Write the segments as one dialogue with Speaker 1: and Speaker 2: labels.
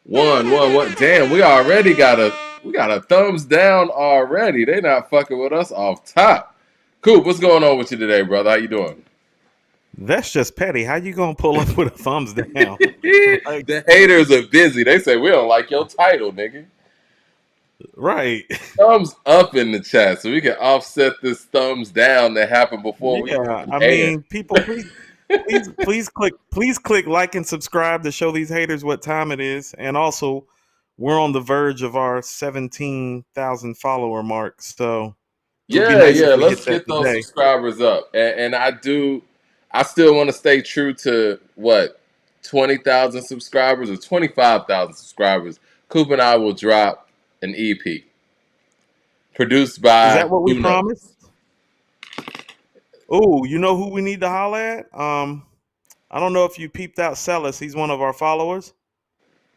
Speaker 1: One. Damn, we got a thumbs down already. They not fucking with us off top. Coop, what's going on with you today, brother? How you doing?
Speaker 2: That's just petty. How you gonna pull up with a thumbs down? Like,
Speaker 1: The haters are busy. They say we don't like your title, nigga.
Speaker 2: right?
Speaker 1: Thumbs up in the chat so we can offset this thumbs down that happened before we
Speaker 2: Yeah.
Speaker 1: even
Speaker 2: I
Speaker 1: aired.
Speaker 2: mean, people, please click like and subscribe to show these haters what time it is. And also, we're on the verge of our 17,000 follower mark, so it would be
Speaker 1: Yeah,
Speaker 2: nice
Speaker 1: yeah.
Speaker 2: if we
Speaker 1: Let's
Speaker 2: hit that
Speaker 1: get those
Speaker 2: today.
Speaker 1: subscribers up, and I do. I still want to stay true to what 20,000 subscribers or 25,000 subscribers. Coop and I will drop an EP produced
Speaker 2: Is
Speaker 1: by
Speaker 2: that what we
Speaker 1: who knows.
Speaker 2: promised? Oh, you know who we need to holler at? I don't know if you peeped out Celis. He's one of our followers,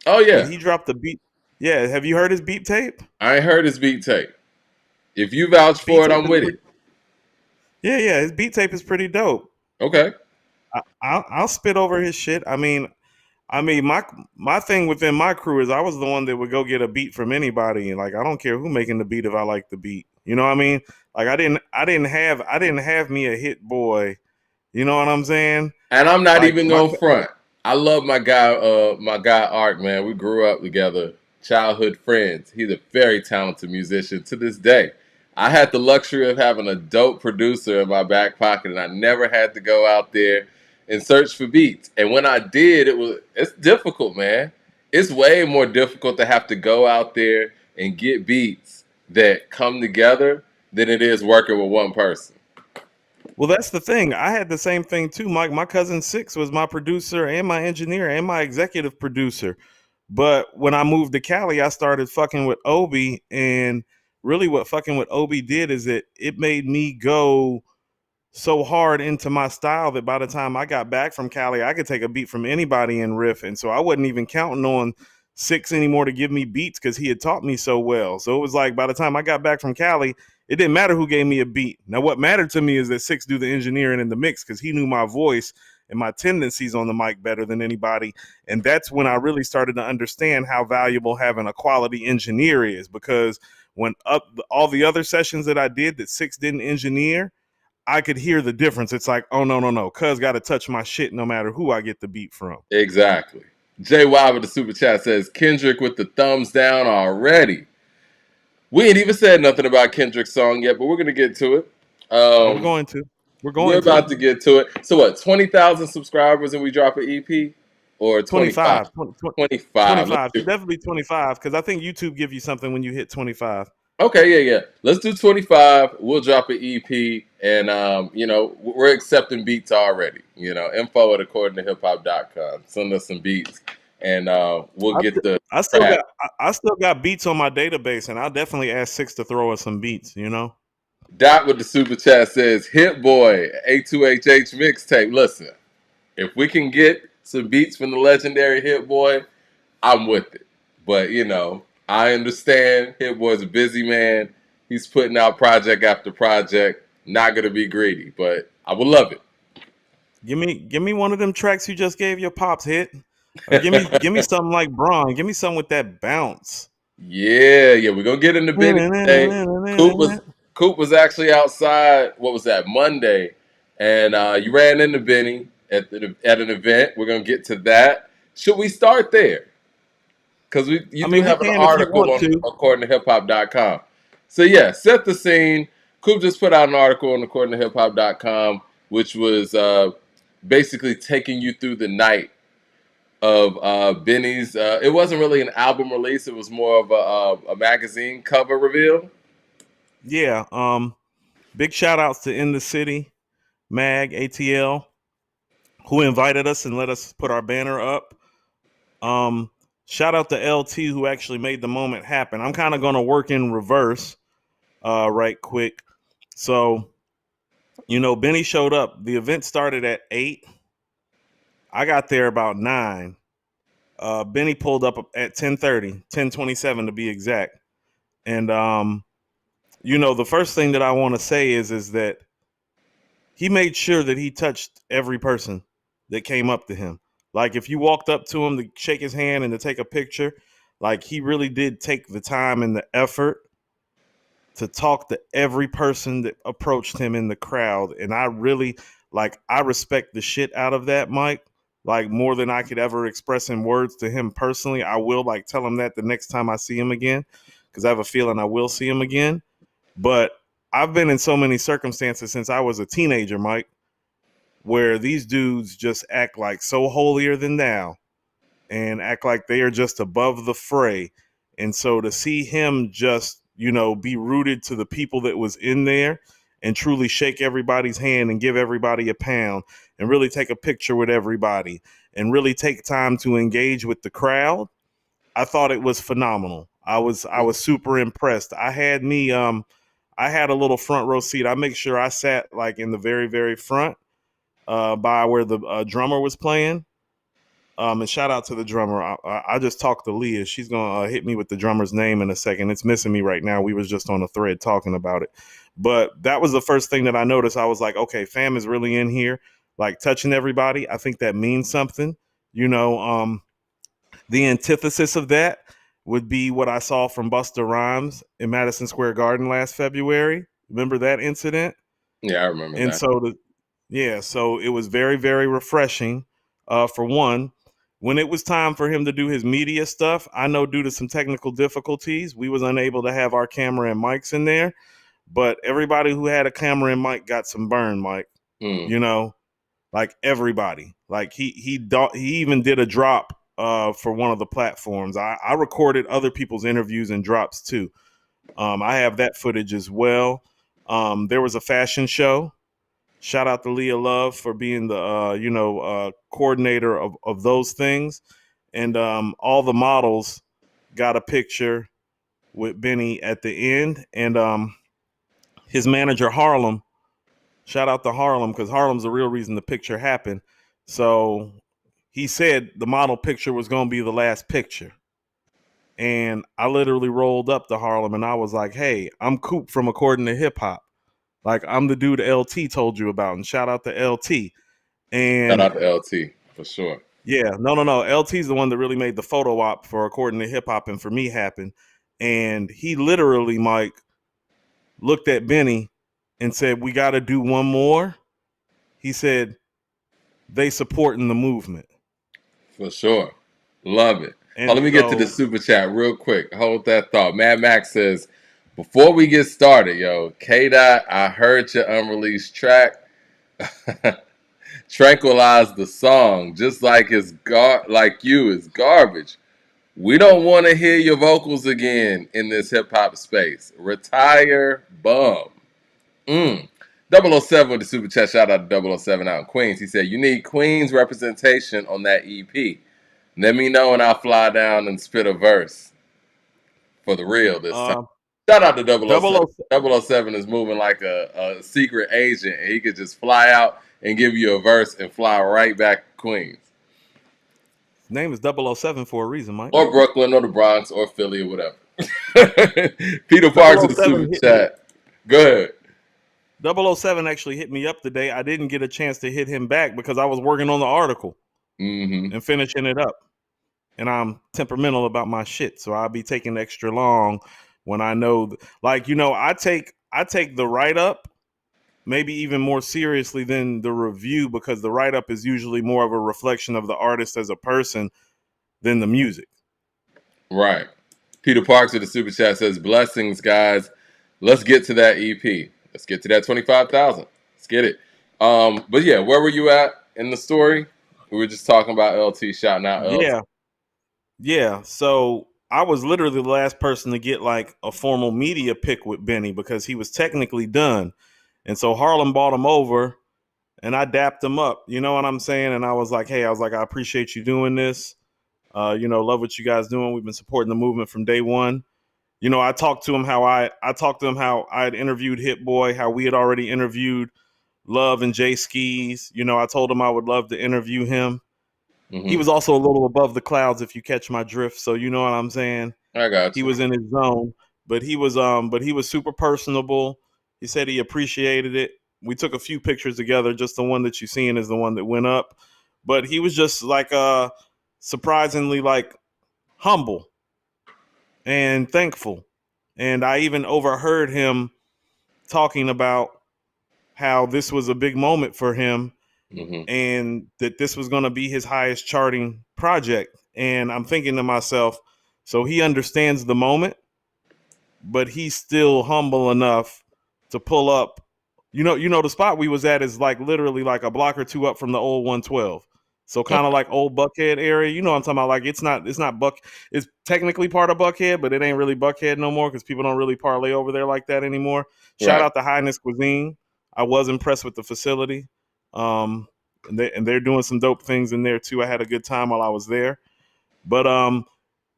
Speaker 1: Oh
Speaker 2: but
Speaker 1: yeah,
Speaker 2: he dropped the beat. Yeah, have you heard his beat tape?
Speaker 1: I ain't heard his beat tape. If you vouch
Speaker 2: Beat
Speaker 1: for it,
Speaker 2: tape
Speaker 1: I'm
Speaker 2: is
Speaker 1: with
Speaker 2: pretty.
Speaker 1: it.
Speaker 2: Yeah. His beat tape is pretty dope.
Speaker 1: Okay.
Speaker 2: I'll spit over his shit. I mean, my thing within my crew is I was the one that would go get a beat from anybody, and like I don't care who making the beat if I like the beat. You know what I mean? Like I didn't have me a hit boy. You know what I'm saying?
Speaker 1: And I'm not
Speaker 2: Like
Speaker 1: even
Speaker 2: my
Speaker 1: going front. I love my guy Art, man. We grew up together, childhood friends. He's a very talented musician to this day. I had the luxury of having a dope producer in my back pocket, and I never had to go out there and search for beats. And when I did, it's difficult, man. It's way more difficult to have to go out there and get beats that come together than it is working with one person.
Speaker 2: Well, that's the thing. I had the same thing too. My cousin Six was my producer and my engineer and my executive producer. But when I moved to Cali, I started fucking with Obi, and really, what fucking with Obi did is it made me go so hard into my style that by the time I got back from Cali, I could take a beat from anybody and riff. And so I wasn't even counting on Six anymore to give me beats because he had taught me so well. So it was like by the time I got back from Cali, it didn't matter who gave me a beat. Now, what mattered to me is that Six do the engineering and the mix because he knew my voice and my tendencies on the mic better than anybody. And that's when I really started to understand how valuable having a quality engineer is because when up all the other sessions that I did that Six didn't engineer, I could hear the difference. It's like, oh no, cuz got to touch my shit no matter who I get the beat from.
Speaker 1: Exactly. JY with the super chat says Kendrick with the thumbs down already. We ain't even said nothing about Kendrick's song yet, but we're gonna get to it.
Speaker 2: Oh, we're
Speaker 1: Um,
Speaker 2: going to. We're
Speaker 1: we're
Speaker 2: going to.
Speaker 1: about to get to it. So what? 20,000 subscribers and we drop an EP, or 25?
Speaker 2: 25.
Speaker 1: 25. Let's
Speaker 2: 25.
Speaker 1: do.
Speaker 2: Should definitely be 25 cuz I think YouTube give you something when you hit 25.
Speaker 1: Okay, yeah. Let's do 25. We'll drop an EP, and we're accepting beats already. Info at accordingtohiphop.com. Send us some beats, and we'll
Speaker 2: I,
Speaker 1: get the
Speaker 2: I still
Speaker 1: track.
Speaker 2: got I still got beats on my database and I'll definitely ask Six to throw us some beats, you know?
Speaker 1: Dot with the super chat says, Hit Boy, A2HH mixtape. Listen, if we can get some beats from the legendary Hit Boy, I'm with it. But, I understand Hit Boy's a busy man. He's putting out project after project. Not going to be greedy, but I would love
Speaker 2: Give me one of them tracks you just gave your pops hit. Or give me
Speaker 1: it.
Speaker 2: something like Braun. Give me something with that bounce.
Speaker 1: Yeah. We're going to get into Benny today. Coop was, Coop was actually outside, what was that, Monday, and you ran into Benny at an event. We're going to get to that. Should we start there? Because you
Speaker 2: I
Speaker 1: do
Speaker 2: mean, we
Speaker 1: have an
Speaker 2: can if you
Speaker 1: article
Speaker 2: want
Speaker 1: on
Speaker 2: to.
Speaker 1: accordingtohiphop.com. So yeah, set the scene. Coop just put out an article on accordingtohiphop.com, which was basically taking you through the night of Benny's. It wasn't really an album release; it was more of a magazine cover reveal.
Speaker 2: Yeah. Big shout outs to In the City, Mag, ATL, who invited us and let us put our banner up. Um, Shout out to LT who actually made the moment happen. I'm kind of gonna work in reverse, right quick. So, Benny showed up. The event started at 8. I got there about 9. Benny pulled up at 10:30, 10:27 to be exact. And the first thing that I want to say is that he made sure that he touched every person that came up to him. Like if you walked up to him to shake his hand and to take a picture, like he really did take the time and the effort to talk to every person that approached him in the crowd. And I really I respect the shit out of that, Mike. Like more than I could ever express in words to him personally. I will like tell him that the next time I see him again, because I have a feeling I will see him again. But I've been in so many circumstances since I was a teenager, Mike, where these dudes just act like so holier than thou and act like they are just above the fray. And so to see him just, be rooted to the people that was in there and truly shake everybody's hand and give everybody a pound and really take a picture with everybody and really take time to engage with the crowd, I thought it was phenomenal. I was super impressed. I had a little front row seat. I make sure I sat like in the very, very front by where the drummer was playing. And shout out to the drummer. I just talked to Leah. She's gonna hit me with the drummer's name in a second. It's missing me right now. We was just on a thread talking about it, but that was the first thing that I noticed. I was like, okay, fam is really in here, like touching everybody. I think that means something. The antithesis of that would be what I saw from Busta Rhymes in Madison Square Garden last February. Remember that incident?
Speaker 1: Yeah, I remember
Speaker 2: And
Speaker 1: that.
Speaker 2: so it was very, very refreshing. For one, when it was time for him to do his media stuff, I know due to some technical difficulties, we was unable to have our camera and mics in there. But everybody who had a camera and mic got some burn, Mike.
Speaker 1: Mm.
Speaker 2: You know, like everybody. Like he even did a drop for one of the platforms. I recorded other people's interviews and drops too. I have that footage as well. There was a fashion show. Shout out to Leah Love for being the coordinator of those things, and all the models got a picture with Benny at the end, and his manager Harlem. Shout out to Harlem because Harlem's the real reason the picture happened. So he said the model picture was going to be the last picture. And I literally rolled up to Harlem and I was like, hey, I'm Coop from According to Hip Hop. Like, I'm the dude LT told you about. And shout out to LT.
Speaker 1: Shout
Speaker 2: And
Speaker 1: out to LT for sure.
Speaker 2: yeah, no. LT's the one that really made the photo op for According to Hip Hop and for me happen. And he literally, Mike, looked at Benny and said, we got to do one more. He said, they supporting the movement.
Speaker 1: For sure. Love it. Oh,
Speaker 2: And
Speaker 1: let me get to the
Speaker 2: so,
Speaker 1: super chat real quick. Hold that thought. Mad Max says, before we get started, yo, K Dot, I heard your unreleased track. Tranquilize the song, just like like you is garbage. We don't want to hear your vocals again in this hip hop space. Retire, bum. Mm. 007 with the super chat. Shout out to 007 out in Queens. He said, you need Queens representation on that EP. Let me know and I'll fly down and spit a verse for the real this time. Shout out to 007. 007 is moving like a secret agent, and he could just fly out and give you a verse and fly right back to Queens.
Speaker 2: His name is 007 for a reason, Mike.
Speaker 1: Or Brooklyn or the Bronx or Philly or whatever. Peter Parks with the super chat. Go ahead.
Speaker 2: 007 actually hit me up today. I didn't get a chance to hit him back because I was working on the article and finishing it up. And I'm temperamental about my shit, so I'll be taking extra long when I know, I take the write up maybe even more seriously than the review because the write up is usually more of a reflection of the artist as a person than the music.
Speaker 1: Right. Peter Parks with the super chat says, blessings, guys. Let's get to that EP. Let's get to that 25,000. Let's get it. But yeah, where were you at in the story? We were just talking about LT shouting out LT.
Speaker 2: Yeah. So I was literally the last person to get like a formal media pick with Benny because he was technically done. And so Harlem bought him over and I dapped him up. You know what I'm saying? And I was like, hey, I appreciate you doing this. Love what you guys doing. We've been supporting the movement from day one. I talked to him how I had interviewed Hit Boy, how we had already interviewed Love and Jay Skis. I told him I would love to interview him. Mm-hmm. He was also a little above the clouds, if you catch my drift. So you know what I'm saying?
Speaker 1: I got you.
Speaker 2: He was in his zone, but he was super personable. He said he appreciated it. We took a few pictures together. Just the one that you're seeing is the one that went up. but he was just like surprisingly like humble and thankful. And I even overheard him talking about how this was a big moment for him
Speaker 1: Mm-hmm.
Speaker 2: and that this was going to be his highest charting project. And I'm thinking to myself, so he understands the moment, but he's still humble enough to pull up. The spot we was at is like literally like a block or two up from the old 112. So kind of
Speaker 1: Okay.
Speaker 2: like old Buckhead area. You know what I'm talking about? Like it's not Buck. It's technically part of Buckhead, but it ain't really Buckhead no more because people don't really parlay over there like that anymore. Shout
Speaker 1: Right.
Speaker 2: out to Highness Cuisine. I was impressed with the facility. Um, and they're doing some dope things in there too. I had a good time while I was there. But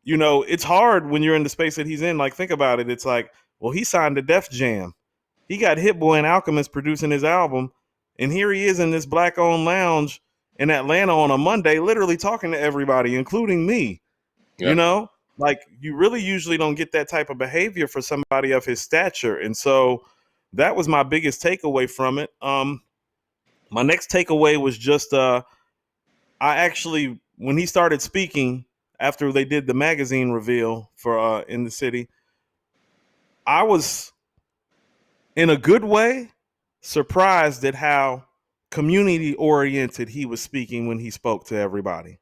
Speaker 2: it's hard when you're in the space that he's in. Like, think about it. It's like, well, he signed to Def Jam. He got Hit Boy and Alchemist producing his album, and here he is in this black-owned lounge in Atlanta on a Monday, literally talking to everybody, including me. You
Speaker 1: Yeah.
Speaker 2: know, like you really usually don't get that type of behavior for somebody of his stature, and so that was my biggest takeaway from it. My next takeaway was just I actually, when he started speaking after they did the magazine reveal for in the city, I was in a good way surprised at how community oriented he was speaking when he spoke to everybody.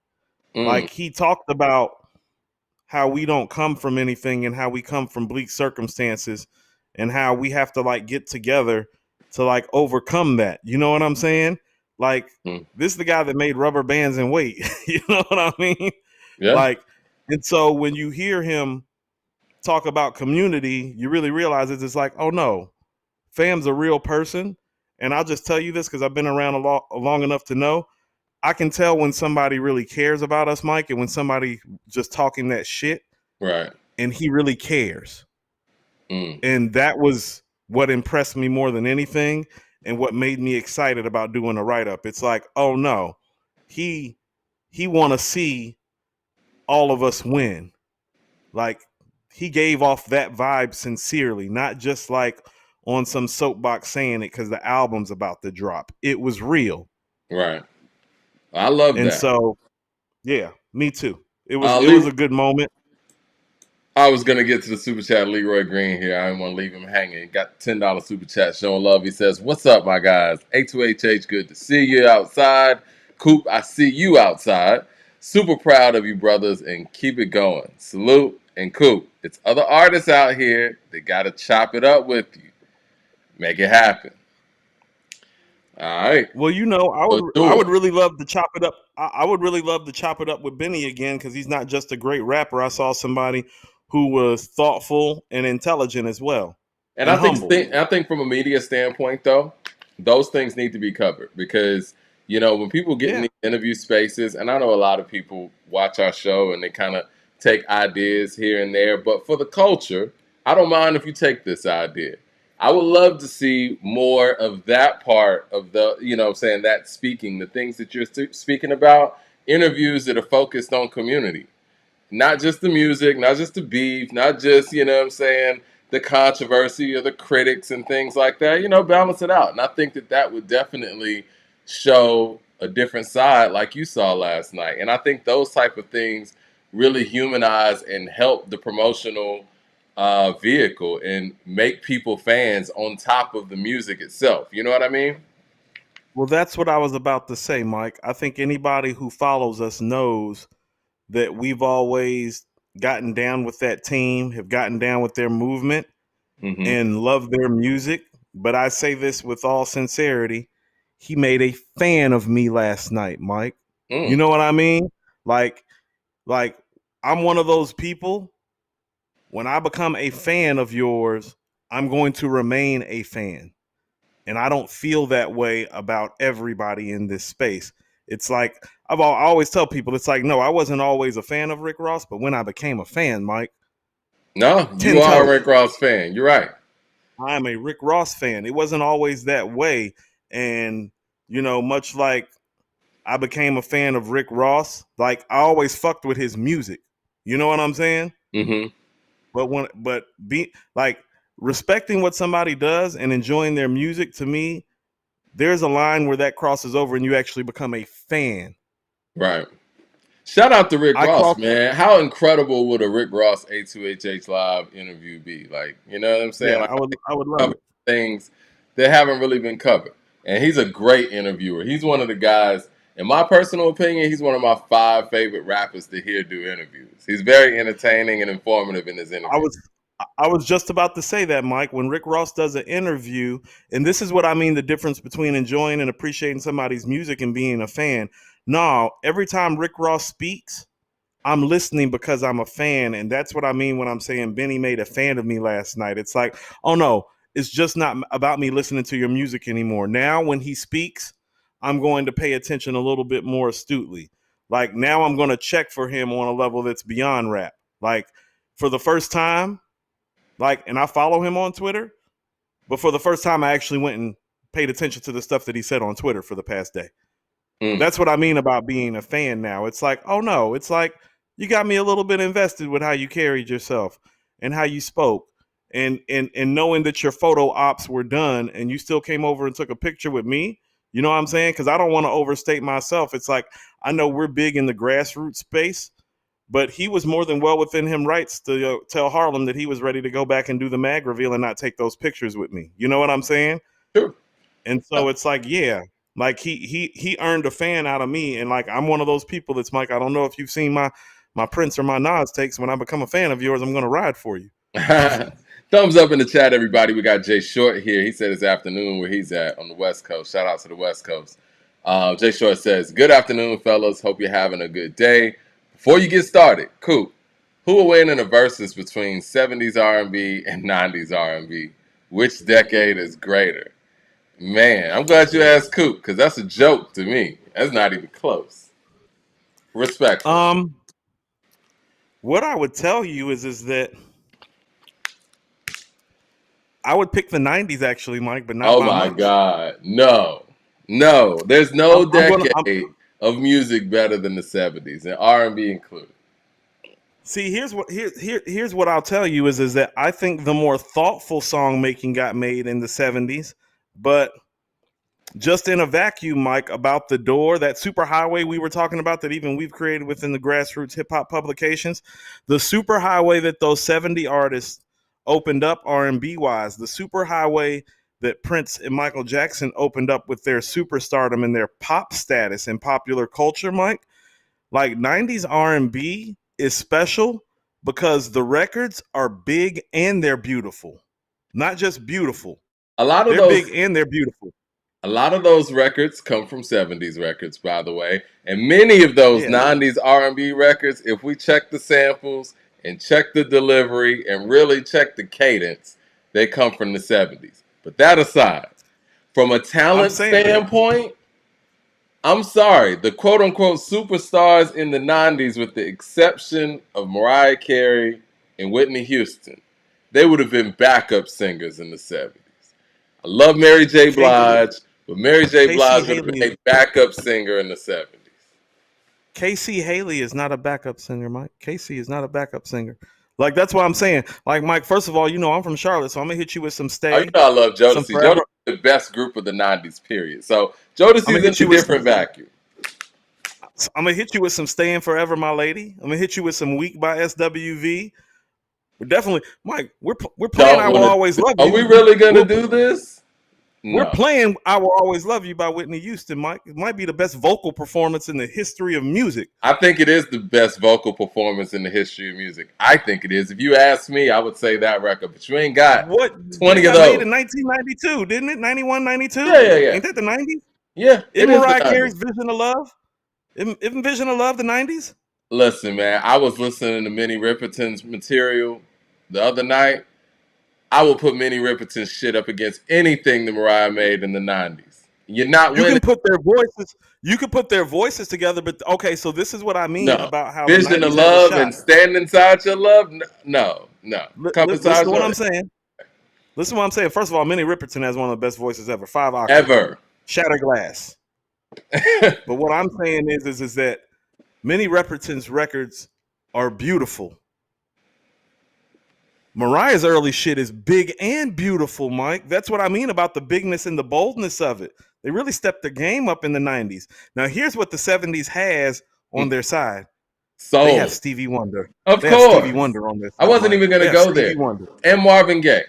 Speaker 1: Mm.
Speaker 2: Like he talked about how we don't come from anything and how we come from bleak circumstances and how we have to like get together to like overcome that. You know what I'm saying? Like
Speaker 1: Mm.
Speaker 2: this is the guy that made rubber bands and weight. You know what I mean?
Speaker 1: Yeah.
Speaker 2: Like, and so when you hear him talk about community, you really realize it's like, oh no, fam's a real person. And I'll just tell you this because I've been around long enough to know. I can tell when somebody really cares about us, Mike, and when somebody just talking that shit
Speaker 1: Right.
Speaker 2: and he really cares.
Speaker 1: Mm.
Speaker 2: And that was what impressed me more than anything and what made me excited about doing a write-up. It's like, oh no, he want to see all of us win. Like he gave off that vibe sincerely, not just like on some soapbox saying it because the album's about to drop. It was real.
Speaker 1: Right. I love
Speaker 2: And
Speaker 1: that.
Speaker 2: so, yeah, me too. It was
Speaker 1: Uh,
Speaker 2: it was
Speaker 1: Lee,
Speaker 2: a good moment.
Speaker 1: I was gonna get to the super chat. Leroy Green here. I didn't want to leave him hanging. Got $10 super chat showing love. He says, "What's up, my guys? A2HH, good to see you outside. Coop, I see you outside. Super proud of you, brothers, and keep it going. Salute and Coop. It's other artists out here that gotta chop it up with you. Make it happen. All right,
Speaker 2: Well, I
Speaker 1: let's
Speaker 2: would I
Speaker 1: do
Speaker 2: would
Speaker 1: it.
Speaker 2: really love to chop it up. I would really love to chop it up with Benny again because he's not just a great rapper. I saw somebody who was thoughtful and intelligent as well
Speaker 1: And
Speaker 2: and humble.
Speaker 1: I think from a media standpoint, though, those things need to be covered because when people get in
Speaker 2: Yeah.
Speaker 1: these interview spaces, and I know a lot of people watch our show and they kind of take ideas here and there, but for the culture, I don't mind if you take this idea. I would love to see more of that part of the, saying that speaking, the things that you're speaking about, interviews that are focused on community, not just the music, not just the beef, not just, the controversy or the critics and things like that, balance it out. And I think that that would definitely show a different side like you saw last night. And I think those type of things really humanize and help the promotional vehicle and make people fans on top of the music itself. You know what I mean?
Speaker 2: Well, that's what I was about to say, Mike. I think anybody who follows us knows that we've always gotten down with that team, have gotten down with their movement,
Speaker 1: Mm-hmm.
Speaker 2: and love their music. But I say this with all sincerity. He made a fan of me last night, Mike. You
Speaker 1: Mm.
Speaker 2: know what I mean? Like, like I'm one of those people. When I become a fan of yours, I'm going to remain a fan. And I don't feel that way about everybody in this space. It's like I always tell people, it's like, no, I wasn't always a fan of Rick Ross, but when I became a fan, Mike,
Speaker 1: No, you
Speaker 2: 10
Speaker 1: are a
Speaker 2: toes.
Speaker 1: Rick Ross fan. You're right.
Speaker 2: I'm a Rick Ross fan. It wasn't always that way. And, much like I became a fan of Rick Ross, like I always fucked with his music. You know what I'm saying?
Speaker 1: Mm-hmm.
Speaker 2: But be like respecting what somebody does and enjoying their music, to me, there's a line where that crosses over and you actually become a fan.
Speaker 1: Right. Shout out to Rick
Speaker 2: I
Speaker 1: Ross,
Speaker 2: cross.
Speaker 1: man. How incredible would a Rick Ross A2HH live interview be? Like, you know what I'm saying?
Speaker 2: Yeah,
Speaker 1: Like,
Speaker 2: I would love
Speaker 1: cover
Speaker 2: it.
Speaker 1: things that haven't really been covered. And he's a great interviewer. He's one of the guys, in my personal opinion, he's one of my 5 favorite rappers to hear do interviews. He's very entertaining and informative in his
Speaker 2: I
Speaker 1: interviews.
Speaker 2: was I was just about to say that, Mike. When Rick Ross does an interview, and this is what I mean, the difference between enjoying and appreciating somebody's music and being a fan. No, every time Rick Ross speaks, I'm listening because I'm a fan, and that's what I mean when I'm saying Benny made a fan of me last night. It's like, oh no, it's just not about me listening to your music anymore. Now, when he speaks, I'm going to pay attention a little bit more astutely. Like now, I'm going to check for him on a level that's beyond rap. Like for the first time, like, and I follow him on Twitter, but for the first time, I actually went and paid attention to the stuff that he said on Twitter for the past day.
Speaker 1: Mm.
Speaker 2: That's what I mean about being a fan now. It's like, oh no, it's like you got me a little bit invested with how you carried yourself and how you spoke. And knowing that your photo ops were done and you still came over and took a picture with me, you know what I'm saying? Because I don't want to overstate myself. It's like I know we're big in the grassroots space, but he was more than well within him rights to tell Harlem that he was ready to go back and do the mag reveal and not take those pictures with me. You know what I'm saying?
Speaker 1: Sure.
Speaker 2: And so it's like, yeah, like he earned a fan out of me, and like I'm one of those people that's like, I don't know if you've seen my Prince or my Nas takes. When I become a fan of yours, I'm going to ride for you.
Speaker 1: Thumbs up in the chat, everybody. We got Jay Short here. He said it's afternoon where he's at on the West Coast. Shout out to the West Coast. Jay Short says, "Good afternoon, fellas. Hope you're having a good day. Before you get started, Coop, who will win in a versus between 70s R&B and 90s R&B? Which decade is greater?" Man, I'm glad you asked Coop because that's a joke to me. That's not even close. Respectfully.
Speaker 2: Um, what I would tell you is that I would pick the '90s actually, Mike, but not
Speaker 1: Oh
Speaker 2: by
Speaker 1: my
Speaker 2: much.
Speaker 1: God. No. No. There's no
Speaker 2: I'm gonna
Speaker 1: decade of music better than the 70s and R&B included.
Speaker 2: see. Here's what I'll tell you is that I think the more thoughtful song making got made in the '70s, but just in a vacuum, Mike, about the door, that super highway we were talking about that even we've created within the grassroots hip hop publications, the super highway that those 70 artists opened up R&B wise, the super highway that Prince and Michael Jackson opened up with their superstardom and their pop status in popular culture, Mike, like 90s R&B is special because the records are big and they're beautiful. Not just beautiful.
Speaker 1: A lot of
Speaker 2: They're
Speaker 1: those
Speaker 2: big and they're beautiful.
Speaker 1: a lot of those records come from 70s records, by the way. And many of those
Speaker 2: Yeah.
Speaker 1: 90s R&B records, if we check the samples and check the delivery and really check the cadence, they come from the 70s. But that aside, from a
Speaker 2: I'm
Speaker 1: talent
Speaker 2: saying
Speaker 1: standpoint, I'm sorry, the quote unquote superstars in the 90s, with the exception of Mariah Carey and Whitney Houston, they would have been backup singers in the 70s. I love Mary J.
Speaker 2: Casey,
Speaker 1: Blige, but Mary J.
Speaker 2: Casey
Speaker 1: Blige would have
Speaker 2: Haley
Speaker 1: been
Speaker 2: is
Speaker 1: a backup singer in the 70s.
Speaker 2: Casey Haley is not a backup singer, Mike. Casey is not a backup singer. Like that's what I'm saying. Like Mike, first of all, you know I'm from Charlotte, so I'm gonna hit you with some
Speaker 1: Oh, you
Speaker 2: stay,
Speaker 1: know I love
Speaker 2: some
Speaker 1: Jodeci. Jodeci
Speaker 2: forever.
Speaker 1: is the best group of the 90s, period. So
Speaker 2: I'm
Speaker 1: Jodeci's
Speaker 2: gonna
Speaker 1: in
Speaker 2: hit
Speaker 1: a
Speaker 2: you with
Speaker 1: different vacuum.
Speaker 2: I'm gonna hit you with some staying forever, my lady. I'm gonna hit you with some weak by SWV. We're definitely Mike. We're playing
Speaker 1: Don't
Speaker 2: I Will
Speaker 1: want
Speaker 2: Always
Speaker 1: to.
Speaker 2: Love
Speaker 1: Are
Speaker 2: You.
Speaker 1: we really going to
Speaker 2: We're
Speaker 1: do this?
Speaker 2: we're
Speaker 1: No.
Speaker 2: playing I Will Always Love You by Whitney Houston, Mike. It might be the best vocal performance in the history of music.
Speaker 1: I think it is the best vocal performance in the history of music. I think it is. If you ask me, I would say that record. But you ain't got
Speaker 2: What
Speaker 1: 20
Speaker 2: that
Speaker 1: of
Speaker 2: got made
Speaker 1: those.
Speaker 2: in 1992, didn't it? 91,
Speaker 1: Yeah,
Speaker 2: 92?
Speaker 1: yeah, yeah.
Speaker 2: Ain't that the 90s?
Speaker 1: Yeah, it
Speaker 2: Isn't
Speaker 1: is the
Speaker 2: Mariah
Speaker 1: 90s.
Speaker 2: Carey's Vision of Love? Isn't Vision of Love the 90s?
Speaker 1: Listen, man, I was listening to Minnie Riperton's material the other night. I will put Minnie Riperton's shit up against anything that Mariah made in the 90s. You're not
Speaker 2: You can
Speaker 1: winning.
Speaker 2: put their voices, you can put their voices together, but okay, so this is what I mean
Speaker 1: No.
Speaker 2: about how the
Speaker 1: Vision of
Speaker 2: 90s has a
Speaker 1: Love
Speaker 2: shot.
Speaker 1: and Stand Inside Your Love? No, no. Come
Speaker 2: Listen
Speaker 1: Inside
Speaker 2: to what
Speaker 1: Your
Speaker 2: I'm saying. Listen to what I'm saying. First of all, Minnie Riperton has one of the best voices ever, 5 octave,
Speaker 1: Ever.
Speaker 2: shatter glass. But what I'm saying is that Minnie Riperton's records are beautiful. Mariah's early shit is big and beautiful, Mike. That's what I mean about the bigness and the boldness of it. They really stepped the game up in the 90s. Now, here's what the 70s has on their side. They have
Speaker 1: Soul.
Speaker 2: Stevie Wonder.
Speaker 1: Of
Speaker 2: They have Stevie
Speaker 1: course.
Speaker 2: Wonder on their
Speaker 1: I
Speaker 2: side,
Speaker 1: wasn't
Speaker 2: Mike.
Speaker 1: even going
Speaker 2: They
Speaker 1: to
Speaker 2: have
Speaker 1: go
Speaker 2: Stevie
Speaker 1: there.
Speaker 2: Wonder.
Speaker 1: And Marvin Gaye.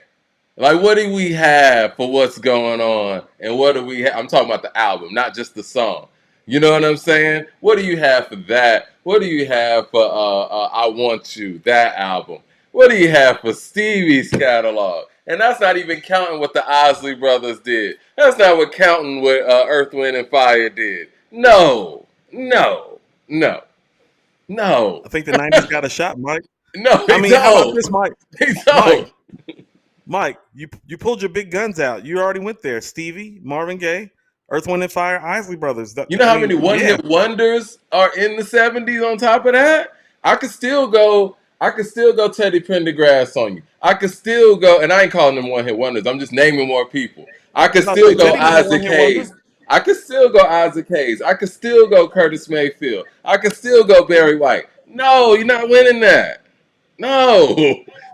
Speaker 1: Like, what do we have for what's going on? And what do we have? I'm talking about the album, not just the song. You know what I'm saying? What do you have for that? What do you have for I Want You, that album? What do you have for Stevie's catalog? And that's not even counting what the Isley Brothers did. That's not what counting what Earth, Wind, and Fire did. No, no, no, no.
Speaker 2: I think the 90s got a shot, Mike.
Speaker 1: No,
Speaker 2: I
Speaker 1: they
Speaker 2: mean, how about
Speaker 1: don't.
Speaker 2: this, Mike?
Speaker 1: They
Speaker 2: Mike,
Speaker 1: don't.
Speaker 2: Mike, you pulled your big guns out. You already went there. Stevie, Marvin Gaye, Earth, Wind, and Fire, Isley Brothers.
Speaker 1: You know
Speaker 2: I
Speaker 1: how many
Speaker 2: mean, yeah.
Speaker 1: one-hit wonders are in the 70s on top of that? I could still go Teddy Pendergrass on you. I could still go, and I ain't calling them one-hit wonders. I'm just naming more people. I could
Speaker 2: I
Speaker 1: still
Speaker 2: say
Speaker 1: go
Speaker 2: Teddy was a
Speaker 1: Isaac
Speaker 2: one-hit wonder.
Speaker 1: Hayes. I could still go Isaac Hayes. I could still go Curtis Mayfield. I could still go Barry White. No, you're not winning that. No.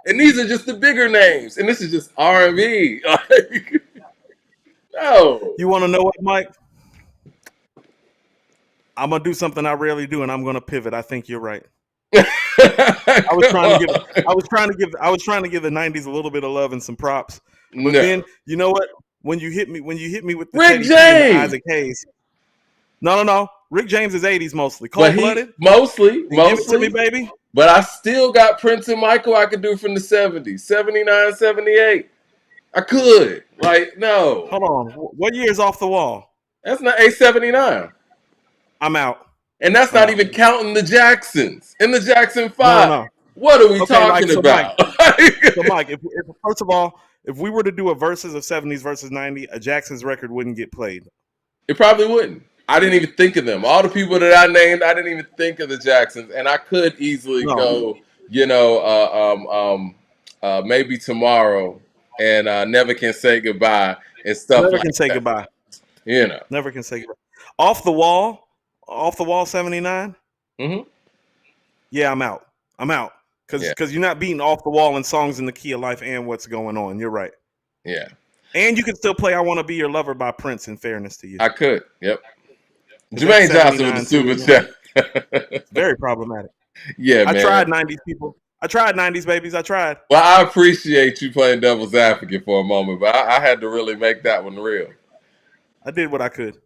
Speaker 1: And these are just the bigger names. And this is just R&B. No.
Speaker 2: You want to know what, Mike? I'm gonna do something I rarely do, and I'm gonna pivot. I think you're right. I was trying to give the 90s a little bit of love and some props. But
Speaker 1: No.
Speaker 2: then you know what? When you hit me with the
Speaker 1: Rick
Speaker 2: Teddy P and the
Speaker 1: James.
Speaker 2: Isaac Hayes. No. Rick James is 80s mostly.
Speaker 1: But
Speaker 2: Cold-blooded.
Speaker 1: mostly.
Speaker 2: Give it to me, baby.
Speaker 1: But I still got Prince and Michael I could do from the 70s, 79, 78. I could. Like, no.
Speaker 2: Hold on. What year is Off the Wall?
Speaker 1: That's not A79.
Speaker 2: I'm out.
Speaker 1: And that's not even counting the Jacksons and the Jackson 5.
Speaker 2: No.
Speaker 1: What are we
Speaker 2: Okay,
Speaker 1: talking about?
Speaker 2: So, Mike, if first of all, if we were to do a versus of 70s versus 90, a Jackson's record wouldn't get played.
Speaker 1: It probably wouldn't. I didn't even think of them. All the people that I named, I didn't even think of the Jacksons. And I could easily go, maybe Tomorrow and Never Can Say Goodbye and stuff
Speaker 2: Never
Speaker 1: like
Speaker 2: can say
Speaker 1: that.
Speaker 2: goodbye.
Speaker 1: You know.
Speaker 2: Never can say goodbye. Off the Wall 79.
Speaker 1: Mm-hmm.
Speaker 2: Yeah, I'm out. Because you're not beating Off the Wall and Songs in the Key of Life and What's Going On. You're right.
Speaker 1: Yeah.
Speaker 2: And you can still play I Want to Be Your Lover by Prince, in fairness to you.
Speaker 1: I could. Yep. Jermaine Johnson with the super chat.
Speaker 2: Very problematic.
Speaker 1: Yeah, man.
Speaker 2: I tried 90s people. I tried 90s babies. I tried.
Speaker 1: Well, I appreciate you playing devil's advocate for a moment, but I had to really make that one real.
Speaker 2: I did what I could.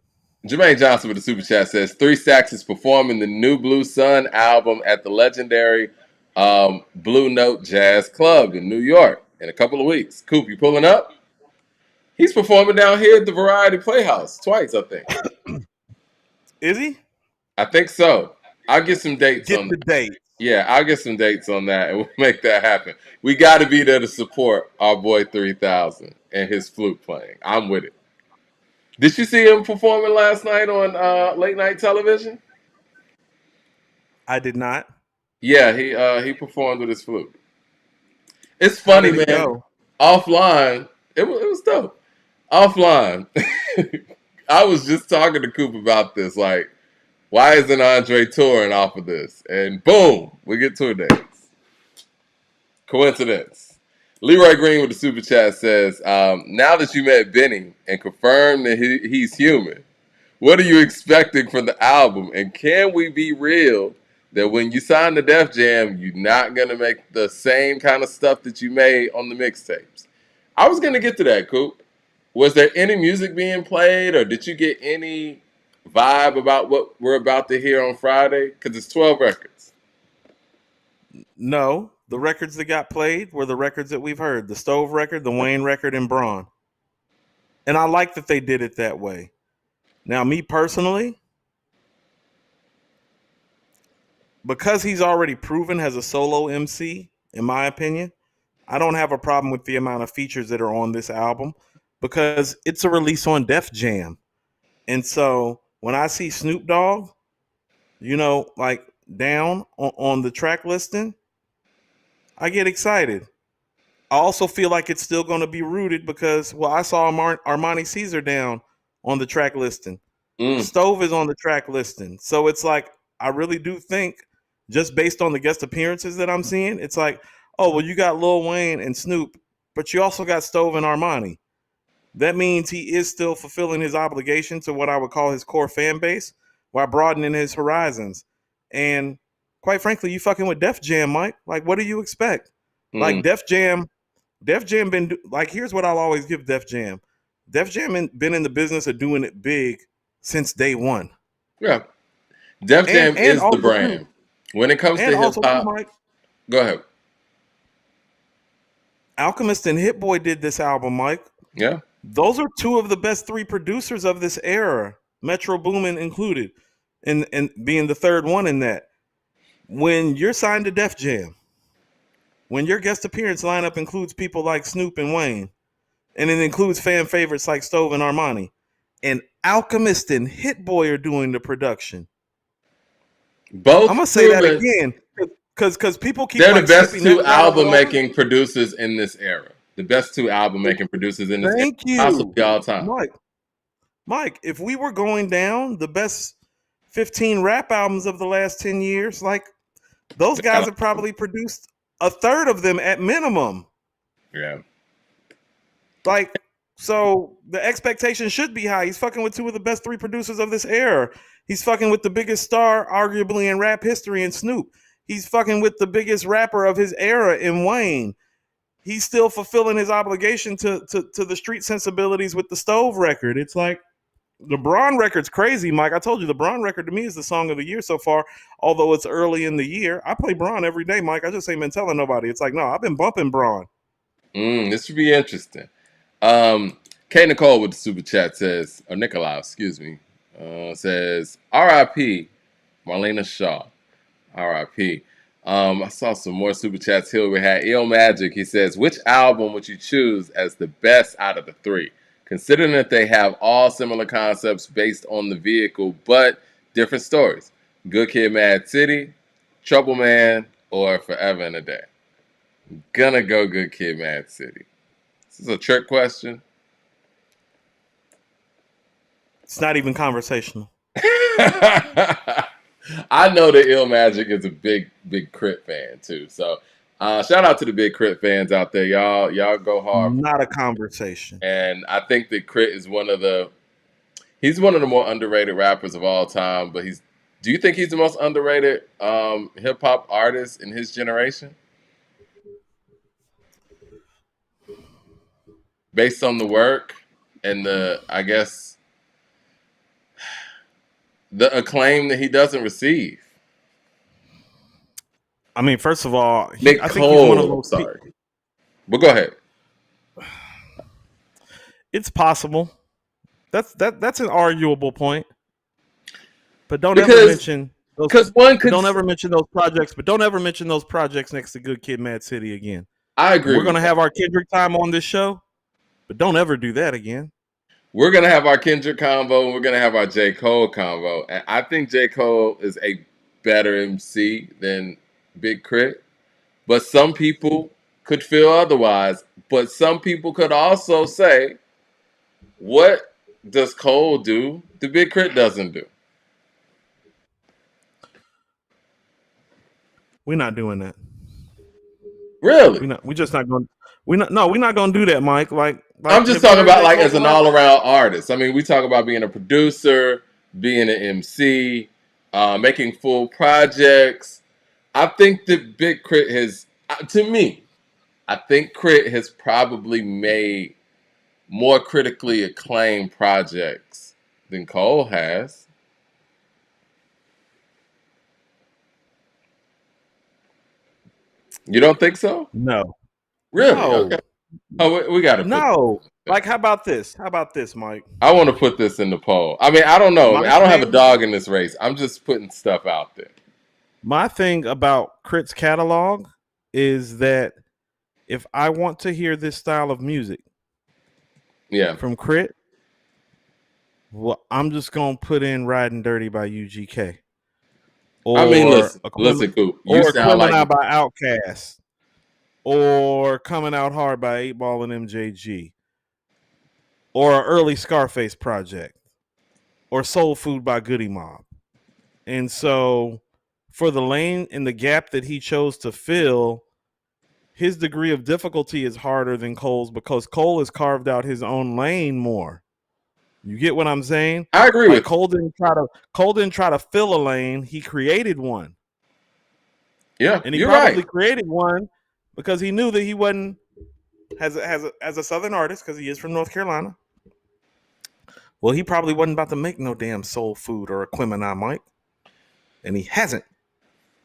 Speaker 1: Jermaine Johnson with the super chat says 3 Stacks is performing the new Blue Sun album at the legendary Blue Note Jazz Club in New York in a couple of weeks. Coop, you pulling up? He's performing down here at the Variety Playhouse twice, I think.
Speaker 2: Is he?
Speaker 1: I think so. I'll get some dates on
Speaker 2: the date.
Speaker 1: Yeah, I'll get some dates on that and we'll make that happen. We got to be there to support our boy 3000 and his flute playing. I'm with it. Did you see him performing last night on late night television?
Speaker 2: I did not.
Speaker 1: Yeah, he performed with his flute. It's funny, man.
Speaker 2: Go?
Speaker 1: Offline, it was dope. Offline, I was just talking to Coop about this. Like, why isn't Andre touring off of this? And boom, we get tour dates. Coincidence. Leroy Green with the super chat says, now that you met Benny and confirmed that he's human, what are you expecting from the album? And can we be real that when you sign the Def Jam, you're not going to make the same kind of stuff that you made on the mixtapes? I was going to get to that, Coop. Was there any music being played, or did you get any vibe about what we're about to hear on Friday? Because it's 12 records.
Speaker 2: No. The records that got played were the records that we've heard. The Stove record, the Wayne record, and Braun. And I like that they did it that way. Now, me personally, because he's already proven as a solo MC, in my opinion, I don't have a problem with the amount of features that are on this album because it's a release on Def Jam. And so when I see Snoop Dogg, like down on the track listing, I get excited. I also feel like it's still going to be rooted because, I saw Armani Caesar down on the track listing. Stove is on the track listing. So it's like, I really do think, just based on the guest appearances that I'm seeing, it's like, oh, well, you got Lil Wayne and Snoop, but you also got Stove and Armani. that means he is still fulfilling his obligation to what I would call his core fan base while broadening his horizons. And quite frankly, you fucking with Def Jam, Mike. Like, what do you expect? Like Def Jam been like, here's what I'll always give Def Jam. Def Jam been in the business of doing it big since day one.
Speaker 1: Yeah. Def Jam
Speaker 2: And
Speaker 1: is the
Speaker 2: also
Speaker 1: brand.
Speaker 2: too,
Speaker 1: When it comes
Speaker 2: and
Speaker 1: to hip
Speaker 2: also too,
Speaker 1: hop,
Speaker 2: Mike,
Speaker 1: go ahead.
Speaker 2: Alchemist and Hit Boy did this album, Mike.
Speaker 1: Yeah.
Speaker 2: Those are two of the best three producers of this era, Metro Boomin included, and being the third one in that. When you're signed to Def Jam, when your guest appearance lineup includes people like Snoop and Wayne, and it includes fan favorites like Stove and Armani, and Alchemist and Hit Boy are doing the production.
Speaker 1: Both
Speaker 2: I'm gonna say that
Speaker 1: proven
Speaker 2: again because people keep
Speaker 1: they're the
Speaker 2: like
Speaker 1: best
Speaker 2: skipping
Speaker 1: two
Speaker 2: that part
Speaker 1: album
Speaker 2: over.
Speaker 1: making producers in this era. The best two album making producers in this era,
Speaker 2: Thank you,
Speaker 1: possibly all time.
Speaker 2: Mike. If we were going down the best 15 rap albums of the last 10 years, like those guys have probably produced a third of them at minimum.
Speaker 1: Yeah.
Speaker 2: Like, so the expectation should be high. He's fucking with two of the best three producers of this era. He's fucking with the biggest star, arguably, in rap history in Snoop. He's fucking with the biggest rapper of his era in Wayne. He's still fulfilling his obligation to the street sensibilities with the Stove record. It's like, the Braun record's crazy, Mike. I told you the Braun record to me is the song of the year so far, although it's early in the year. I play Braun every day, Mike. I just ain't been telling nobody. It's like, no, I've been bumping Braun.
Speaker 1: This should be interesting. K Nicole with the super chat says, or Nicolau, excuse me, says, R.I.P. Marlena Shaw. R.I.P. I saw some more super chats here. We had Eel Magic. He says, which album would you choose as the best out of the three? Considering that they have all similar concepts based on the vehicle, but different stories. Good Kid, Mad City, Trouble Man, or Forever and a Day? Gonna go Good Kid, Mad City. This is a trick question.
Speaker 2: It's not even conversational.
Speaker 1: I know that Ill Magic is a big Crit fan too. So shout out to the big Crit fans out there. Y'all go hard.
Speaker 2: Not a conversation.
Speaker 1: And I think that Crit is he's one of the more underrated rappers of all time. But do you think he's the most underrated hip hop artist in his generation? Based on the work and the acclaim that he doesn't receive.
Speaker 2: I mean, first of all,
Speaker 1: I think he's one of those. Sorry, but go ahead.
Speaker 2: It's possible. That's an arguable point. But don't ever mention those. Don't ever mention those projects. But don't ever mention those projects next to Good Kid, Mad City again.
Speaker 1: I agree.
Speaker 2: We're gonna have our Kendrick time on this show, but don't ever do that again.
Speaker 1: We're gonna have our Kendrick convo, and we're gonna have our J. Cole convo. And I think J. Cole is a better MC than Big Crit, but some people could feel otherwise. But some people could also say, what does Cole do the Big Crit doesn't do?
Speaker 2: We're not doing that.
Speaker 1: Really?
Speaker 2: We're just not going. We're not going to do that, Mike. Like
Speaker 1: I'm just talking about like as an all-around artist. I mean, we talk about being a producer, being an MC, making full projects. I think that Big Crit has, to me, I think Crit has probably made more critically acclaimed projects than Cole has. You don't think so?
Speaker 2: No.
Speaker 1: Really? No. Okay. Oh, we got to.
Speaker 2: No. Like, how about this? Mike?
Speaker 1: I want to put this in the poll. I mean, I don't know. I don't have a dog in this race. I'm just putting stuff out there.
Speaker 2: My thing about Crit's catalog is that if I want to hear this style of music, from Crit, well, I'm just gonna put in "Riding Dirty" by UGK.
Speaker 1: Or, I mean, listen, Coop.
Speaker 2: You or sound like Out by Outkast, or Coming Out Hard by 8 Ball and MJG, or an early Scarface project, or Soul Food by Goody Mob. And so, for the lane and the gap that he chose to fill, his degree of difficulty is harder than Cole's because Cole has carved out his own lane more. You get what I'm saying?
Speaker 1: I agree
Speaker 2: Like
Speaker 1: with you.
Speaker 2: Cole didn't try to fill a lane. He created one.
Speaker 1: Yeah,
Speaker 2: And he
Speaker 1: you're right.
Speaker 2: probably created one because he knew that he wasn't as a Southern artist, because he is from North Carolina. Well, he probably wasn't about to make no damn soul food or Aquemini, Mike. And he hasn't.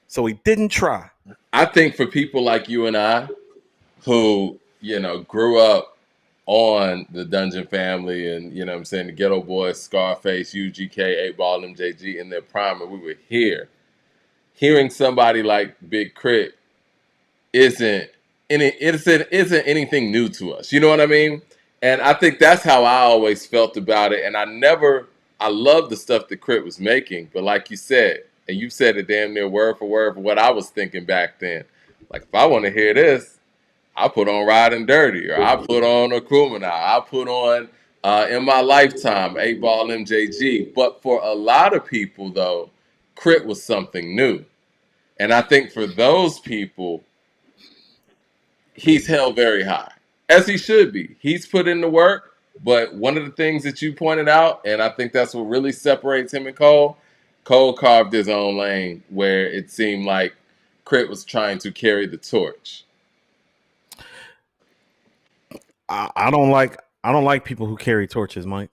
Speaker 2: So he didn't try.
Speaker 1: I think for people like you and I who, grew up on the Dungeon Family and, what I'm saying, the Ghetto Boys, Scarface, UGK, 8 Ball, MJG in their prime, and we were here. Hearing somebody like Big Crit isn't anything new to us. You know what I mean? And I think that's how I always felt about it. And I love the stuff that Crit was making, but like you said, and you said it damn near word for word for what I was thinking back then. Like if I want to hear this, I put on Riding Dirty, or I put on Akrumana, I put on In My Lifetime, 8 Ball MJG. But for a lot of people though, Crit was something new. And I think for those people, he's held very high, as he should be. He's put in the work, but one of the things that you pointed out, and I think that's what really separates him and Cole, Cole carved his own lane where it seemed like Crit was trying to carry the torch.
Speaker 2: I don't like people who carry torches, Mike.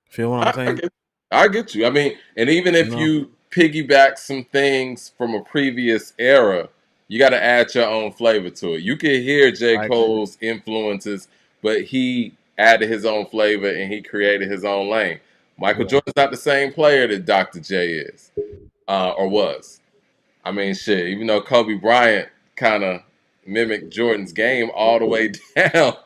Speaker 2: Feel what I'm
Speaker 1: I
Speaker 2: saying?
Speaker 1: get, I get you. I mean, and even
Speaker 2: You
Speaker 1: if
Speaker 2: know?
Speaker 1: you piggyback some things from a previous era, you got to add your own flavor to it. You can hear J.
Speaker 2: I agree.
Speaker 1: Cole's influences, but he added his own flavor and he created his own lane. Michael
Speaker 2: Yeah.
Speaker 1: Jordan's not the same player that Dr. J is, or was. I mean, shit, even though Kobe Bryant kind of mimicked Jordan's game all the way down,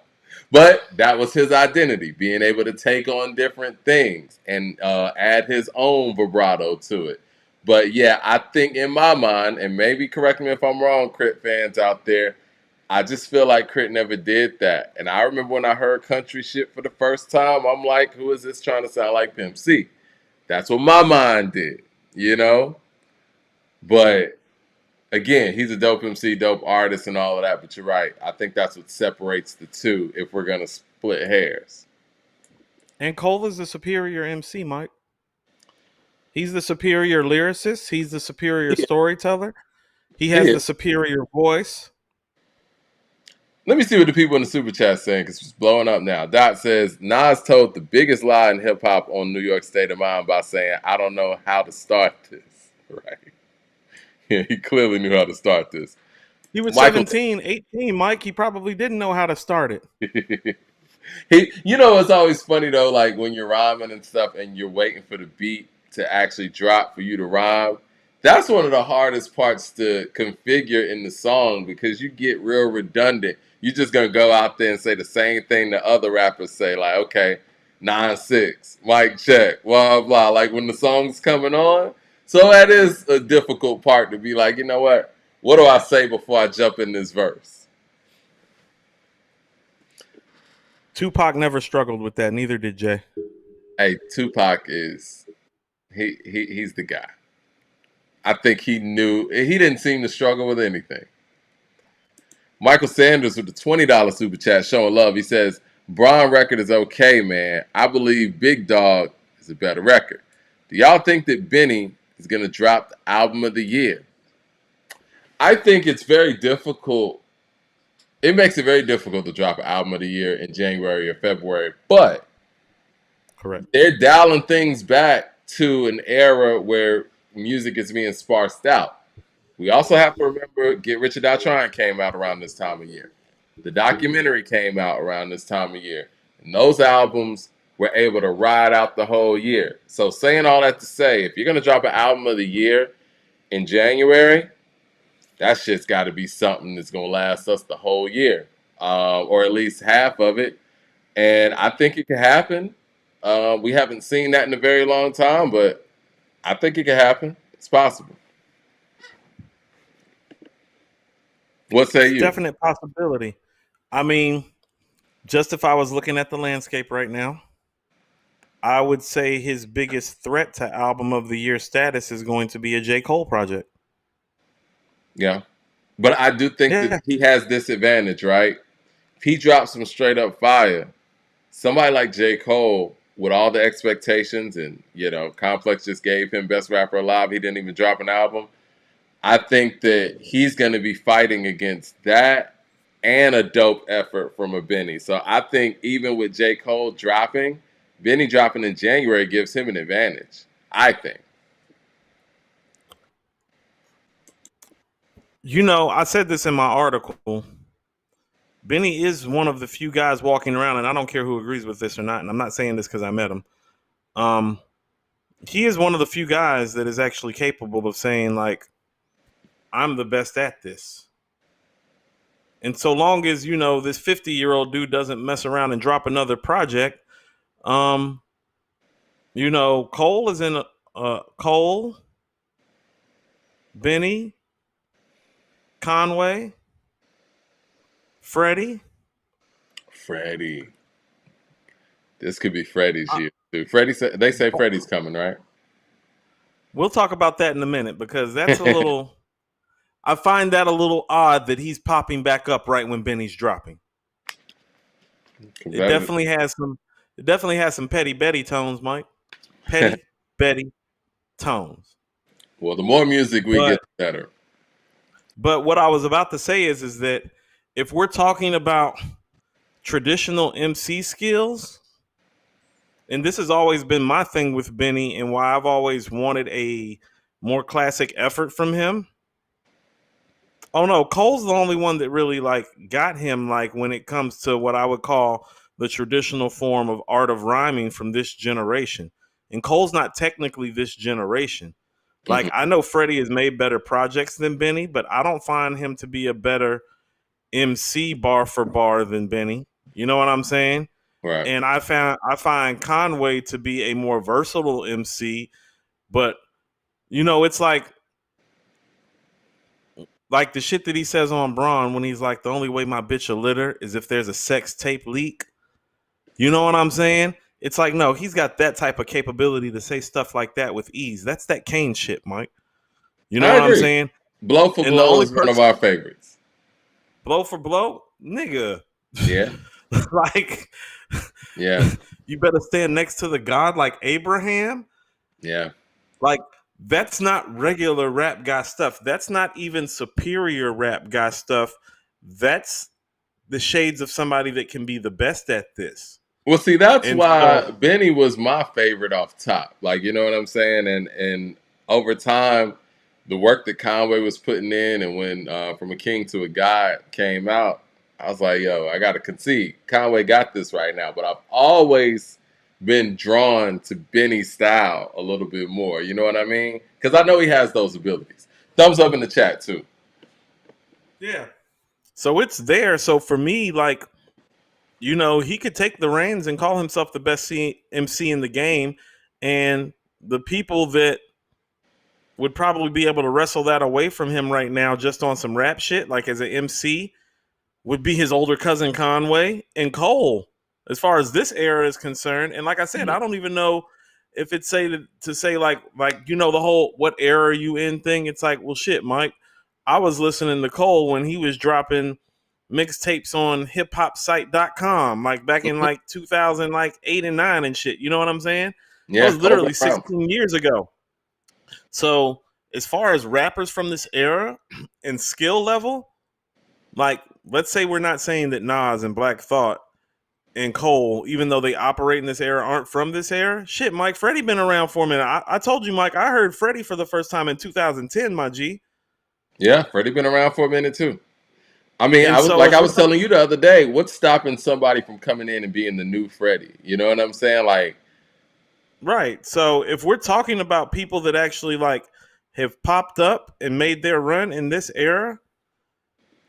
Speaker 1: but that was his identity, being able to take on different things and add his own vibrato to it. But yeah, I think in my mind, and maybe correct me if I'm wrong, Crit fans out there, I just feel like Crit never did that. And I remember when I heard country shit for the first time, I'm like, who is this trying to sound like Pimp C? That's what my mind did, you know? But again, he's a dope MC, dope artist, and all of that. But you're right. I think that's what separates the two if we're gonna split hairs.
Speaker 2: And Cole is the superior MC, Mike. He's the superior lyricist. He's the superior
Speaker 1: Yeah,
Speaker 2: storyteller. He
Speaker 1: he
Speaker 2: has the
Speaker 1: is.
Speaker 2: superior voice.
Speaker 1: Let me see what the people in the super chat saying because it's blowing up now. Dot says Nas told the biggest lie in hip hop on New York State of Mind by saying, "I don't know how to start this." Right? Yeah, he clearly knew how to start this.
Speaker 2: He was
Speaker 1: Michael
Speaker 2: 17, 18, Mike. He probably didn't know how to start it.
Speaker 1: It's always funny though, like when you're rhyming and stuff and you're waiting for the beat to actually drop for you to rhyme. That's one of the hardest parts to configure in the song because you get real redundant. You're just gonna go out there and say the same thing the other rappers say, like, okay, 9-6, mic check, blah blah, like when the song's coming on. So that is a difficult part to be like, you know what do I say before I jump in this verse?
Speaker 2: Tupac never struggled with that. Neither did Jay.
Speaker 1: Hey, Tupac is he's the guy. I think he knew he didn't seem to struggle with anything. Michael Sanders with the $20 super chat showing love. He says, Braun record is okay, man. I believe Big Dog is a better record. Do y'all think that Benny is gonna drop the album of the year? I think it's very difficult. It makes it very difficult to drop an album of the year in January or February, but
Speaker 2: Correct.
Speaker 1: they're dialing things back to an era where music is being sparsed out. We also have to remember Get Rich or Die Trying came out around this time of year. The documentary came out around this time of year. And those albums were able to ride out the whole year. So saying all that to say, if you're going to drop an album of the year in January, that shit's got to be something that's going to last us the whole year, or at least half of it. And I think it can happen. We haven't seen that in a very long time, but I think it can happen. It's possible. What say
Speaker 2: It's a
Speaker 1: you?
Speaker 2: definite possibility. I mean, just if I was looking at the landscape right now, I would say his biggest threat to album of the year status is going to be a J. Cole project.
Speaker 1: Yeah. But I do think that
Speaker 2: Yeah.
Speaker 1: he has this advantage, right? If he drops some straight up fire, somebody like J. Cole, with all the expectations, and Complex just gave him Best Rapper Alive. He didn't even drop an album. I think that he's going to be fighting against that and a dope effort from a Benny. So I think even with J. Cole dropping, Benny dropping in January gives him an advantage. I think.
Speaker 2: I said this in my article. Benny is one of the few guys walking around, and I don't care who agrees with this or not, and I'm not saying this because I met him. He is one of the few guys that is actually capable of saying, like, I'm the best at this. And so long as, this 50-year-old dude doesn't mess around and drop another project, Cole is in Cole, Benny, Conway, Freddie.
Speaker 1: This could be Freddie's year too. They say Freddie's coming, right?
Speaker 2: We'll talk about that in a minute because that's a little. I find that a little odd that he's popping back up right when Benny's dropping. It definitely has some. It definitely has some Petty Betty tones, Mike. Petty Betty tones.
Speaker 1: Well, the more music we get, the better.
Speaker 2: But what I was about to say is that if we're talking about traditional MC skills, and this has always been my thing with Benny and why I've always wanted a more classic effort from him. Oh no, Cole's the only one that really got him when it comes to what I would call the traditional form of art of rhyming from this generation. And Cole's not technically this generation. I know Freddie has made better projects than Benny, but I don't find him to be a better MC bar for bar than Benny. You know what I'm saying?
Speaker 1: Right.
Speaker 2: And I find Conway to be a more versatile MC, but it's like the shit that he says on Braun when he's like, the only way my bitch will litter is if there's a sex tape leak. You know what I'm saying? It's like, no, he's got that type of capability to say stuff like that with ease. That's that Kane shit, Mike. You know what I'm saying?
Speaker 1: Blow for Blow is one of our favorites.
Speaker 2: Blow for Blow? Nigga.
Speaker 1: Yeah. Yeah.
Speaker 2: You better stand next to the God like Abraham.
Speaker 1: Yeah.
Speaker 2: That's not regular rap guy stuff. That's not even superior rap guy stuff. That's the shades of somebody that can be the best at this.
Speaker 1: Well, see, that's why Benny was my favorite off top. You know what I'm saying? And over time, the work that Conway was putting in, and when From a King to a God came out, I was like, yo, I got to concede. Conway got this right now. But I've always been drawn to Benny's style a little bit more. You know what I mean? Because I know he has those abilities. Thumbs up in the chat, too.
Speaker 2: Yeah. So it's there. So for me, he could take the reins and call himself the best MC in the game. And the people that would probably be able to wrestle that away from him right now just on some rap shit, as an MC, would be his older cousin Conway and Cole, as far as this era is concerned. And like I said, I don't even know if it's the whole what era are you in thing. It's like, well, shit, Mike, I was listening to Cole when he was dropping mixtapes on hiphopsite.com, back in 2008 and 9 and shit. You know what I'm saying?
Speaker 1: Yeah,
Speaker 2: that was literally 16 years ago. So as far as rappers from this era and skill level, let's say we're not saying that Nas and Black Thought and Cole, even though they operate in this era, aren't from this era. Shit, Mike, Freddie been around for a minute. I told you, Mike, I heard Freddie for the first time in 2010, my G.
Speaker 1: Yeah, Freddie been around for a minute too. I mean, I was telling you the other day, what's stopping somebody from coming in and being the new Freddie? You know what I'm saying?
Speaker 2: Right. So if we're talking about people that actually have popped up and made their run in this era,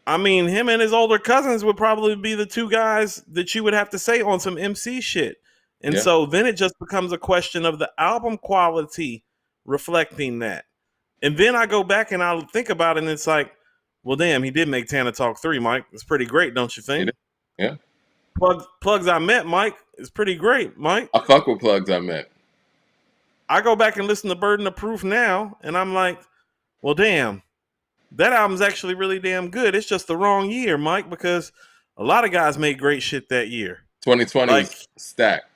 Speaker 2: I mean, him and his older cousins would probably be the two guys that you would have to say on some MC shit. And so then it just becomes a question of the album quality reflecting that. And then I go back and I think about it and it's like, well, damn, he did make Tana Talk 3, Mike. It's pretty great, don't you think?
Speaker 1: Yeah.
Speaker 2: Plugs I Met, Mike, is pretty great, Mike.
Speaker 1: I fuck with Plugs I Met.
Speaker 2: I go back and listen to Burden of Proof now, and I'm like, well, damn, that album's actually really damn good. It's just the wrong year, Mike, because a lot of guys made great shit that year.
Speaker 1: 2020
Speaker 2: Like
Speaker 1: was stacked.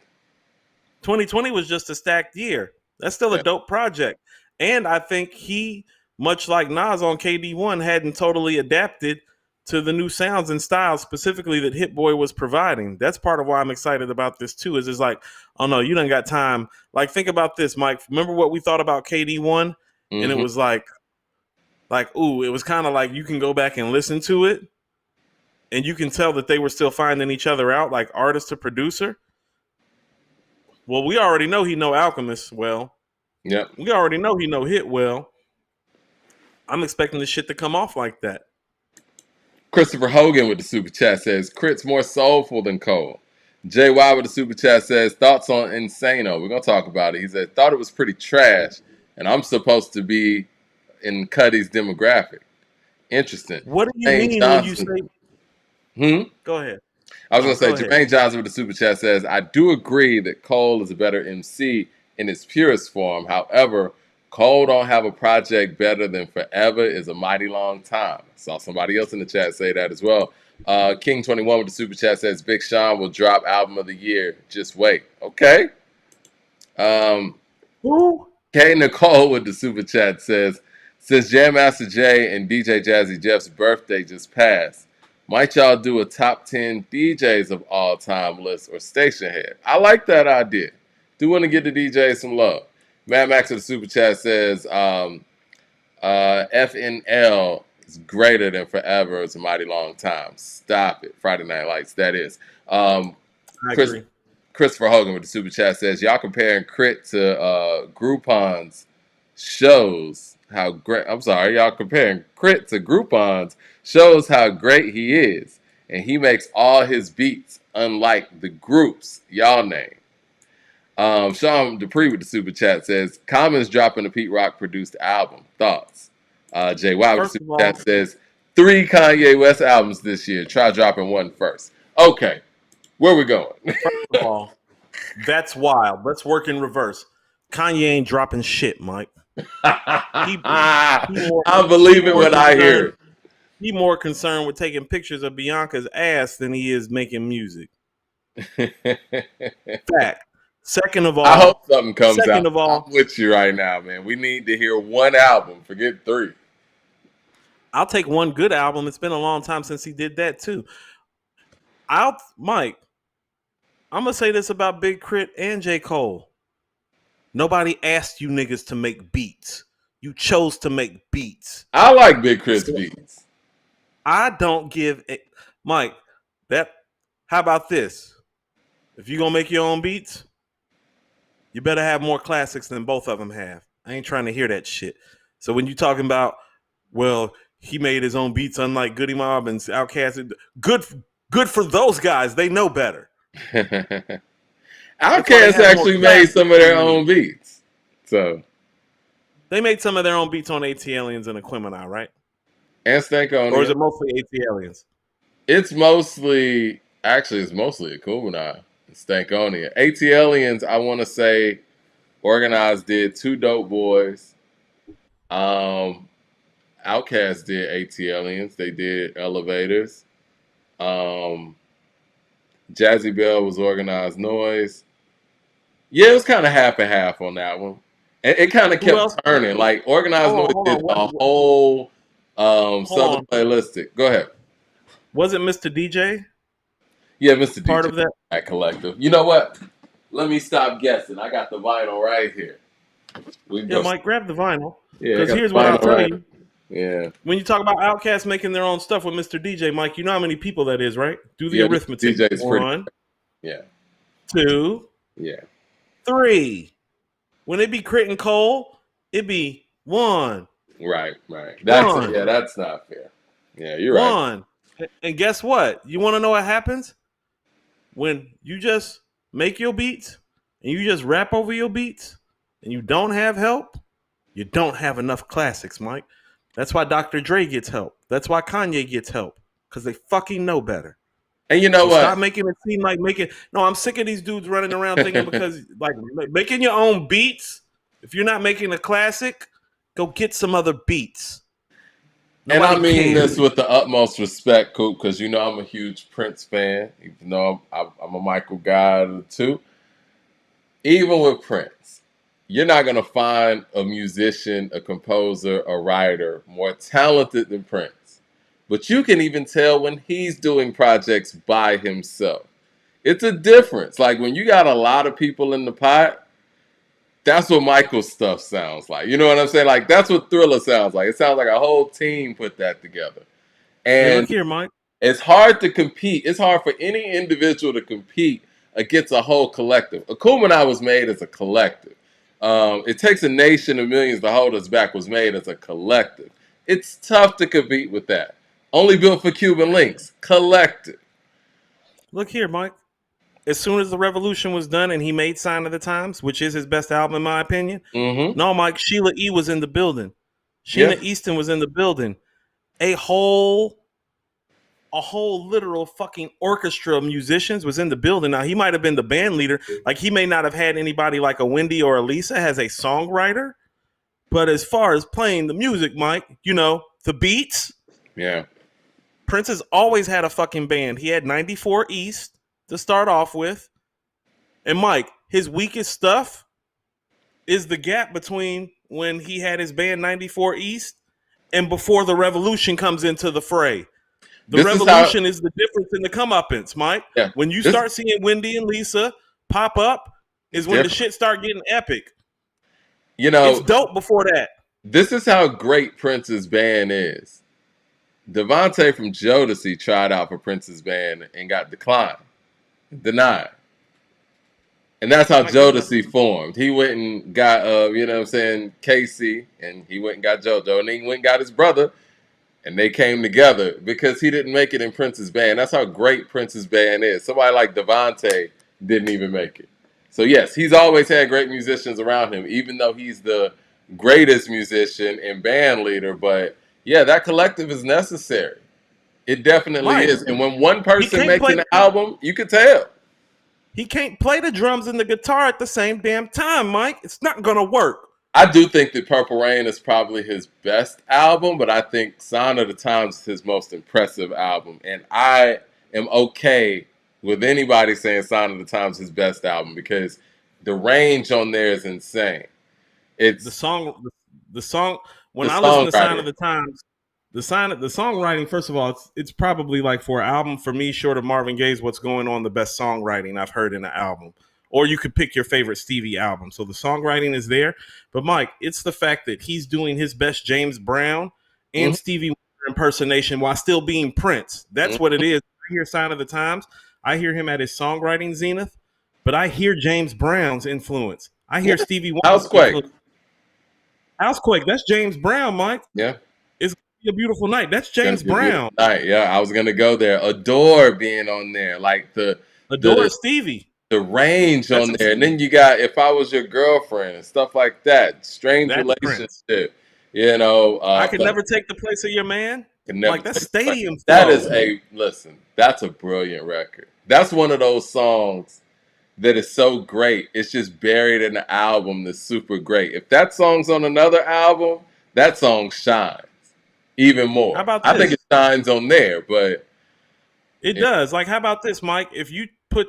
Speaker 2: 2020 was just a stacked year. That's still a dope project. And I think he, much like Nas on KD1, hadn't totally adapted to the new sounds and styles specifically that Hit Boy was providing. That's part of why I'm excited about this too. Is it's like, oh no, you done got time. Like, think about this, Mike. Remember what we thought about KD1? And it was like, ooh, it was kind of like you can go back and listen to it, and you can tell that they were still finding each other out, like artist to producer. Well, we already know he know Alchemist well.
Speaker 1: Yep.
Speaker 2: We already know he know Hit well. I'm expecting this shit to come off like that.
Speaker 1: Christopher Hogan with the super chat says, Crit's more soulful than Cole. JY with the super chat says, thoughts on Insano. We're going to talk about it. He said, thought it was pretty trash, and I'm supposed to be in Cuddy's demographic. Interesting.
Speaker 2: What do you
Speaker 1: Jermaine
Speaker 2: mean
Speaker 1: Johnson.
Speaker 2: when you say... Go ahead.
Speaker 1: I was going to say, Jermaine Johnson with the super chat says, I do agree that Cole is a better MC in its purest form. However, Cole don't have a project better than Forever is a mighty long time. I saw somebody else in the chat say that as well. King21 with the super chat says, Big Sean will drop album of the year. Just wait. Okay.
Speaker 2: Who?
Speaker 1: K Nicole with the super chat says, since Jam Master Jay and DJ Jazzy Jeff's birthday just passed, might y'all do a top 10 DJs of all time list or station head? I like that idea. Do want to give the DJs some love. Mad Max with the super chat says, FNL is greater than Forever. It's a mighty long time. Stop it. Friday Night Lights, that is.
Speaker 2: I agree.
Speaker 1: Christopher Hogan with the super chat says, y'all comparing Crit to Groupon's shows how great. I'm sorry, y'all comparing Crit to Groupon's shows how great he is. And he makes all his beats unlike the groups y'all name. Sean Dupree with the super chat says, Common's dropping a Pete Rock produced album. Thoughts? Jay Wild with the super chat says, 3 Kanye West albums this year. Try dropping one first. Okay. Where we going?
Speaker 2: First of all, that's wild. Let's work in reverse. Kanye ain't dropping shit, Mike.
Speaker 1: I believe it when I hear it.
Speaker 2: He's more concerned with taking pictures of Bianca's ass than he is making music. Fact. Second of all,
Speaker 1: I hope something comes out.
Speaker 2: Second of all,
Speaker 1: I'm with you right now, man. We need to hear one album. Forget 3.
Speaker 2: I'll take one good album. It's been a long time since he did that too. Mike, I'm gonna say this about Big Crit and J. Cole. Nobody asked you niggas to make beats. You chose to make beats.
Speaker 1: I like Big Crit's beats.
Speaker 2: I don't give a Mike. How about this? If you're gonna make your own beats, you better have more classics than both of them have. I ain't trying to hear that shit. So when you talking about, well, he made his own beats unlike Goody Mob and Outkast, good for those guys. They know better.
Speaker 1: Outkast actually made some of their own beats. So
Speaker 2: they made some of their own beats on AT Aliens and Aquemini, right?
Speaker 1: And Stankonia.
Speaker 2: Or is it mostly AT Aliens?
Speaker 1: It's mostly Aquemini. Stankonia. AT Aliens, I want to say, Organized did 2 Dope Boys. Outkast did AT Aliens. They did Elevators. Jazzy Bell was Organized Noise. Yeah, it was kind of half and half on that one. And it kind of kept turning. Like, Organized Noise did a whole Southern Playlistic. Go ahead.
Speaker 2: Was it Mr. DJ?
Speaker 1: Yeah, Mr.
Speaker 2: Part
Speaker 1: DJ,
Speaker 2: of that
Speaker 1: collective. You know what? Let me stop guessing. I got the vinyl right here.
Speaker 2: Mike, grab the vinyl.
Speaker 1: Yeah,
Speaker 2: because here's what I'll tell you.
Speaker 1: Yeah.
Speaker 2: When you talk about Outkast making their own stuff with Mr. DJ, Mike, you know how many people that is, right? Do the arithmetic.
Speaker 1: DJ's
Speaker 2: 1,
Speaker 1: yeah.
Speaker 2: 2,
Speaker 1: yeah,
Speaker 2: 3. When it be Crit and Cole, it be 1.
Speaker 1: Right. That's not fair. Yeah, you're right.
Speaker 2: 1. And guess what? You want to know what happens? When you just make your beats and you just rap over your beats and you don't have help, you don't have enough classics, Mike. That's why Dr. Dre gets help. That's why Kanye gets help. Because they fucking know better.
Speaker 1: And you know what?
Speaker 2: Stop making it seem like No, I'm sick of these dudes running around thinking because like making your own beats. If you're not making a classic, go get some other beats.
Speaker 1: And I
Speaker 2: Nobody
Speaker 1: mean this
Speaker 2: cares.
Speaker 1: with the utmost respect, Coop, because you know I'm a huge Prince fan, even though I'm a Michael guy too. Even with Prince, you're not going to find a musician, a composer, a writer more talented than Prince. But you can even tell when he's doing projects by himself. It's a difference. Like when you got a lot of people in the pot, that's what Michael's stuff sounds like. You know what I'm saying? Like that's what Thriller sounds like. It sounds like a whole team put that together.
Speaker 2: Hey, look
Speaker 1: And
Speaker 2: here, Mike.
Speaker 1: it's hard to compete. It's hard for any individual to compete against a whole collective. Akumanai was made as a collective. It takes a nation of millions to hold us back was made as a collective. It's tough to compete with that. Only built for Cuban links. Collective.
Speaker 2: Look here, Mike. As soon as the revolution was done and he made Sign of the Times, which is his best album in my opinion.
Speaker 1: Mm-hmm.
Speaker 2: No, Mike, Sheila E was in the building.
Speaker 1: Yeah.
Speaker 2: Sheena Easton was in the building. A whole literal fucking orchestra of musicians was in the building. Now he might have been the band leader. Like he may not have had anybody like a Wendy or a Lisa as a songwriter. But as far as playing the music, Mike, you know, the beats.
Speaker 1: Yeah.
Speaker 2: Prince has always had a fucking band. He had 94 East to start off with. And Mike, his weakest stuff is the gap between when he had his band 94 East and before the revolution comes into the fray. The
Speaker 1: This is how.
Speaker 2: revolution is the difference in the comeuppance, Mike.
Speaker 1: Yeah.
Speaker 2: When you
Speaker 1: This
Speaker 2: start seeing Wendy and Lisa pop up
Speaker 1: is
Speaker 2: is when the
Speaker 1: different.
Speaker 2: shit start getting epic.
Speaker 1: You
Speaker 2: It's
Speaker 1: know,
Speaker 2: dope before that.
Speaker 1: this is how great Prince's band is. Devontae from Jodeci tried out for Prince's band and got denied. And that's how
Speaker 2: Mike, there's nothing.
Speaker 1: Jodeci formed. He went and got, you know what I'm saying, Casey, and he went and got JoJo, and he went and got his brother, and they came together because he didn't make it in Prince's band. That's how great Prince's band is. Somebody like Devontae didn't even make it. So, yes, he's always had great musicians around him, even though he's the greatest musician and band leader. But, yeah, that collective is necessary. It definitely
Speaker 2: Mike,
Speaker 1: is. And when one
Speaker 2: he
Speaker 1: person
Speaker 2: can't
Speaker 1: makes
Speaker 2: play
Speaker 1: an album, you can tell.
Speaker 2: he can't play the drums and the guitar at the same damn time, Mike. It's not gonna work.
Speaker 1: I do think that Purple Rain is probably his best album, but I think Sign of the Times is his most impressive album. And I am okay with anybody saying Sign of the Times is his best album because the range on there is insane.
Speaker 2: The
Speaker 1: It's
Speaker 2: song
Speaker 1: the
Speaker 2: when I listen to Sign
Speaker 1: songwriting.
Speaker 2: of the Times, the songwriting, first of all, it's probably like for an album for me, short of Marvin Gaye's What's Going On, the best songwriting I've heard in an album. Or you could pick your favorite Stevie album. So the songwriting is there. But Mike, it's the fact that he's doing his best James Brown and
Speaker 1: Mhm,
Speaker 2: Stevie Wonder impersonation while still being Prince. That's what it
Speaker 1: mhm.
Speaker 2: is. I hear Sign of the Times. I hear him at his songwriting zenith, but I hear James Brown's influence. I
Speaker 1: Yeah,
Speaker 2: hear Stevie Wonder's
Speaker 1: Housequake.
Speaker 2: influence. Housequake, that's James Brown, Mike.
Speaker 1: Yeah,
Speaker 2: It's gonna be a beautiful night. That's
Speaker 1: it's gonna
Speaker 2: James
Speaker 1: be a beautiful
Speaker 2: Brown.
Speaker 1: night. Yeah, I was gonna go there. Adore being on there, like
Speaker 2: Adore
Speaker 1: the
Speaker 2: Stevie.
Speaker 1: the range
Speaker 2: That's
Speaker 1: on
Speaker 2: a
Speaker 1: there. And then you got If I Was Your Girlfriend and stuff like that. Strange
Speaker 2: that's Prince.
Speaker 1: relationship. You know,
Speaker 2: I could never take the place of your man.
Speaker 1: can never
Speaker 2: Like that's
Speaker 1: take the place.
Speaker 2: stadium
Speaker 1: That is
Speaker 2: flow.
Speaker 1: a listen. That's a brilliant record. That's one of those songs that is so great. It's just buried in the album that's super great. If that song's on another album, that song shines even
Speaker 2: How
Speaker 1: more.
Speaker 2: about
Speaker 1: I think
Speaker 2: this?
Speaker 1: it shines on there, but
Speaker 2: It
Speaker 1: it,
Speaker 2: does. Like, how about this, Mike? If you put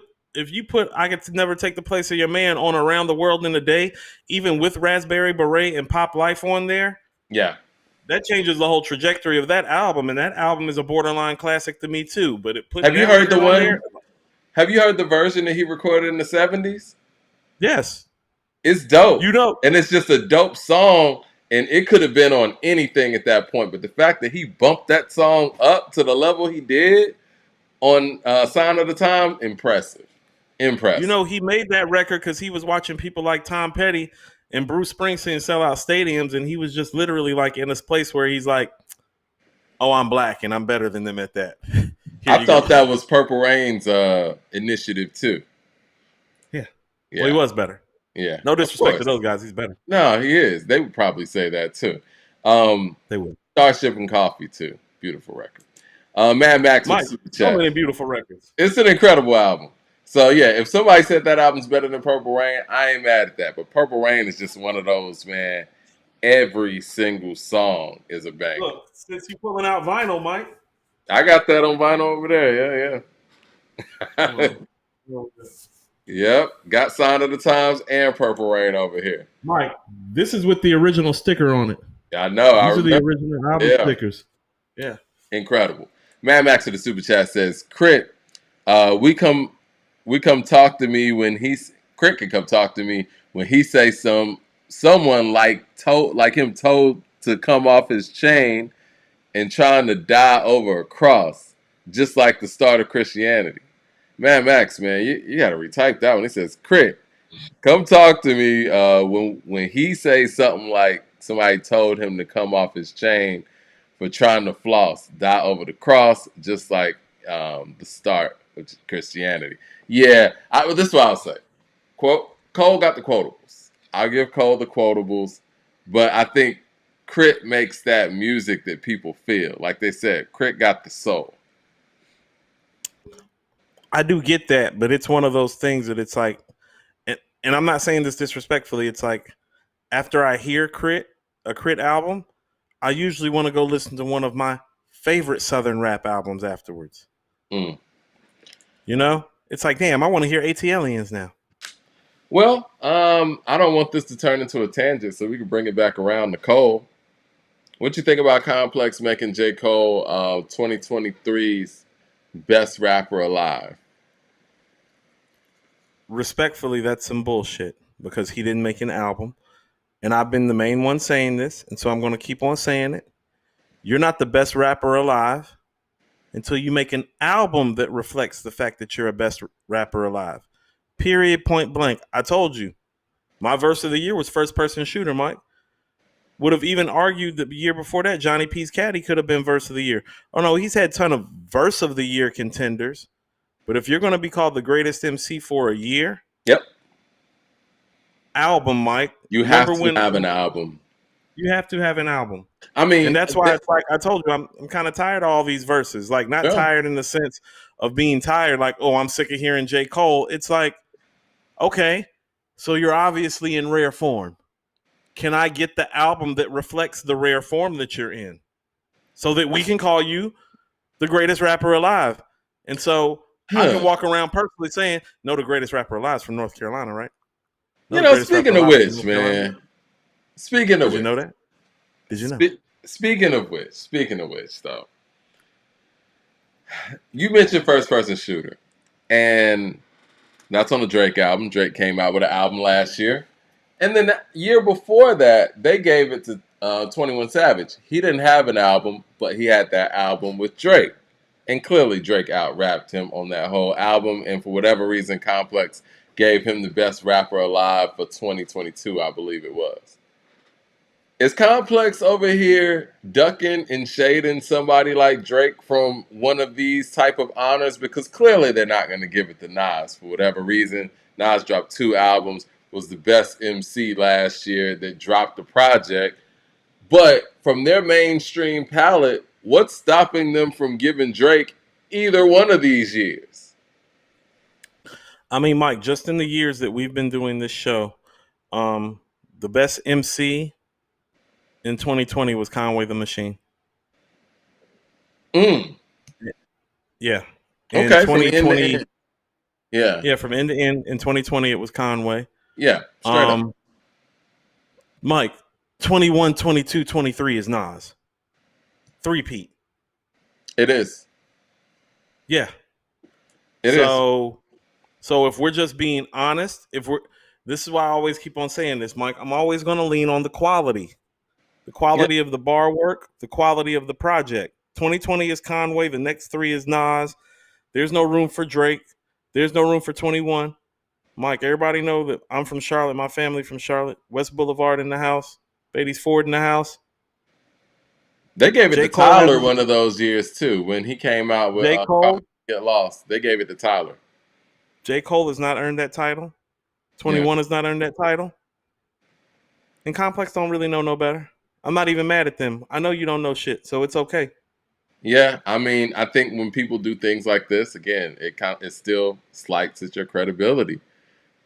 Speaker 2: I could never take the place of your man on Around the World in a Day, even with Raspberry Beret and Pop Life on there,
Speaker 1: yeah.
Speaker 2: that changes the whole trajectory of that album. And that album is a borderline classic to me too. But putting
Speaker 1: Have you
Speaker 2: that
Speaker 1: heard the
Speaker 2: record on there,
Speaker 1: one? Have you heard the version that he recorded in the 70s?
Speaker 2: yes.
Speaker 1: It's dope.
Speaker 2: You know,
Speaker 1: And it's just a dope song. And it could have been on anything at that point. But the fact that he bumped that song up to the level he did on Sign of the Time, impressive.
Speaker 2: You
Speaker 1: Impressive.
Speaker 2: know, he made that record because he was watching people like Tom Petty and Bruce Springsteen sell out stadiums, and he was just literally like in this place where he's like, "Oh, I'm black and I'm better than them at that." Here
Speaker 1: I
Speaker 2: you go.
Speaker 1: thought that was Purple Rain's initiative too.
Speaker 2: Yeah. Well, he
Speaker 1: Yeah.
Speaker 2: was better.
Speaker 1: Yeah.
Speaker 2: No
Speaker 1: Of
Speaker 2: disrespect to
Speaker 1: course.
Speaker 2: those guys. He's better.
Speaker 1: No, he is. They would probably say that too. Um,
Speaker 2: They would.
Speaker 1: Starship and Coffee too. Beautiful record. Mad Max with
Speaker 2: Mike,
Speaker 1: Super
Speaker 2: so
Speaker 1: Chat.
Speaker 2: many beautiful records.
Speaker 1: It's an incredible album. So yeah, if somebody said that album's better than Purple Rain, I ain't mad at that. But Purple Rain is just one of those, man. every single song is a banger.
Speaker 2: Look, since you pulling out vinyl, Mike.
Speaker 1: I got that on vinyl over there.
Speaker 2: Hold
Speaker 1: Yeah.
Speaker 2: on. Hold on.
Speaker 1: Yep. Got Sign of the Times and Purple Rain over here.
Speaker 2: Mike, this is with the original sticker on it.
Speaker 1: I know. I
Speaker 2: These are the
Speaker 1: remember.
Speaker 2: original album
Speaker 1: Yeah.
Speaker 2: stickers. Yeah.
Speaker 1: Incredible. Mad Max of the Super Chat says, Crit, we come talk to me when he's Crit can come talk to me when he say someone like him told to come off his chain and trying to die over a cross, just like the start of Christianity. Mad Max, man, you gotta retype that one. He says, Crit, come talk to me when he says something like somebody told him to come off his chain for trying to floss, die over the cross, just like the start of Christianity. Yeah, this is what I'll say. Cole got the quotables. I'll give Cole the quotables, but I think Crit makes that music that people feel. Like they said, Crit got the soul.
Speaker 2: I do get that, but it's one of those things that it's like, and I'm not saying this disrespectfully, it's like after I hear a Crit album, I usually want to go listen to one of my favorite Southern rap albums afterwards.
Speaker 1: Mm.
Speaker 2: You know? It's like, damn, I want to hear ATLians now.
Speaker 1: Well, I don't want this to turn into a tangent, so we can bring it back around to Cole. What you think about Complex making J. Cole 2023's best rapper alive?
Speaker 2: Respectfully, that's some bullshit because he didn't make an album. And I've been the main one saying this, and so I'm going to keep on saying it. You're not the best rapper alive until you make an album that reflects the fact that you're a best rapper alive. Period, point blank. I told you. My verse of the year was First Person Shooter, Mike. Would have even argued the year before that, Johnny P's Caddy could have been verse of the year. Oh, no, he's had a ton of verse of the year contenders. But if you're going to be called the greatest MC for a year,
Speaker 1: Yep.
Speaker 2: Album, Mike.
Speaker 1: You have to have an album.
Speaker 2: You have to have an album.
Speaker 1: I mean,
Speaker 2: and that's why it's like I told you, I'm kind of tired of all these verses. Like, not tired in the sense of being tired, like, oh, I'm sick of hearing J. Cole. It's like, okay, so you're obviously in rare form. Can I get the album that reflects the rare form that you're in so that we can call you the greatest rapper alive? And so I can walk around personally saying, no, the greatest rapper alive is from North Carolina, right?
Speaker 1: No, speaking of which, man. Speaking of which.
Speaker 2: Did you know that? Did you know?
Speaker 1: Speaking of which, though. You mentioned First Person Shooter. And that's on the Drake album. Drake came out with an album last year. And then the year before that, they gave it to 21 Savage. He didn't have an album, but he had that album with Drake. And clearly Drake out-rapped him on that whole album. And for whatever reason, Complex gave him the best rapper alive for 2022, I believe it was. Is Complex over here ducking and shading somebody like Drake from one of these type of honors? Because clearly they're not going to give it to Nas for whatever reason. Nas dropped 2 albums, was the best MC last year that dropped the project. But from their mainstream palette, what's stopping them from giving Drake either one of these years?
Speaker 2: I mean, Mike, just in the years that we've been doing this show, the best MC in 2020 was Conway the Machine. Yeah. In
Speaker 1: okay,
Speaker 2: 2020.
Speaker 1: Yeah,
Speaker 2: from end to end in 2020, it was Conway.
Speaker 1: Yeah, straight up.
Speaker 2: Mike, 21, 22, 23 is Nas. 3-peat.
Speaker 1: It is.
Speaker 2: Yeah.
Speaker 1: It is.
Speaker 2: So if we're just being honest, this is why I always keep on saying this, Mike. I'm always going to lean on the quality. The quality of the bar work, the quality of the project. 2020 is Conway. The next 3 is Nas. There's no room for Drake. There's no room for 21. Mike, everybody know that I'm from Charlotte. My family from Charlotte. West Boulevard in the house. Beatty's Ford in the house.
Speaker 1: They gave it to Tyler one of those years, too. When he came out with
Speaker 2: J. Cole.
Speaker 1: Get Lost. They gave it to Tyler.
Speaker 2: J. Cole has not earned that title. 21 has not earned that title. And Complex don't really know no better. I'm not even mad at them. I know you don't know shit, so it's okay.
Speaker 1: Yeah, I mean, I think when people do things like this, again, it still slights at your credibility.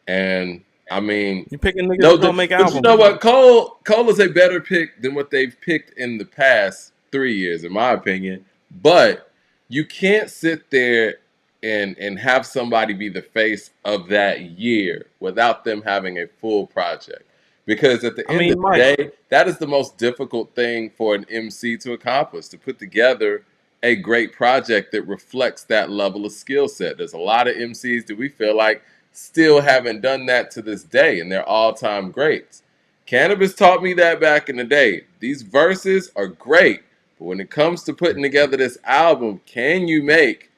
Speaker 1: And I mean,
Speaker 2: You picking niggas
Speaker 1: no,
Speaker 2: that don't make
Speaker 1: but you know
Speaker 2: albums.
Speaker 1: what? Cole is a better pick than what they've picked in the past 3 years, in my opinion. But you can't sit there and have somebody be the face of that year without them having a full project. Because at the
Speaker 2: I
Speaker 1: end of
Speaker 2: mean,
Speaker 1: the
Speaker 2: Mike.
Speaker 1: day, that is the most difficult thing for an MC to accomplish, to put together a great project that reflects that level of skill set. There's a lot of MCs that we feel like still haven't done that to this day, and they're all-time greats. Cannabis taught me that back in the day. These verses are great, but when it comes to putting together this album, can you make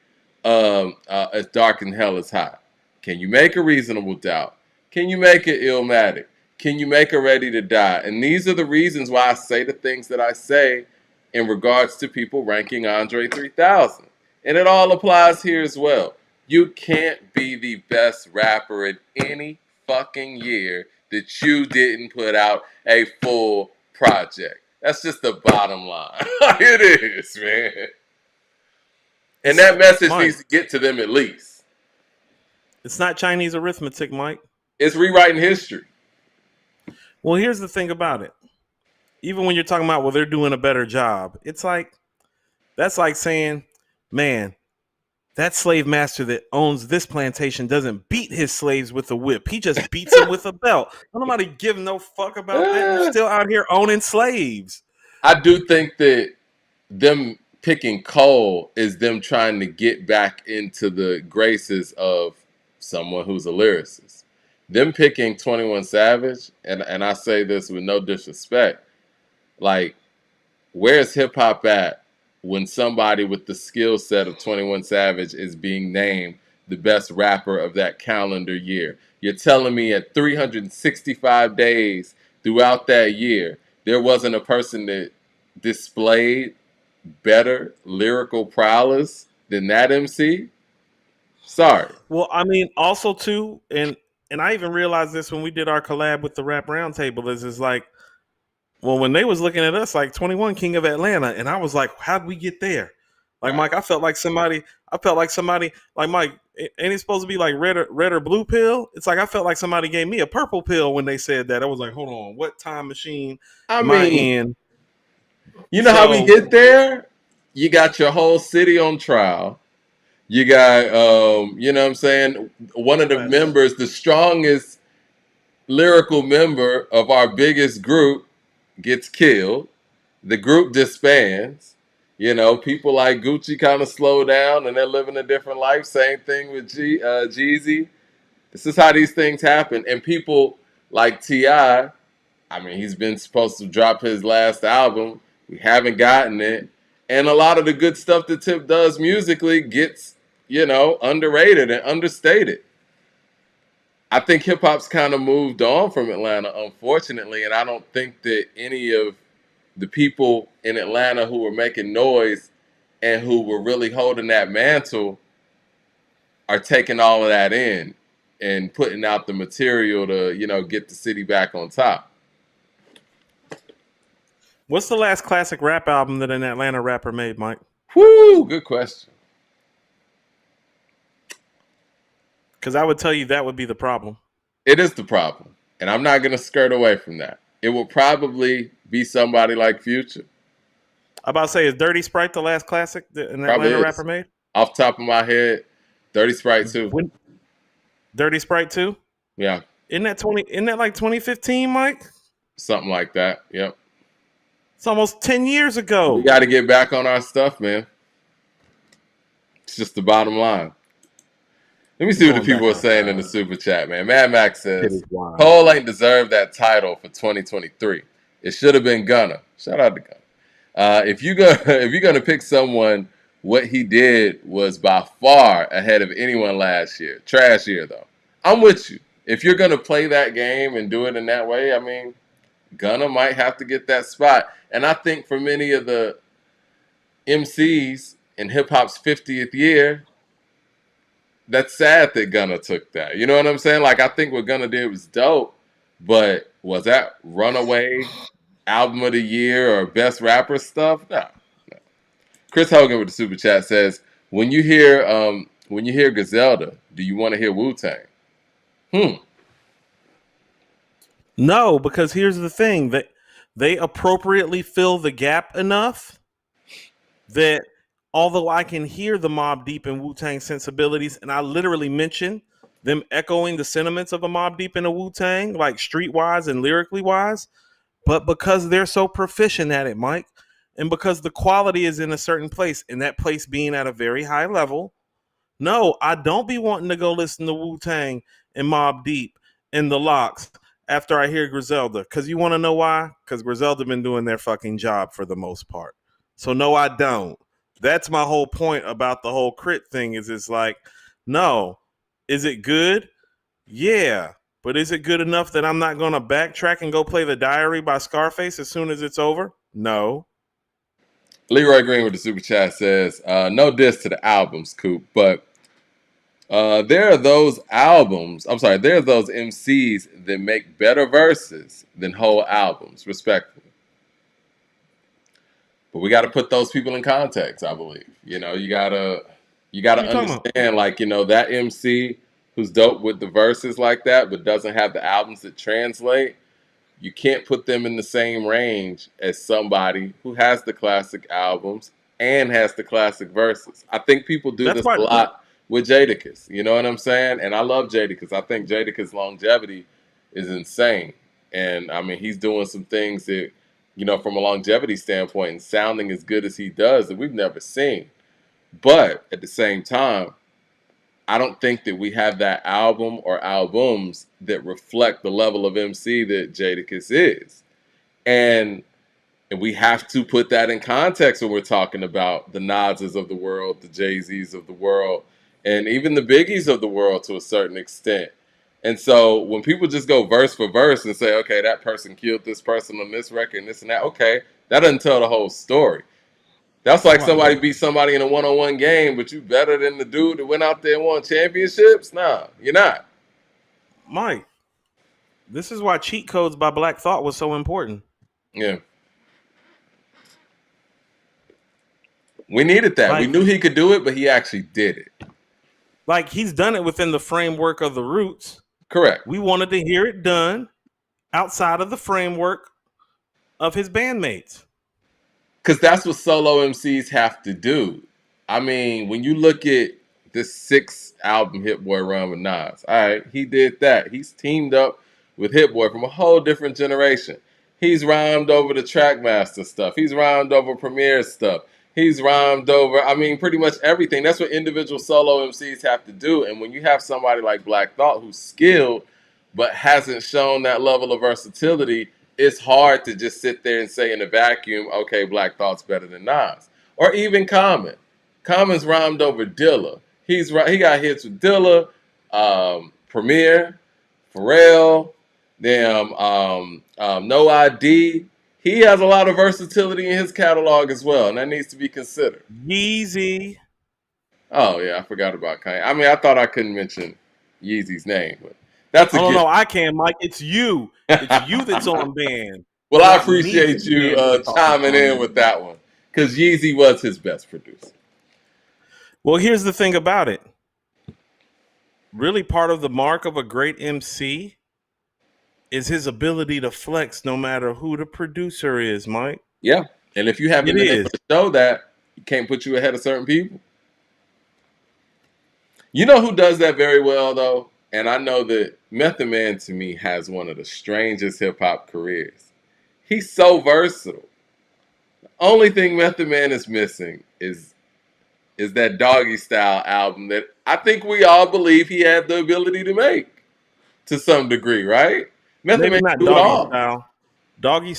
Speaker 1: As Dark and Hell Is Hot? Can you make A Reasonable Doubt? Can you make it Illmatic? Can you make A Ready to Die? And these are the reasons why I say the things that I say in regards to people ranking Andre 3000. And it all applies here as well. You can't be the best rapper in any fucking year that you didn't put out a full project. That's just the bottom line. It is, man. And that message
Speaker 2: Mike,
Speaker 1: needs to get to them at least.
Speaker 2: it's not Chinese arithmetic, Mike.
Speaker 1: It's rewriting history.
Speaker 2: Well, here's the thing about it. Even when you're talking about, well, they're doing a better job, it's like, that's like saying, man, that slave master that owns this plantation doesn't beat his slaves with a whip. He just beats them with a belt. Nobody give no fuck about that. You're still out here owning slaves.
Speaker 1: I do think that them picking Cole is them trying to get back into the graces of someone who's a lyricist. Them picking 21 Savage, and I say this with no disrespect, like, where's hip hop at when somebody with the skill set of 21 Savage is being named the best rapper of that calendar year? You're telling me at 365 days throughout that year, there wasn't a person that displayed better lyrical prowess than that MC? Sorry.
Speaker 2: Well, I mean, also too, and I even realized this when we did our collab with the Rap Roundtable. Is like, well, when they was looking at us like 21 King of Atlanta, and I was like, how'd we get there? Like,
Speaker 1: Right.
Speaker 2: Mike, I felt like somebody like, Mike, ain't it supposed to be like red or blue pill? It's like I felt like somebody gave me a purple pill when they said that. I was like, hold on, what time machine
Speaker 1: I
Speaker 2: am I
Speaker 1: mean,
Speaker 2: in?
Speaker 1: you know how we
Speaker 2: So
Speaker 1: get there? You got your whole city on trial. You got, you know what I'm saying? One of the members, the strongest lyrical member of our biggest group, gets killed. The group disbands. You know, people like Gucci kind of slow down and they're living a different life. Same thing with Jeezy. This is how these things happen. And people like T.I., I mean, he's been supposed to drop his last album. We haven't gotten it. And a lot of the good stuff that Tip does musically gets, underrated and understated. I think hip hop's kind of moved on from Atlanta, unfortunately. And I don't think that any of the people in Atlanta who were making noise and who were really holding that mantle are taking all of that in and putting out the material to, get the city back on top.
Speaker 2: what's the last classic rap album that an Atlanta rapper made, Mike?
Speaker 1: Whoo, good question.
Speaker 2: Because I would tell you that would be the problem.
Speaker 1: It is the problem. And I'm not going to skirt away from that. It will probably be somebody like Future.
Speaker 2: I'm about to say, is Dirty Sprite the last classic that an
Speaker 1: Probably
Speaker 2: Atlanta
Speaker 1: is.
Speaker 2: rapper made?
Speaker 1: Off the top of my head, Dirty Sprite 2.
Speaker 2: Dirty Sprite 2?
Speaker 1: Yeah.
Speaker 2: Isn't that like 2015, Mike?
Speaker 1: Something like that. Yep.
Speaker 2: It's almost 10 years ago.
Speaker 1: We got to get back on our stuff, man. It's just the bottom line. Let me see what the people are saying in the super chat, man. Mad Max says, Cole ain't deserved that title for 2023. It should have been Gunna. Shout out to Gunna. If you're gonna pick someone, what he did was by far ahead of anyone last year. Trash year though. I'm with you. If you're gonna play that game and do it in that way, I mean, Gunna might have to get that spot. And I think for many of the MCs in hip hop's 50th year, that's sad that Gunna took that. You know what I'm saying? Like, I think what Gunna did was dope, but was that runaway album of the year or best rapper stuff? No. Chris Hogan with the super chat says, when you hear Griselda, do you want to hear Wu-Tang?
Speaker 2: No, because here's the thing that they appropriately fill the gap enough that although I can hear the Mobb Deep and Wu Tang sensibilities, and I literally mention them echoing the sentiments of a Mobb Deep and a Wu Tang, like streetwise and lyrically wise, but because they're so proficient at it, Mike, and because the quality is in a certain place, and that place being at a very high level, no, I don't be wanting to go listen to Wu Tang and Mobb Deep and the Locks after I hear Griselda. Because you want to know why? Because Griselda been doing their fucking job for the most part. So no, I don't. That's my whole point about the whole crit thing. Is it's like, no, is it good? Yeah, but is it good enough that I'm not gonna backtrack and go play The Diary by Scarface as soon as it's over? No.
Speaker 1: Leroy Green with the super chat says, "No diss to the albums, Coop, but there are those albums. I'm sorry, there are those MCs that make better verses than whole albums, respectfully. But we got to put those people in context. I believe. You
Speaker 2: What
Speaker 1: gotta
Speaker 2: are you talking about?
Speaker 1: understand, like that MC who's dope with the verses like that, but doesn't have the albums that translate. You can't put them in the same range as somebody who has the classic albums and has the classic verses. I think people do
Speaker 2: That's
Speaker 1: this
Speaker 2: why.
Speaker 1: a lot with Jadakiss. You know what I'm saying? And I love Jadakiss. I think Jadakiss' longevity is insane. And I mean, he's doing some things that, from a longevity standpoint and sounding as good as he does that we've never seen. But at the same time, I don't think that we have that album or albums that reflect the level of MC that Jadakiss is. And we have to put that in context when we're talking about the Nas's of the world, the Jay-Z's of the world, and even the Biggies of the world to a certain extent. And so when people just go verse for verse and say, okay, that person killed this person on this record and this and that, okay, that doesn't tell the whole story. That's like
Speaker 2: Right,
Speaker 1: somebody beat somebody in a one-on-one game, but you better than the dude that went out there and won championships? Nah, you're not.
Speaker 2: Mike. This is why Cheat Codes by Black Thought was so important.
Speaker 1: Yeah. We needed that. We
Speaker 2: Like,
Speaker 1: knew he could do it, but he actually did it.
Speaker 2: like he's done it within the framework of the Roots.
Speaker 1: Correct.
Speaker 2: We wanted to hear it done outside of the framework of his bandmates.
Speaker 1: Because that's what solo MCs have to do. I mean, when you look at this 6 album Hit Boy run with Nas, all right, he did that. He's teamed up with Hit Boy from a whole different generation. He's rhymed over the Trackmaster stuff. He's rhymed over Premier stuff. He's rhymed over, I mean, pretty much everything. That's what individual solo MCs have to do. And when you have somebody like Black Thought who's skilled but hasn't shown that level of versatility, it's hard to just sit there and say in a vacuum, okay, Black Thought's better than Nas. Or even Common. Common's rhymed over Dilla. He got hits with Dilla, Premier, Pharrell, No ID. He has a lot of versatility in his catalog as well, and that needs to be considered.
Speaker 2: Yeezy.
Speaker 1: Oh yeah, I forgot about Kanye. I mean, I thought I couldn't mention Yeezy's name, but that's a
Speaker 2: Oh
Speaker 1: gift.
Speaker 2: no, I can, Mike. It's you. It's you that's on band.
Speaker 1: Well,
Speaker 2: It's
Speaker 1: I
Speaker 2: not me
Speaker 1: appreciate
Speaker 2: that's
Speaker 1: you
Speaker 2: band that's talking
Speaker 1: chiming
Speaker 2: on
Speaker 1: in
Speaker 2: you.
Speaker 1: with that one because Yeezy was his best producer.
Speaker 2: Well, here's the thing about it. Really, part of the mark of a great MC is his ability to flex no matter who the producer is, Mike.
Speaker 1: Yeah, and if you haven't
Speaker 2: It
Speaker 1: been able
Speaker 2: is.
Speaker 1: to show that, you can't put you ahead of certain people. You know who does that very well though, and I know that Method Man to me has one of the strangest hip hop careers. He's so versatile. Only thing Method Man is missing is that Doggy Style album that I think we all believe he had the ability to make to some degree, right? Method
Speaker 2: Maybe
Speaker 1: Man
Speaker 2: not
Speaker 1: can do it
Speaker 2: doggy
Speaker 1: all.
Speaker 2: style. Doggy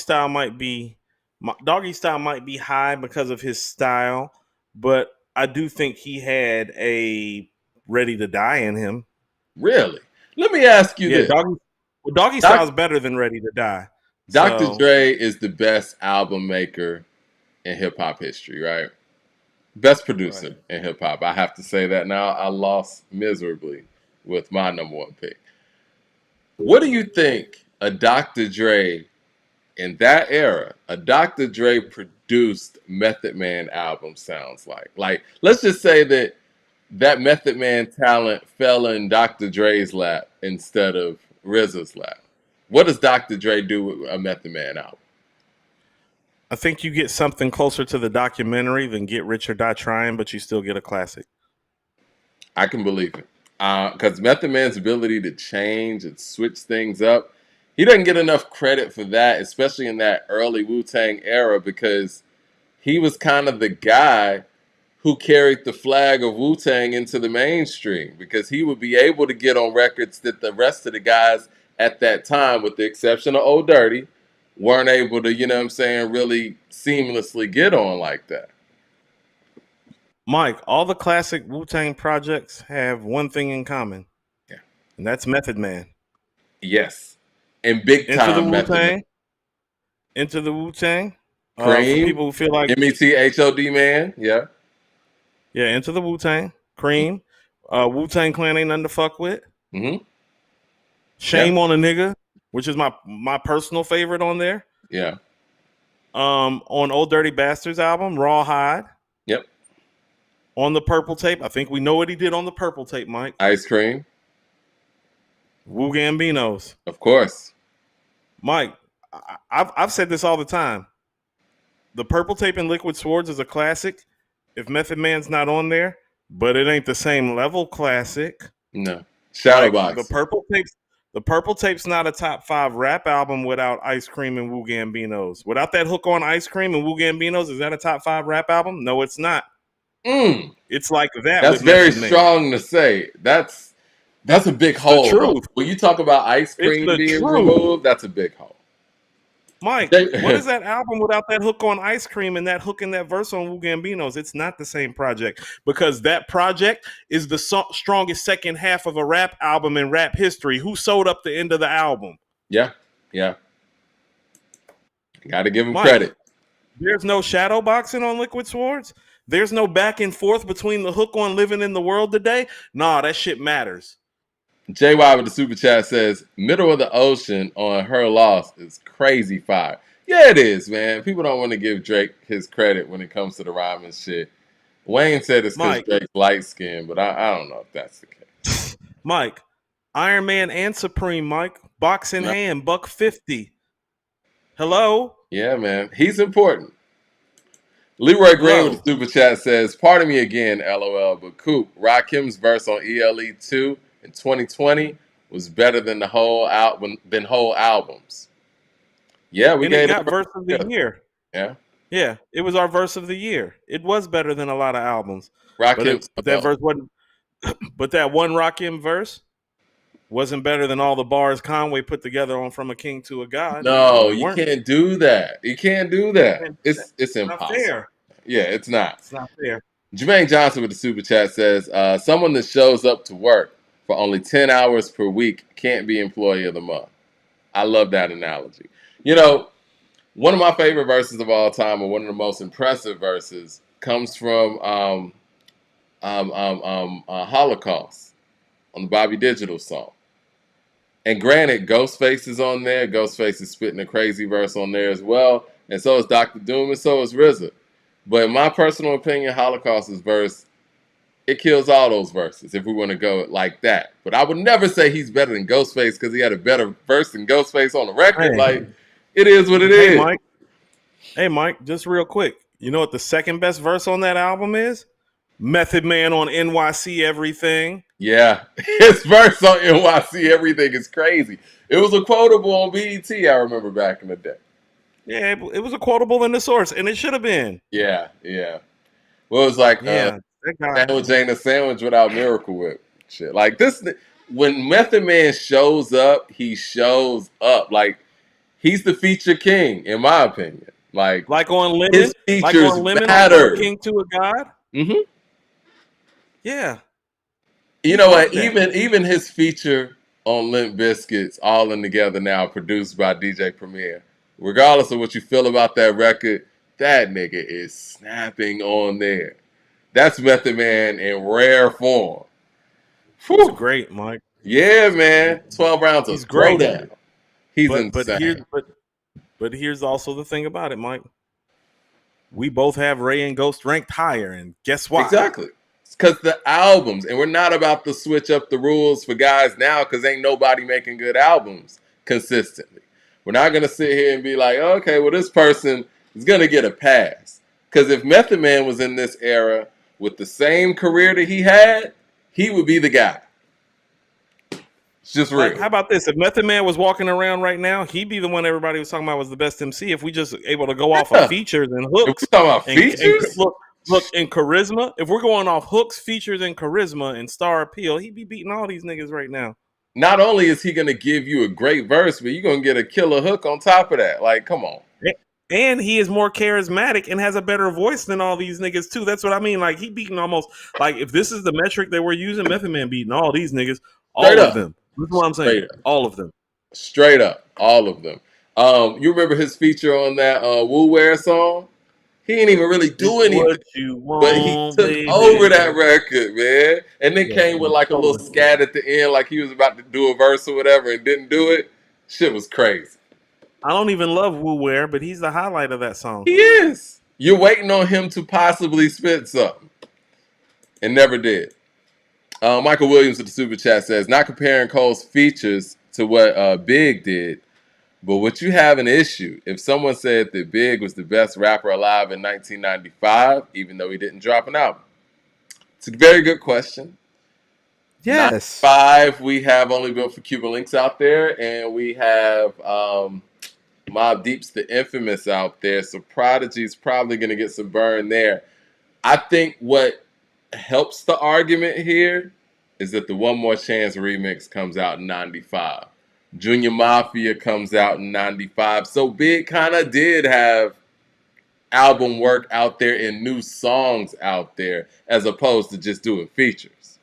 Speaker 2: style might be high because of his style, but I do think he had a ready to die in him.
Speaker 1: Really? Let me ask you
Speaker 2: Yeah,
Speaker 1: this.
Speaker 2: doggy style is
Speaker 1: Doc,
Speaker 2: better than ready to die.
Speaker 1: Dr.
Speaker 2: So
Speaker 1: Dre is the best album maker in hip hop history, right? Best
Speaker 2: right.
Speaker 1: producer in hip hop. I have to say that now. I lost miserably with my number one pick. What do you think a Dr. Dre in that era, a Dr. Dre produced Method Man album sounds like? Like, let's just say that Method Man talent fell in Dr. Dre's lap instead of RZA's lap. What does Dr. Dre do with a Method Man album?
Speaker 2: I think you get something closer to the documentary than Get Rich or Die Trying, but you still get a classic.
Speaker 1: I can believe it. Because Method Man's ability to change and switch things up, he doesn't get enough credit for that, especially in that early Wu-Tang era, because he was kind of the guy who carried the flag of Wu-Tang into the mainstream, because he would be able to get on records that the rest of the guys at that time, with the exception of Old Dirty, weren't able to, really seamlessly get on like that.
Speaker 2: Mike, all the classic Wu-Tang projects have one thing in common.
Speaker 1: Yeah.
Speaker 2: And that's Method Man.
Speaker 1: Yes. And big
Speaker 2: Into the
Speaker 1: time Method Man.
Speaker 2: Wu-Tang. Into the Wu-Tang. For
Speaker 1: Cream.
Speaker 2: people who feel like
Speaker 1: METHOD Man. Yeah.
Speaker 2: Yeah, Into the Wu-Tang. Cream. Wu-Tang Clan ain't nothing to fuck with.
Speaker 1: Mm-hmm.
Speaker 2: Shame on a Nigga, which is my personal favorite on there.
Speaker 1: Yeah.
Speaker 2: On Old Dirty Bastards album, Rawhide.
Speaker 1: Yep.
Speaker 2: On the Purple Tape, I think we know what he did on the Purple Tape, Mike.
Speaker 1: Ice Cream.
Speaker 2: Wu Gambinos.
Speaker 1: Of course.
Speaker 2: Mike, I've said this all the time. The Purple Tape and Liquid Swords is a classic if Method Man's not on there, but it ain't the same level classic.
Speaker 1: No. Shadowbox.
Speaker 2: Like, the Purple Tape's not a top 5 rap album without Ice Cream and Wu Gambinos. Without that hook on Ice Cream and Wu Gambinos, is that a top 5 rap album? No, it's not. It's like that.
Speaker 1: That's very strong to say. That's a big hole. Bro. When you talk about Ice Cream being removed, that's a big hole.
Speaker 2: Mike, what is that album without that hook on Ice Cream and that hook and that verse on Wu Gambinos? It's not the same project, because that project is the strongest second half of a rap album in rap history. Who sewed up the end of the album?
Speaker 1: Yeah. Got to give him credit.
Speaker 2: There's no shadow boxing on Liquid Swords. There's no back and forth between the hook on Living in the World Today. Nah, that shit matters.
Speaker 1: JY with the super chat says, Middle of the Ocean on Her Loss is crazy fire. Yeah, it is, man. People don't want to give Drake his credit when it comes to the rhyming shit. Wayne said it's because Drake's light skinned, but I don't know if that's the case.
Speaker 2: Mike, Iron Man and Supreme, Mike. Box in hand, $150. Hello?
Speaker 1: Yeah, man. He's important. Leroy Green with the super chat says, pardon me again, LOL, but Coop, Rakim's verse on ELE 2 in 2020 was better than whole albums. Yeah, we got
Speaker 2: verse of the year.
Speaker 1: Yeah,
Speaker 2: it was our verse of the year. It was better than a lot of albums.
Speaker 1: Rakim,
Speaker 2: but that verse wasn't. But that one Rakim verse wasn't better than all the bars Conway put together on From a King to a God.
Speaker 1: No, you can't do that. You can't do that. It's impossible.
Speaker 2: Not fair.
Speaker 1: Yeah, it's not.
Speaker 2: It's not fair.
Speaker 1: Jermaine Johnson with the super chat says, someone that shows up to work for only 10 hours per week can't be employee of the month. I love that analogy. You know, one of my favorite verses of all time, or one of the most impressive verses, comes from Holocaust on the Bobby Digital song. And granted, Ghostface is on there. Ghostface is spitting a crazy verse on there as well. And so is Dr. Doom, and so is RZA. But in my personal opinion, Holocaust's verse, it kills all those verses if we want to go like that. But I would never say he's better than Ghostface because he had a better verse than Ghostface on the record.
Speaker 2: Hey.
Speaker 1: Like, it is what it is.
Speaker 2: Mike. Hey, Mike, just real quick. You know what the second best verse on that album is? Method Man on NYC Everything.
Speaker 1: Yeah, his verse on NYC Everything is crazy. It was a quotable on BET, I remember back in the day.
Speaker 2: Yeah, it was a quotable in the source, and it should have been.
Speaker 1: Yeah. Well, it was like, sandwich ain't a sandwich without Miracle Whip. Shit. Like this, when Method Man shows up, he shows up. Like, he's the feature king, in my opinion. Like
Speaker 2: on Lemon,
Speaker 1: his features matter.
Speaker 2: King to a God.
Speaker 1: Mm-hmm.
Speaker 2: Yeah.
Speaker 1: You know what? Even his feature on Limp Bizkit's All In Together Now, produced by DJ Premier. Regardless of what you feel about that record, that nigga is snapping on there. That's Method Man in rare form.
Speaker 2: He's great, Mike.
Speaker 1: Yeah, man. 12 rounds of throwdown. He's insane.
Speaker 2: But here's also the thing about it, Mike. We both have Ray and Ghost ranked higher, and guess why?
Speaker 1: Exactly. It's because the albums, and we're not about to switch up the rules for guys now because ain't nobody making good albums. consistently. We're not going to sit here and be like, okay, well, this person is going to get a pass. Because if Method Man was in this era with the same career that he had, he would be the guy. It's just real.
Speaker 2: Like, how about this? If Method Man was walking around right now, he'd be the one everybody was talking about was the best MC. If we just able to go off of features and hooks,
Speaker 1: if we're talking about features,
Speaker 2: look, in charisma. If we're going off hooks, features, and charisma and star appeal, he'd be beating all these niggas right now.
Speaker 1: Not only is he going to give you a great verse, but you're going to get a killer hook on top of that. Like, come on.
Speaker 2: And he is more charismatic and has a better voice than all these niggas too. That's what I mean. Like, he beating almost, like, if this is the metric that we're using, Method Man beating all these niggas, all of them. That's what I'm saying. All of them.
Speaker 1: Straight up. All of them. You remember his feature on that Woo Wear song? He didn't even really do anything. But he took over that record, man. And then came with like a little scat at the end, like he was about to do a verse or whatever and didn't do it. Shit was crazy.
Speaker 2: I don't even love Woo Wear, but he's the highlight of that song.
Speaker 1: He is. You're waiting on him to possibly spit something. And never did. Michael Williams with the super chat says, not comparing Cole's features to what Big did, but would you have an issue if someone said that Big was the best rapper alive in 1995, even though he didn't drop an album? It's a very good question.
Speaker 2: Yes.
Speaker 1: 95, we have Only Built for Cuban Links out there, and we have Mobb Deep's The Infamous out there, so Prodigy's probably going to get some burn there. I think what helps the argument here is that the One More Chance remix comes out in 95. Junior Mafia comes out in 95. So Big kind of did have album work out there and new songs out there as opposed to just doing features.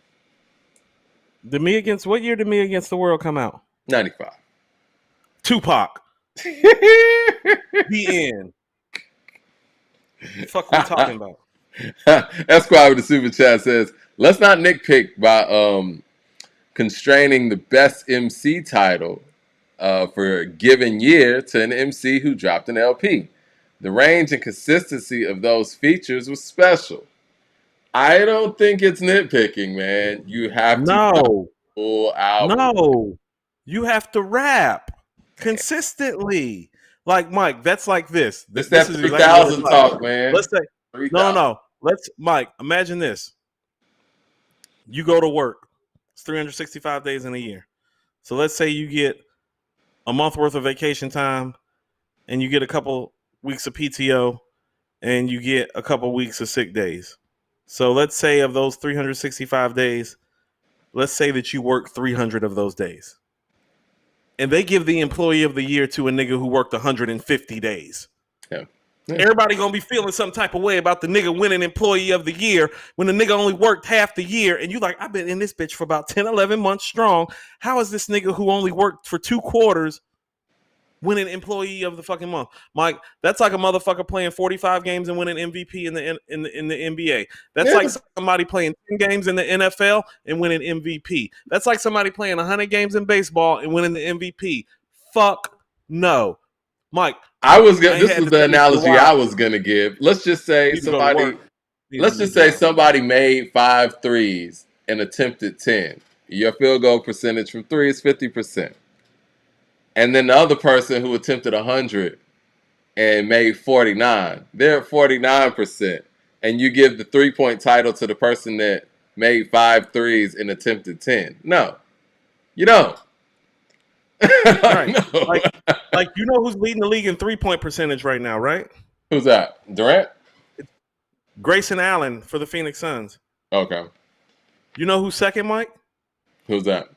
Speaker 2: What year did Me Against the World come out?
Speaker 1: 95.
Speaker 2: Tupac. The end. What the fuck are we talking about?
Speaker 1: Esquire with the super chat says, let's not nitpick by constraining the best MC title for a given year to an MC who dropped an LP. The range and consistency of those features was special. I don't think it's nitpicking, man. You have to full album.
Speaker 2: No, you have to rap consistently. Like, Mike, that's like this.
Speaker 1: This is 3,000 talk, man.
Speaker 2: Let's say no. Mike, imagine this. You go to work. It's 365 days in a year. So let's say you get a month worth of vacation time and you get a couple weeks of PTO and you get a couple weeks of sick days. So let's say of those 365 days, let's say that you work 300 of those days. And they give the employee of the year to a nigga who worked 150 days. Yeah. Everybody gonna be feeling some type of way about the nigga winning employee of the year when the nigga only worked half the year. And you like, I've been in this bitch for about 10, 11 months strong. How is this nigga who only worked for 2 quarters winning employee of the fucking month? Mike, that's like a motherfucker playing 45 games and winning MVP in the NBA. That's like somebody playing 10 games in the NFL and winning MVP. That's like somebody playing 100 games in baseball and winning the MVP. Fuck no. Mike,
Speaker 1: this was the analogy I was gonna give. Let's just say somebody made 5 threes and attempted 10. Your field goal percentage from 3 is 50%. And then the other person who attempted 100 and made 49, they're at 49%. And you give the 3-point title to the person that made 5 threes and attempted 10. No, you don't.
Speaker 2: Right. No. Like you know who's leading the league in 3-point percentage right now, right?
Speaker 1: Who's that? Durant?
Speaker 2: Grayson Allen for the Phoenix Suns.
Speaker 1: Okay.
Speaker 2: You know who's second, Mike?
Speaker 1: Who's that?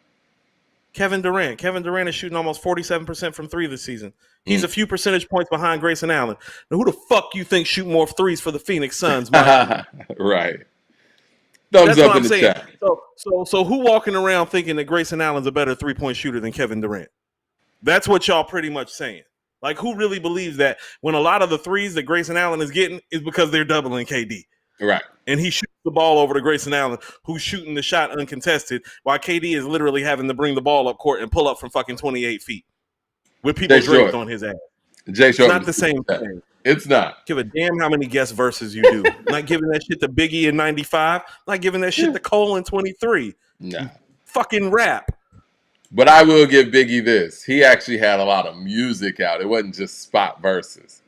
Speaker 2: Kevin Durant. Kevin Durant is shooting almost 47% from 3 this season. He's a few percentage points behind Grayson Allen. Now, who the fuck you think shoot more threes for the Phoenix Suns, Mike?
Speaker 1: Right. Thumbs up in the chat.
Speaker 2: So who walking around thinking that Grayson Allen's a better 3-point shooter than Kevin Durant? That's what y'all pretty much saying. Like, who really believes that when a lot of the threes that Grayson Allen is getting is because they're doubling KD?
Speaker 1: Right.
Speaker 2: And he shoots the ball over to Grayson Allen, who's shooting the shot uncontested, while KD is literally having to bring the ball up court and pull up from fucking 28 feet with people draped on his ass. It's not the same thing.
Speaker 1: It's not.
Speaker 2: Give a damn how many guest verses you do. Not giving that shit to Biggie in 95. Not giving that shit to Cole in 23.
Speaker 1: Nah.
Speaker 2: Fucking rap.
Speaker 1: But I will give Biggie this. He actually had a lot of music out. It wasn't just spot verses.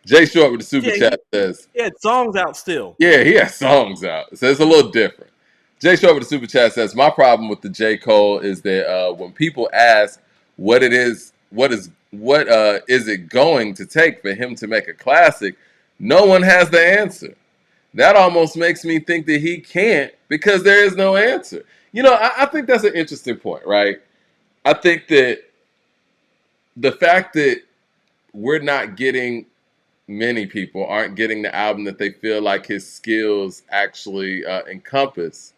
Speaker 1: Jay Short with the super
Speaker 2: Yeah,
Speaker 1: chat says,
Speaker 2: he had songs out still.
Speaker 1: yeah, he has songs out. So it's a little different. Jay Short with the super chat says, my problem with the J. Cole is that when people ask what it is, what is it going to take for him to make a classic, no one has the answer. That almost makes me think that he can't because there is no answer. You know, I think that's an interesting point, right? I think that the fact that we're not getting many people aren't getting the album that they feel like his skills actually encompass,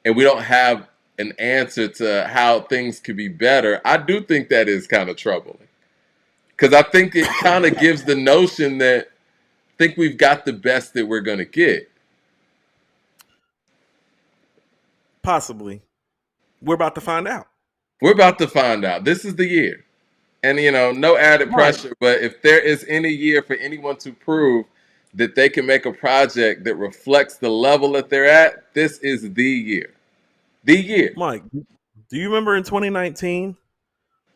Speaker 1: and we don't have an answer to how things could be better. I do think that is kind of troubling because I think it kind of gives the notion that I think we've got the best that we're going to get.
Speaker 2: Possibly. We're about to find out.
Speaker 1: We're about to find out. This is the year. And, you know, no added pressure, but if there is any year for anyone to prove that they can make a project that reflects the level that they're at, this is the year. The year.
Speaker 2: Mike, do you remember in 2019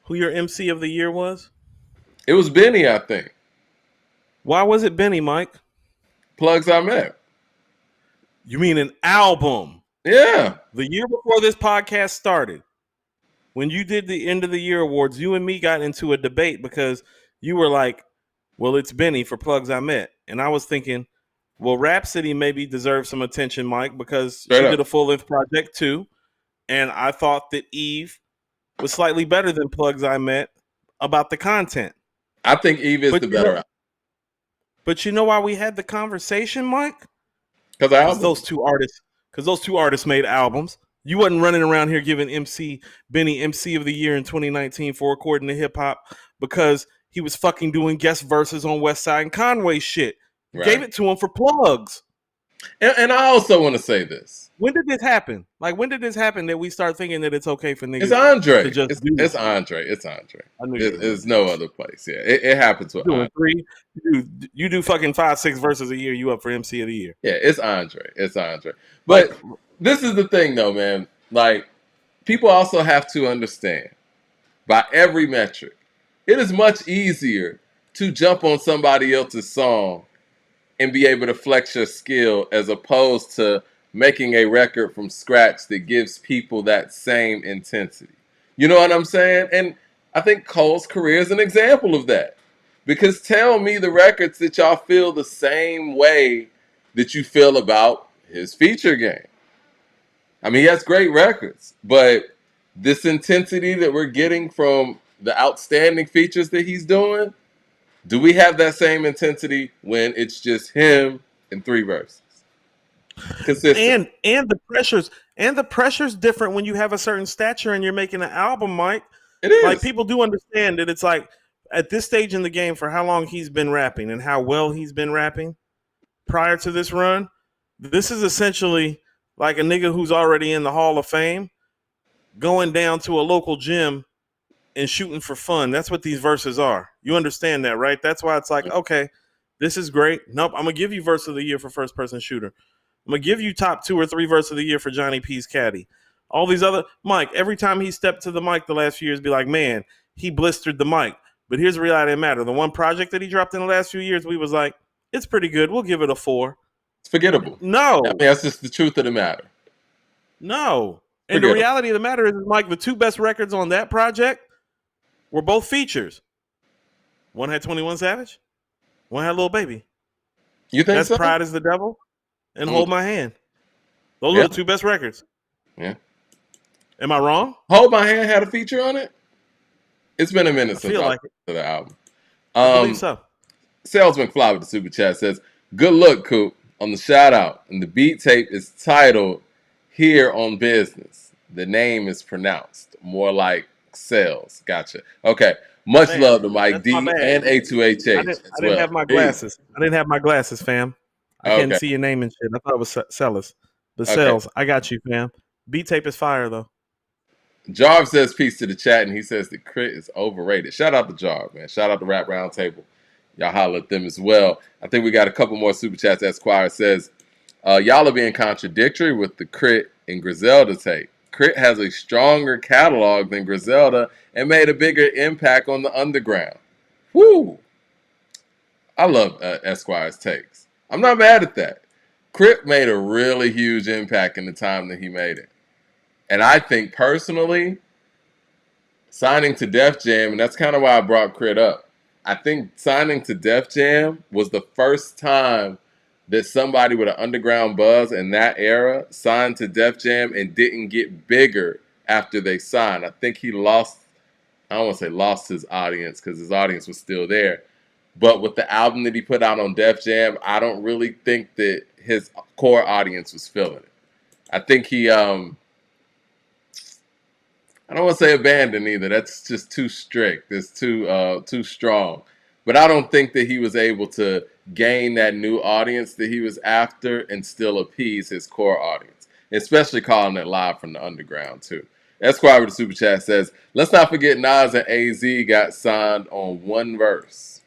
Speaker 2: who your MC of the year was?
Speaker 1: It was Benny, I think.
Speaker 2: Why was it Benny, Mike?
Speaker 1: Plugs I Met.
Speaker 2: You mean an album?
Speaker 1: Yeah.
Speaker 2: The year before this podcast started, when you did the end of the year awards, you and me got into a debate because you were like, well, it's Benny for Plugs I Met. And I was thinking, well, Rhapsody maybe deserves some attention, Mike, because she did a full-length project too. And I thought that Eve was slightly better than Plugs I Met about the content.
Speaker 1: I think Eve is the better album.
Speaker 2: But you know why we had the conversation, Mike?
Speaker 1: Because
Speaker 2: those two artists made albums. You wasn't running around here giving Benny MC of the year in 2019 for According to Hip Hop because he was fucking doing guest verses on West Side and Conway shit. You gave it to him for plugs.
Speaker 1: And I also want to say this.
Speaker 2: When did this happen? Like, when did this happen that we start thinking that it's okay for niggas?
Speaker 1: It's Andre.
Speaker 2: To just
Speaker 1: it's Andre. It's Andre. There's no other place. Yeah, it happens with Andre.
Speaker 2: You do fucking 5-6 verses a year. You up for MC of the year?
Speaker 1: Yeah, it's Andre. It's Andre. But this is the thing, though, man. Like, people also have to understand, by every metric, it is much easier to jump on somebody else's song and be able to flex your skill as opposed to making a record from scratch that gives people that same intensity. You know what I'm saying? And I think Cole's career is an example of that. Because tell me the records that y'all feel the same way that you feel about his feature game. I mean, he has great records, but this intensity that we're getting from the outstanding features that he's doing, do we have that same intensity when it's just him and 3 verses? Consistent.
Speaker 2: And the pressure's different when you have a certain stature and you're making an album, Mike.
Speaker 1: It is.
Speaker 2: Like, people do understand that it's like at this stage in the game for how long he's been rapping and how well he's been rapping prior to this run. This is essentially like a nigga who's already in the Hall of Fame going down to a local gym and shooting for fun. That's what these verses are. You understand that, right? That's why it's like, okay, this is great. Nope, I'm going to give you verse of the year for first person shooter. I'm going to give you top 2 or 3 verse of the year for Johnny P's Caddy. All these other, Mike, every time he stepped to the mic the last few years, be like, man, he blistered the mic. But here's the reality of the matter. The one project that he dropped in the last few years, we was like, it's pretty good. We'll give it a 4.
Speaker 1: It's forgettable.
Speaker 2: No.
Speaker 1: I mean, that's just the truth of the matter.
Speaker 2: No. And the reality of the matter is, Mike, the 2 best records on that project were both features. One had 21 Savage. One had Lil Baby.
Speaker 1: You think
Speaker 2: That's
Speaker 1: so?
Speaker 2: Pride is the Devil and Hold My Hand. Those are the 2 best records.
Speaker 1: Yeah.
Speaker 2: Am I wrong?
Speaker 1: Hold My Hand had a feature on it? It's been a minute since I listened to the album.
Speaker 2: I believe so.
Speaker 1: Salesman Fly with the super chat says, good look, Coop, on the shout out. And the beat tape is titled Here on Business. The name is pronounced more like Sales. Gotcha. Okay. Much love to Mike D and A2HH.
Speaker 2: I didn't have my glasses. I didn't have my glasses, fam. I couldn't see your name and shit. I thought it was Sellers. The Sales. I got you, fam. Beat tape is fire, though.
Speaker 1: Jarv says peace to the chat, and he says the crit is overrated. Shout out to Jarv, man. Shout out to Rap Roundtable. Y'all holler at them as well. I think we got a couple more super chats. Esquire says, y'all are being contradictory with the crit and Griselda tape. Crit has a stronger catalog than Griselda and made a bigger impact on the underground. Woo! I love Esquire's takes. I'm not mad at that. Crit made a really huge impact in the time that he made it. And I think personally, signing to Def Jam, and that's kind of why I brought Crit up. I think signing to Def Jam was the first time that somebody with an underground buzz in that era signed to Def Jam and didn't get bigger after they signed. I think he lost, I don't want to say lost his audience because his audience was still there. But with the album that he put out on Def Jam, I don't really think that his core audience was feeling it. I think he, I don't want to say abandoned either. That's just too strict. It's too strong. But I don't think that he was able to gain that new audience that he was after and still appease his core audience, especially calling it live from the underground too. Esquire with the super chat says, "Let's not forget Nas and AZ got signed on one verse,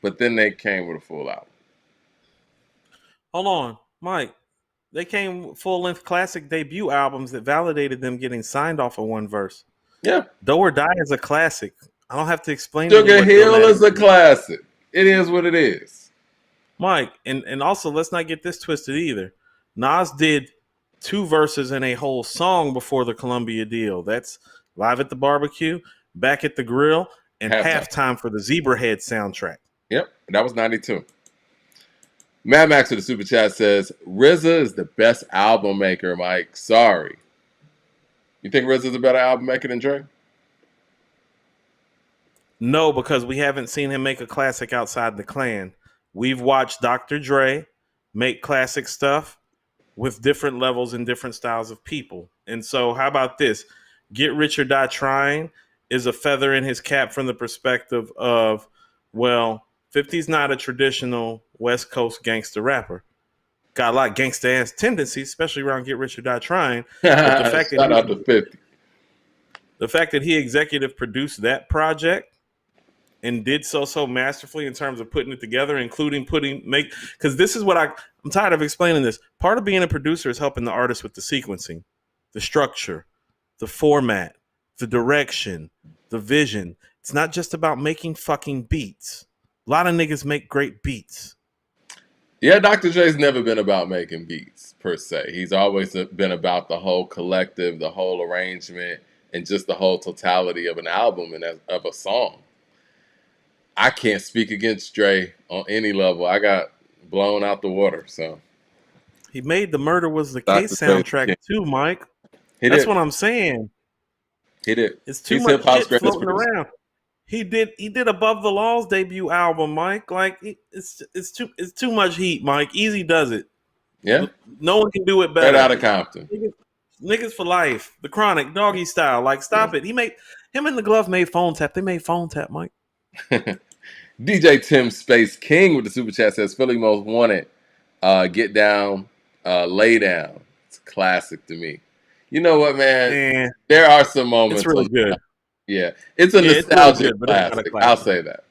Speaker 1: but then they came with a full album."
Speaker 2: Hold on, Mike. They came full-length classic debut albums that validated them getting signed off of one verse.
Speaker 1: Yeah.
Speaker 2: Do or Die is a classic. I don't have to explain to you
Speaker 1: Sugar
Speaker 2: what
Speaker 1: Hill
Speaker 2: Illmatic
Speaker 1: is a classic. It is what it is.
Speaker 2: Mike, and also let's not get this twisted either. Nas did 2 verses in a whole song before the Columbia deal. That's Live at the Barbecue, Back at the Grill, and Halftime for the Zebrahead soundtrack.
Speaker 1: Yep, that was 92. Mad Max with the super chat says, RZA is the best album maker, Mike. Sorry. You think RZA's a better album maker than Dre?
Speaker 2: No, because we haven't seen him make a classic outside the clan. We've watched Dr. Dre make classic stuff with different levels and different styles of people. And so how about this? Get Rich or Die Trying is a feather in his cap from the perspective of, well, 50's not a traditional West Coast gangster rapper. Got a lot of gangster ass tendencies, especially around Get Rich or Die Trying. But the fact
Speaker 1: Shout out to 50.
Speaker 2: The fact that he executive produced that project and did so masterfully in terms of putting it together, including because this is what I'm tired of explaining this. Part of being a producer is helping the artist with the sequencing, the structure, the format, the direction, the vision. It's not just about making fucking beats. A lot of niggas make great beats.
Speaker 1: Yeah, Dr. Dre's never been about making beats, per se. He's always been about the whole collective, the whole arrangement, and just the whole totality of an album and of a song. I can't speak against Dre on any level. I got blown out the water, so.
Speaker 2: He made the Murder Was the Case soundtrack too, Mike. That's what I'm saying.
Speaker 1: He did.
Speaker 2: It's too much shit floating around. He did Above the Law's debut album, Mike. Like it's too much heat, Mike. Easy does it.
Speaker 1: Yeah.
Speaker 2: No one can do it better.
Speaker 1: Right out of Compton.
Speaker 2: Niggas for life. The Chronic, Doggy Style. Like, stop it. Him and the Glove made Phone Tap. They made Phone Tap, Mike.
Speaker 1: DJ Tim Space King with the super chat says Philly Most Wanted. Get Down, Lay Down. It's a classic to me. You know what, man? There are some moments.
Speaker 2: It's really good.
Speaker 1: Yeah, it's a nostalgic classic. I'll say that.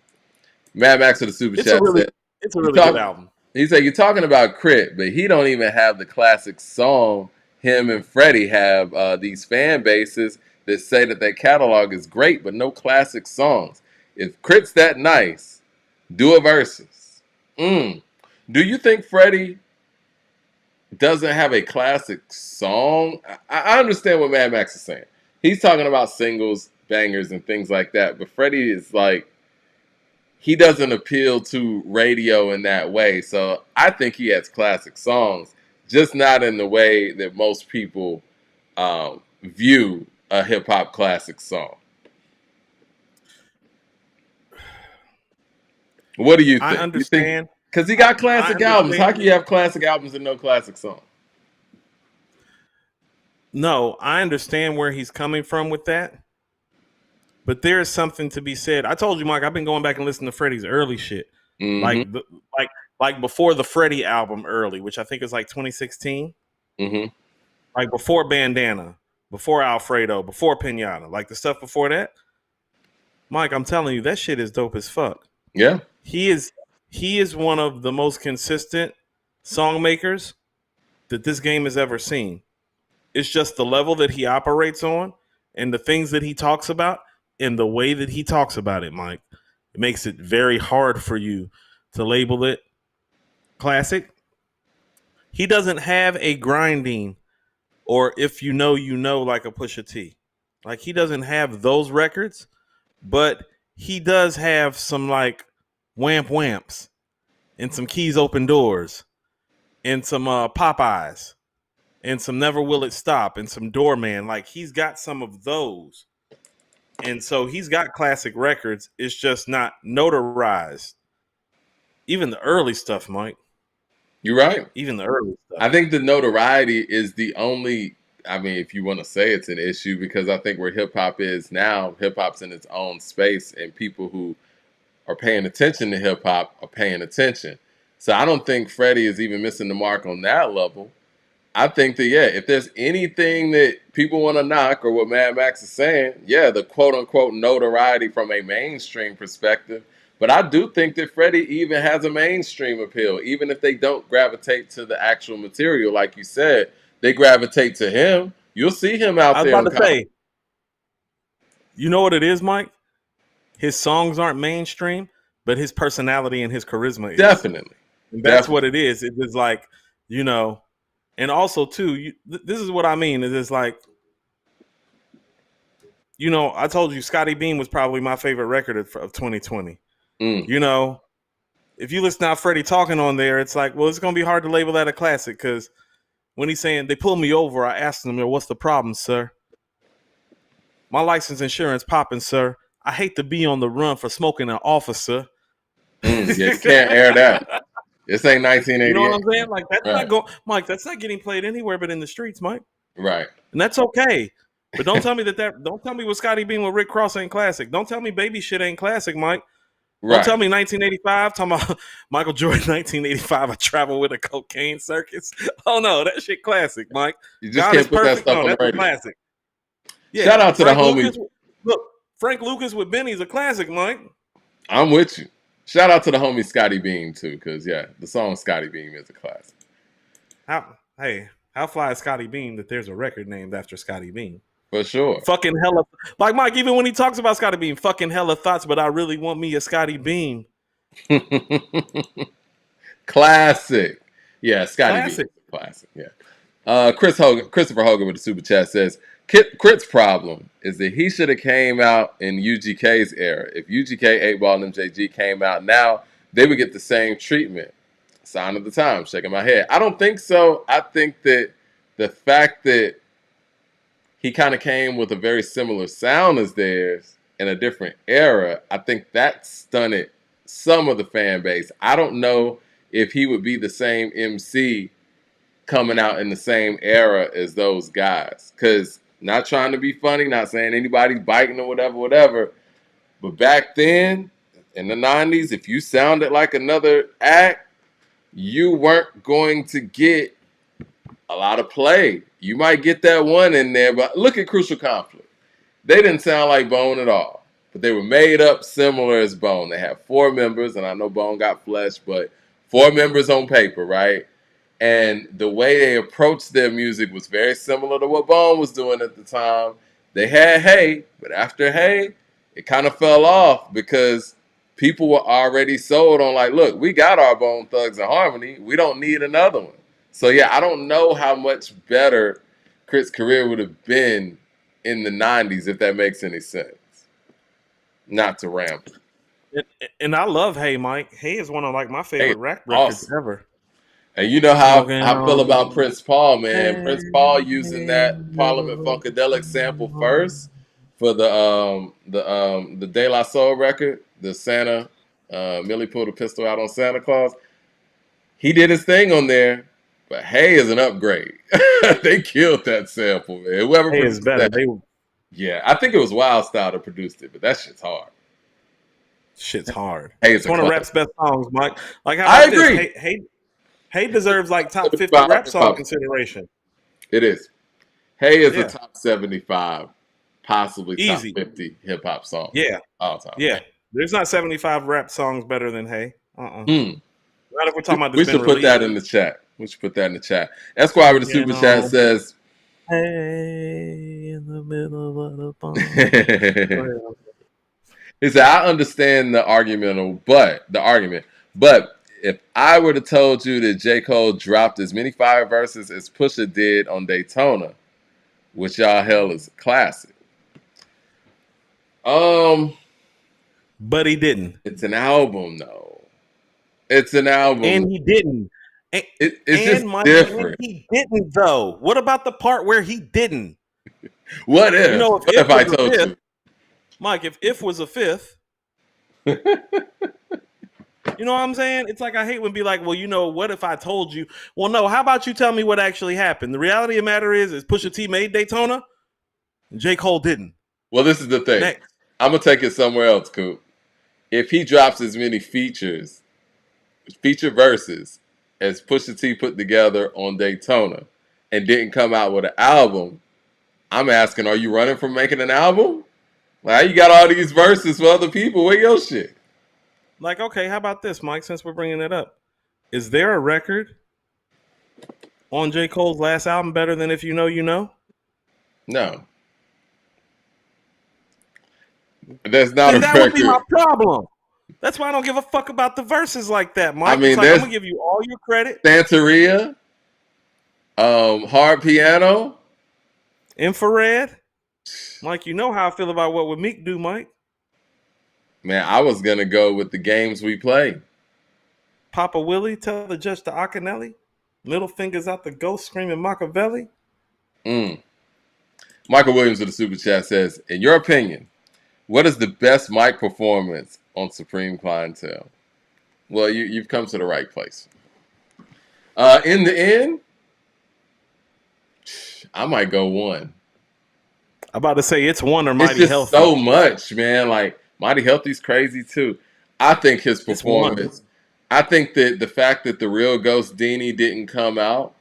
Speaker 1: Mad Max with the super chat said,
Speaker 2: "It's a really good album."
Speaker 1: He said, "You're talking about Crit, but he don't even have the classic song. Him and Freddie have these fan bases that say that their catalog is great, but no classic songs. If Crit's that nice, do a versus. Do you think Freddie doesn't have a classic song? I understand what Mad Max is saying. He's talking about singles, bangers, and things like that. But Freddie is like, he doesn't appeal to radio in that way. So I think he has classic songs, just not in the way that most people view a hip-hop classic song." What do you think?
Speaker 2: I understand.
Speaker 1: Because he got classic albums. How can you have classic albums and no classic song?
Speaker 2: No, I understand where he's coming from with that. But there is something to be said. I told you, Mike, I've been going back and listening to Freddie's early shit.
Speaker 1: Mm-hmm.
Speaker 2: Like before the Freddie album early, which I think is like 2016.
Speaker 1: Mm-hmm.
Speaker 2: Like before Bandana, before Alfredo, before Pinata. Like the stuff before that. Mike, I'm telling you, that shit is dope as fuck.
Speaker 1: Yeah.
Speaker 2: He is one of the most consistent song makers that this game has ever seen. It's just the level that he operates on and the things that he talks about and the way that he talks about it, Mike. It makes it very hard for you to label it classic. He doesn't have a grinding or if you know, like a Pusha T. Like he doesn't have those records, but he does have some like whamp whamps and some keys open doors and some Popeyes and some Never Will It Stop and some Doorman. Like he's got some of those. And so he's got classic records. It's just not notarized. Even the early stuff, Mike.
Speaker 1: You're right.
Speaker 2: Even the early stuff.
Speaker 1: I think the notoriety is the only, I mean, if you want to say it's an issue, because I think where hip hop is now, hip hop's in its own space, and people who are paying attention to hip hop are paying attention. So I don't think Freddie is even missing the mark on that level. I think that, yeah, if there's anything that people want to knock or what Mad Max is saying, yeah, the quote unquote notoriety from a mainstream perspective. But I do think that Freddie even has a mainstream appeal, even if they don't gravitate to the actual material. Like you said, they gravitate to him. You'll see him out there.
Speaker 2: I was about to say, you know what it is, Mike? His songs aren't mainstream, but his personality and his charisma is.
Speaker 1: Definitely.
Speaker 2: And that's what it is. It is like, you know, and also, too, this is what I mean. It is like, you know, I told you Scotty Beam was probably my favorite record of 2020. You know, if you listen to Freddie talking on there, it's like, well, it's going to be hard to label that a classic because when he's saying, they pulled me over, I asked them, what's the problem, sir? My license insurance popping, sir. I hate to be on the run for smoking an officer.
Speaker 1: Yeah, you can't air that. This ain't 1988.
Speaker 2: You know what I'm saying? Like that's not going, Mike. That's not getting played anywhere but in the streets, Mike.
Speaker 1: Right.
Speaker 2: And that's okay. But don't tell me don't tell me what Scotty Beam with Rick Ross ain't classic. Don't tell me Baby Shit ain't classic, Mike. Right. Don't tell me 1985. Talking about Michael Jordan 1985. I travel with a cocaine circus. Oh no, that shit classic, Mike.
Speaker 1: You just can't put that stuff on the radio.
Speaker 2: Classic. Yeah.
Speaker 1: Shout out to the homies.
Speaker 2: Look, Frank Lucas with Benny's a classic, Mike.
Speaker 1: I'm with you. Shout out to the homie Scotty Beam too, because yeah, the song Scotty Beam is a classic.
Speaker 2: How fly is Scotty Beam that there's a record named after Scotty Beam?
Speaker 1: For sure.
Speaker 2: Fucking hella, like Mike, even when he talks about Scotty Beam, fucking hella thoughts, but I really want me a Scotty Beam.
Speaker 1: Classic. Yeah, Scotty Beam. Classic. Yeah. Christopher Hogan with the super chat says, Crit's problem is that he should have came out in UGK's era. If UGK, 8Ball, and MJG came out now, they would get the same treatment. Sign of the time, shaking my head. I don't think so. I think that the fact that he kind of came with a very similar sound as theirs in a different era, I think that stunted some of the fan base. I don't know if he would be the same MC coming out in the same era as those guys. Because not trying to be funny, not saying anybody's biting or whatever. But back then, in the 90s, if you sounded like another act, you weren't going to get a lot of play. You might get that one in there, but look at Crucial Conflict. They didn't sound like Bone at all. But they were made up similar as Bone. They had 4 members, and I know Bone got flesh, but 4 members on paper, right? And the way they approached their music was very similar to what Bone was doing at the time. They had Hey, but after Hey, it kind of fell off because people were already sold on like, look, we got our Bone Thugs and Harmony. We don't need another one. So, yeah, I don't know how much better Crit's career would have been in the 90s, if that makes any sense. Not to ramble.
Speaker 2: And I love Hey, Mike. Hey is one of like my favorite rap records ever.
Speaker 1: And you know how I feel about Prince Paul, man. Prince Paul using that Parliament Funkadelic sample first for the De La Soul record, the Santa, Millie pulled a pistol out on Santa Claus. He did his thing on there, but Hey is an upgrade. They killed that sample, man. Whoever
Speaker 2: Hey is better.
Speaker 1: Yeah, I think it was Wild Style that produced it, but that shit's hard.
Speaker 2: Shit's hard.
Speaker 1: Hey,
Speaker 2: it's one of rap's best songs, Mike. Like
Speaker 1: I agree.
Speaker 2: Hey deserves like top 50 rap song consideration.
Speaker 1: It is. Hey is a top 75, possibly
Speaker 2: easy.
Speaker 1: Top 50 hip hop song.
Speaker 2: Yeah.
Speaker 1: All time.
Speaker 2: Yeah. There's not 75 rap songs better than Hey. Not if we're talking about this.
Speaker 1: We should put that in the chat. Esquire with the super chat says,
Speaker 2: Hey, in the middle of the pond.
Speaker 1: He said, I understand the argument, but if I would have told you that J. Cole dropped as many fire verses as Pusha did on Daytona, which y'all hell is a classic.
Speaker 2: But he didn't.
Speaker 1: It's an album, though. It's an album.
Speaker 2: And he didn't.
Speaker 1: It's just
Speaker 2: Mike,
Speaker 1: different.
Speaker 2: he didn't, though. What about the part where he didn't?
Speaker 1: What if?
Speaker 2: You know,
Speaker 1: what if I told
Speaker 2: fifth,
Speaker 1: you?
Speaker 2: Mike, if was a fifth, you know what I'm saying? It's like I hate when be like, well, you know, what if I told you? Well, no, how about you tell me what actually happened? The reality of the matter is Pusha T made Daytona, and J. Cole didn't.
Speaker 1: Well, this is the thing.
Speaker 2: Next.
Speaker 1: I'm going to take it somewhere else, Coop. If he drops as many feature verses as Pusha T put together on Daytona and didn't come out with an album, I'm asking, are you running from making an album? Like, you got all these verses for other people. Where your shit?
Speaker 2: Like, okay, how about this, Mike, since we're bringing it up? Is there a record on J. Cole's last album better than If You Know, You Know?
Speaker 1: No. That's not a
Speaker 2: that
Speaker 1: record.
Speaker 2: Would be my problem. That's why I don't give a fuck about the verses like that, Mike.
Speaker 1: I mean,
Speaker 2: it's like, I'm going to give you all your credit.
Speaker 1: Santeria, Hard Piano.
Speaker 2: Infrared. Mike, you know how I feel about what would Meek do, Mike.
Speaker 1: Man, I was going to go with The Games We Play.
Speaker 2: Papa Willie, Tell the Judge to Akinelli. Middle fingers out the ghost screaming Machiavelli.
Speaker 1: Michael Williams of the Super Chat says, in your opinion, what is the best Mike performance on Supreme Clientele? Well, you've come to the right place. In the end, I might go one.
Speaker 2: I'm about to say it's one or Mighty
Speaker 1: It's just
Speaker 2: Healthy.
Speaker 1: So much, man. Like, Mighty Healthy's crazy too. I think his performance, I think that the fact that the real Ghost Dini didn't come out,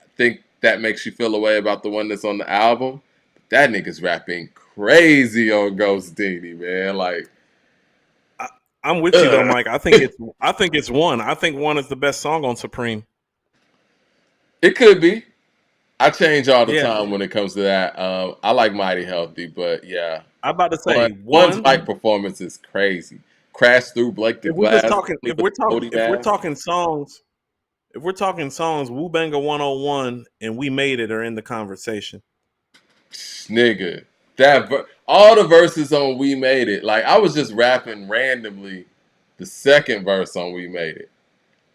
Speaker 1: I think that makes you feel a way about the one that's on the album. But that nigga's rapping crazy on Ghost Dini, man. Like,
Speaker 2: I'm with you though, Mike. I think it's one. I think one is the best song on Supreme.
Speaker 1: It could be. I change all the time when it comes to that. I like Mighty Healthy, but yeah.
Speaker 2: I'm about to say
Speaker 1: one's Mike performance is crazy. Crash Through Blake the Glass.
Speaker 2: If we're talking songs, Wu Banger 101 and We Made It are in the conversation.
Speaker 1: Nigga, all the verses on We Made It. Like, I was just rapping randomly the second verse on We Made It.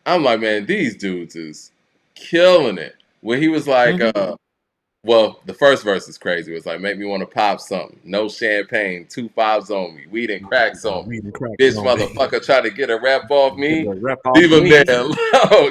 Speaker 1: I'm like, man, these dudes is killing it. When he was like, well, the first verse is crazy. It was like, make me want to pop something. No champagne, 2 5s on me. Weed and cracks on me. Bitch, motherfucker, try to get a rap off me. Leave him there.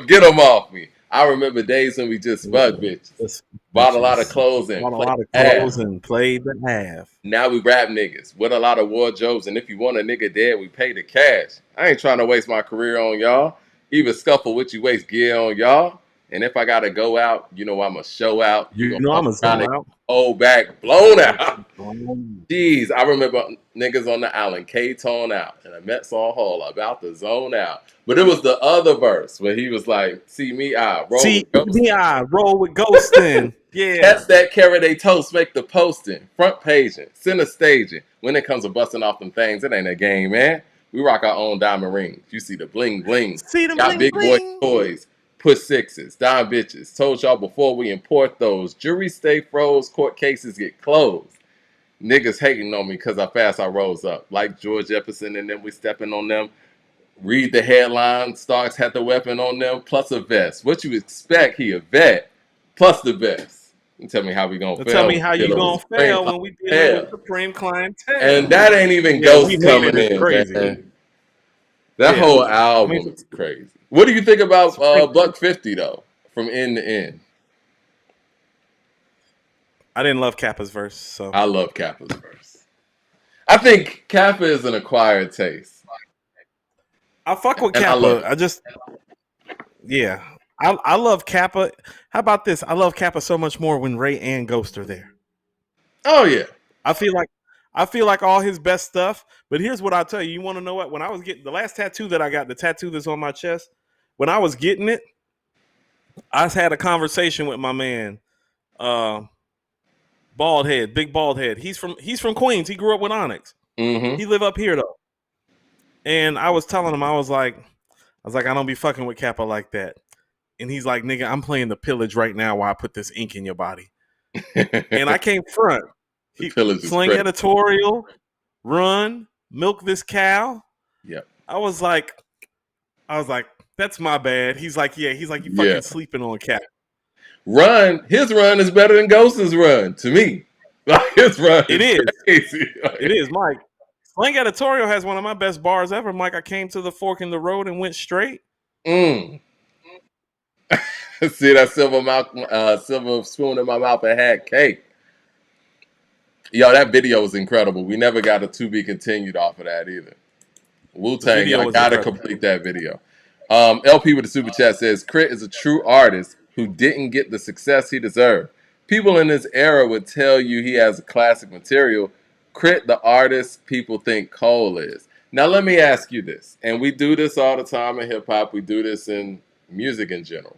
Speaker 1: Get him off me. I remember days when we just fucked bitches. Bought a lot of clothes and
Speaker 2: played the half.
Speaker 1: Now we rap niggas with a lot of wardrobes. And if you want a nigga dead, we pay the cash. I ain't trying to waste my career on y'all. Even scuffle with you, waste gear on y'all. And if I gotta go out, you know I'ma show out.
Speaker 2: You know I'ma show out.
Speaker 1: Old back blown out. Jeez, I remember niggas on the island, K-Tone out, and I met Saul Hall about to zone out. But it was the other verse where he was like, "See me, I roll with ghosting.
Speaker 2: Yeah,
Speaker 1: that's that carrot they toast, make the posting, front paging, center staging. When it comes to busting off them things, it ain't a game, man. We rock our own diamond rings. You see the bling bling. Got big boy toys." Put 6s, dime bitches. Told y'all before we import those. Juries stay froze, court cases get closed. Niggas hating on me because how fast I rose up. Like George Jefferson and then we stepping on them. Read the headline. Starks had the weapon on them plus a vest. What you expect? He a vet plus the vest. You tell me how we gonna fail.
Speaker 2: Tell me how you gonna fail when we deal with Supreme Clientele.
Speaker 1: And that ain't even Ghost coming in, crazy. Man. That whole album is crazy. What do you think about Buck 50 though, from end to end?
Speaker 2: I didn't love Kappa's verse, so
Speaker 1: I love Kappa's verse. I think Kappa is an acquired taste.
Speaker 2: I fuck with Kappa. I love Kappa. How about this? I love Kappa so much more when Ray and Ghost are there.
Speaker 1: Oh yeah.
Speaker 2: I feel like all his best stuff. But here's what I'll tell you. You want to know what? When I was getting the last tattoo that I got, the tattoo that's on my chest, when I was getting it, I had a conversation with my man, Bald head, big bald head. He's from Queens. He grew up with Onyx.
Speaker 1: Mm-hmm.
Speaker 2: He live up here though. And I was telling him, I was like, I don't be fucking with Kappa like that. And he's like, nigga, I'm playing the pillage right now while I put this ink in your body. And I came front. He sling editorial, run, milk this cow.
Speaker 1: Yep.
Speaker 2: I was like, that's my bad. He's like, yeah. He's like, you fucking sleeping on Cap.
Speaker 1: His run is better than Ghost's run to me. His run is crazy.
Speaker 2: It is, Mike. Sling editorial has one of my best bars ever, Mike. I came to the fork in the road and went straight.
Speaker 1: See that silver spoon in my mouth and had cake. Yo, that video was incredible. We never got a to be continued off of that either. Wu-Tang, I gotta complete that video. LP with the super chat says, Crit is a true artist who didn't get the success he deserved. People in this era would tell you he has classic material. Crit, the artist people think Cole is. Now, let me ask you this, and we do this all the time in hip-hop. We do this in music in general.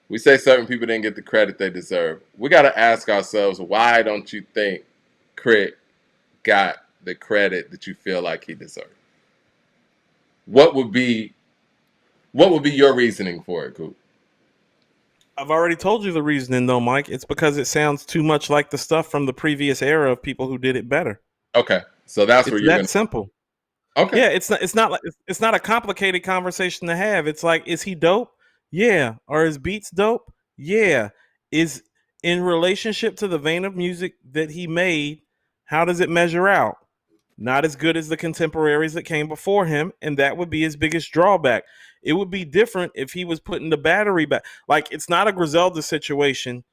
Speaker 1: We say certain people didn't get the credit they deserve. We got to ask ourselves, why don't you think Crit got the credit that you feel like he deserved? What would be your reasoning for it, Coop?
Speaker 2: I've already told you the reasoning, though, Mike. It's because it sounds too much like the stuff from the previous era of people who did it better.
Speaker 1: Okay, so that's where you're
Speaker 2: that simple.
Speaker 1: Okay,
Speaker 2: yeah, it's not a complicated conversation to have. It's like, is he dope? Yeah. Are his beats dope? Yeah. Is in relationship to the vein of music that he made, how does it measure out? Not as good as the contemporaries that came before him, and that would be his biggest drawback. It would be different if he was putting the battery back. Like, it's not a Griselda situation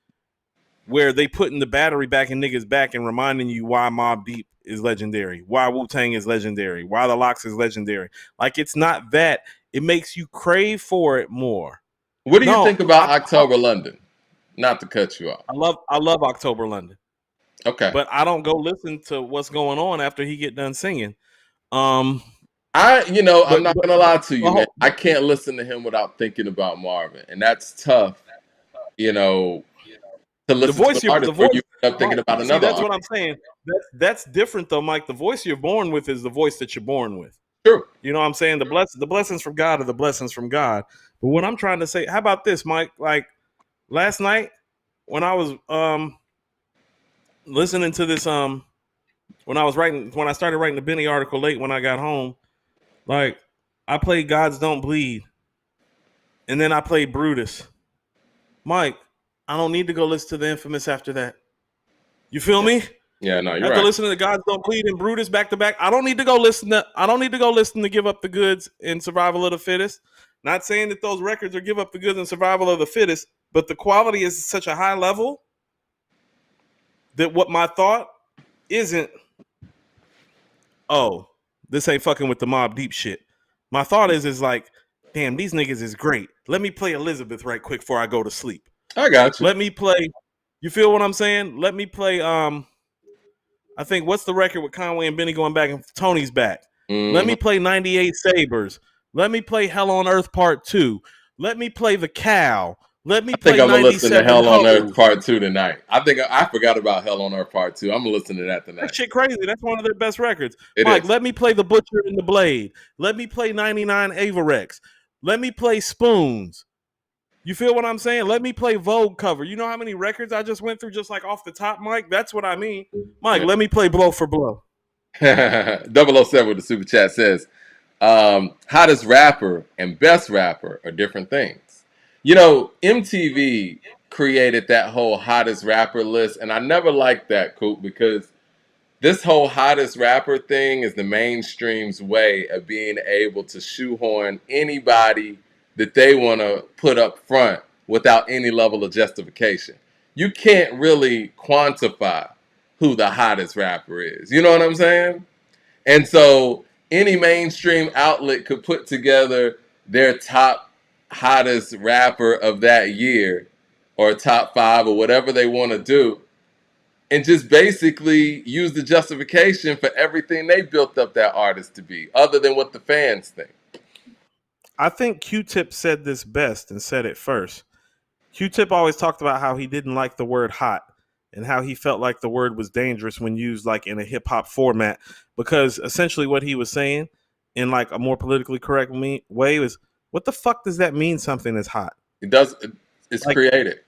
Speaker 2: where they putting the battery back in niggas' back and reminding you why Mobb Deep is legendary, why Wu-Tang is legendary, why the Lox is legendary. Like, it's not that. It makes you crave for it more.
Speaker 1: What do you think about October London? Not to cut you off.
Speaker 2: I love October London.
Speaker 1: Okay.
Speaker 2: But I don't go listen to what's going on after he get done singing.
Speaker 1: I'm not gonna lie to you, man. I can't listen to him without thinking about Marvin, and that's tough. To listen to an artist where you end up thinking about another.
Speaker 2: That's what I'm saying. That's different though, Mike. The voice you're born with is the voice that you're born with.
Speaker 1: True.
Speaker 2: You know what I'm saying? The blessings from God are the blessings from God. But what I'm trying to say, how about this, Mike? Like last night when I was listening to this when I started writing the Benny article late when I got home, like I played Gods Don't Bleed and then I played Brutus. Mike, I don't need to go listen to the Infamous after that. You feel me?
Speaker 1: Yeah, no, you're
Speaker 2: after
Speaker 1: right.
Speaker 2: listening to Gods Don't Bleed and Brutus back to back, I don't need to go listen to Give Up the Goods and Survival of the Fittest. Not saying that those records are Give Up the Goods and Survival of the Fittest, but the quality is such a high level that what my thought isn't, oh, this ain't fucking with the Mobb Deep shit. My thought is like, damn, these niggas is great. Let me play Elizabeth right quick before I go to sleep.
Speaker 1: I got you.
Speaker 2: Let me play, you feel what I'm saying? Let me play, I think, what's the record with Conway and Benny going back and Tony's back? Mm-hmm. Let me play 98 Sabres. Let me play Hell on Earth Part 2. Let me play The Cow. Let me play 97
Speaker 1: I'm going to listen to Hell on Earth Part 2 tonight. I think I forgot about Hell on Earth Part 2. I'm going to listen to that tonight.
Speaker 2: That shit crazy. That's one of their best records. Mike, let me play The Butcher and the Blade. Let me play 99 Avarex. Let me play Spoons. You feel what I'm saying? Let me play Vogue Cover. You know how many records I just went through just like off the top, Mike? That's what I mean. Mike, let me play Blow for Blow.
Speaker 1: 007 with the super chat says, hottest rapper and best rapper are different things. MTV created that whole hottest rapper list, and I never liked that, Coop, because this whole hottest rapper thing is the mainstream's way of being able to shoehorn anybody that they want to put up front without any level of justification. You can't really quantify who the hottest rapper is. You know what I'm saying? And so any mainstream outlet could put together their top hottest rapper of that year or top 5 or whatever they want to do and just basically use the justification for everything they built up that artist to be, other than what the fans think.
Speaker 2: I think Q-Tip said this best and said it first. Q-Tip always talked about how he didn't like the word hot and how he felt like the word was dangerous when used like in a hip hop format, because essentially what he was saying in like a more politically correct way was, what the fuck does that mean? Something is hot.
Speaker 1: It does. It's
Speaker 2: Like,
Speaker 1: created.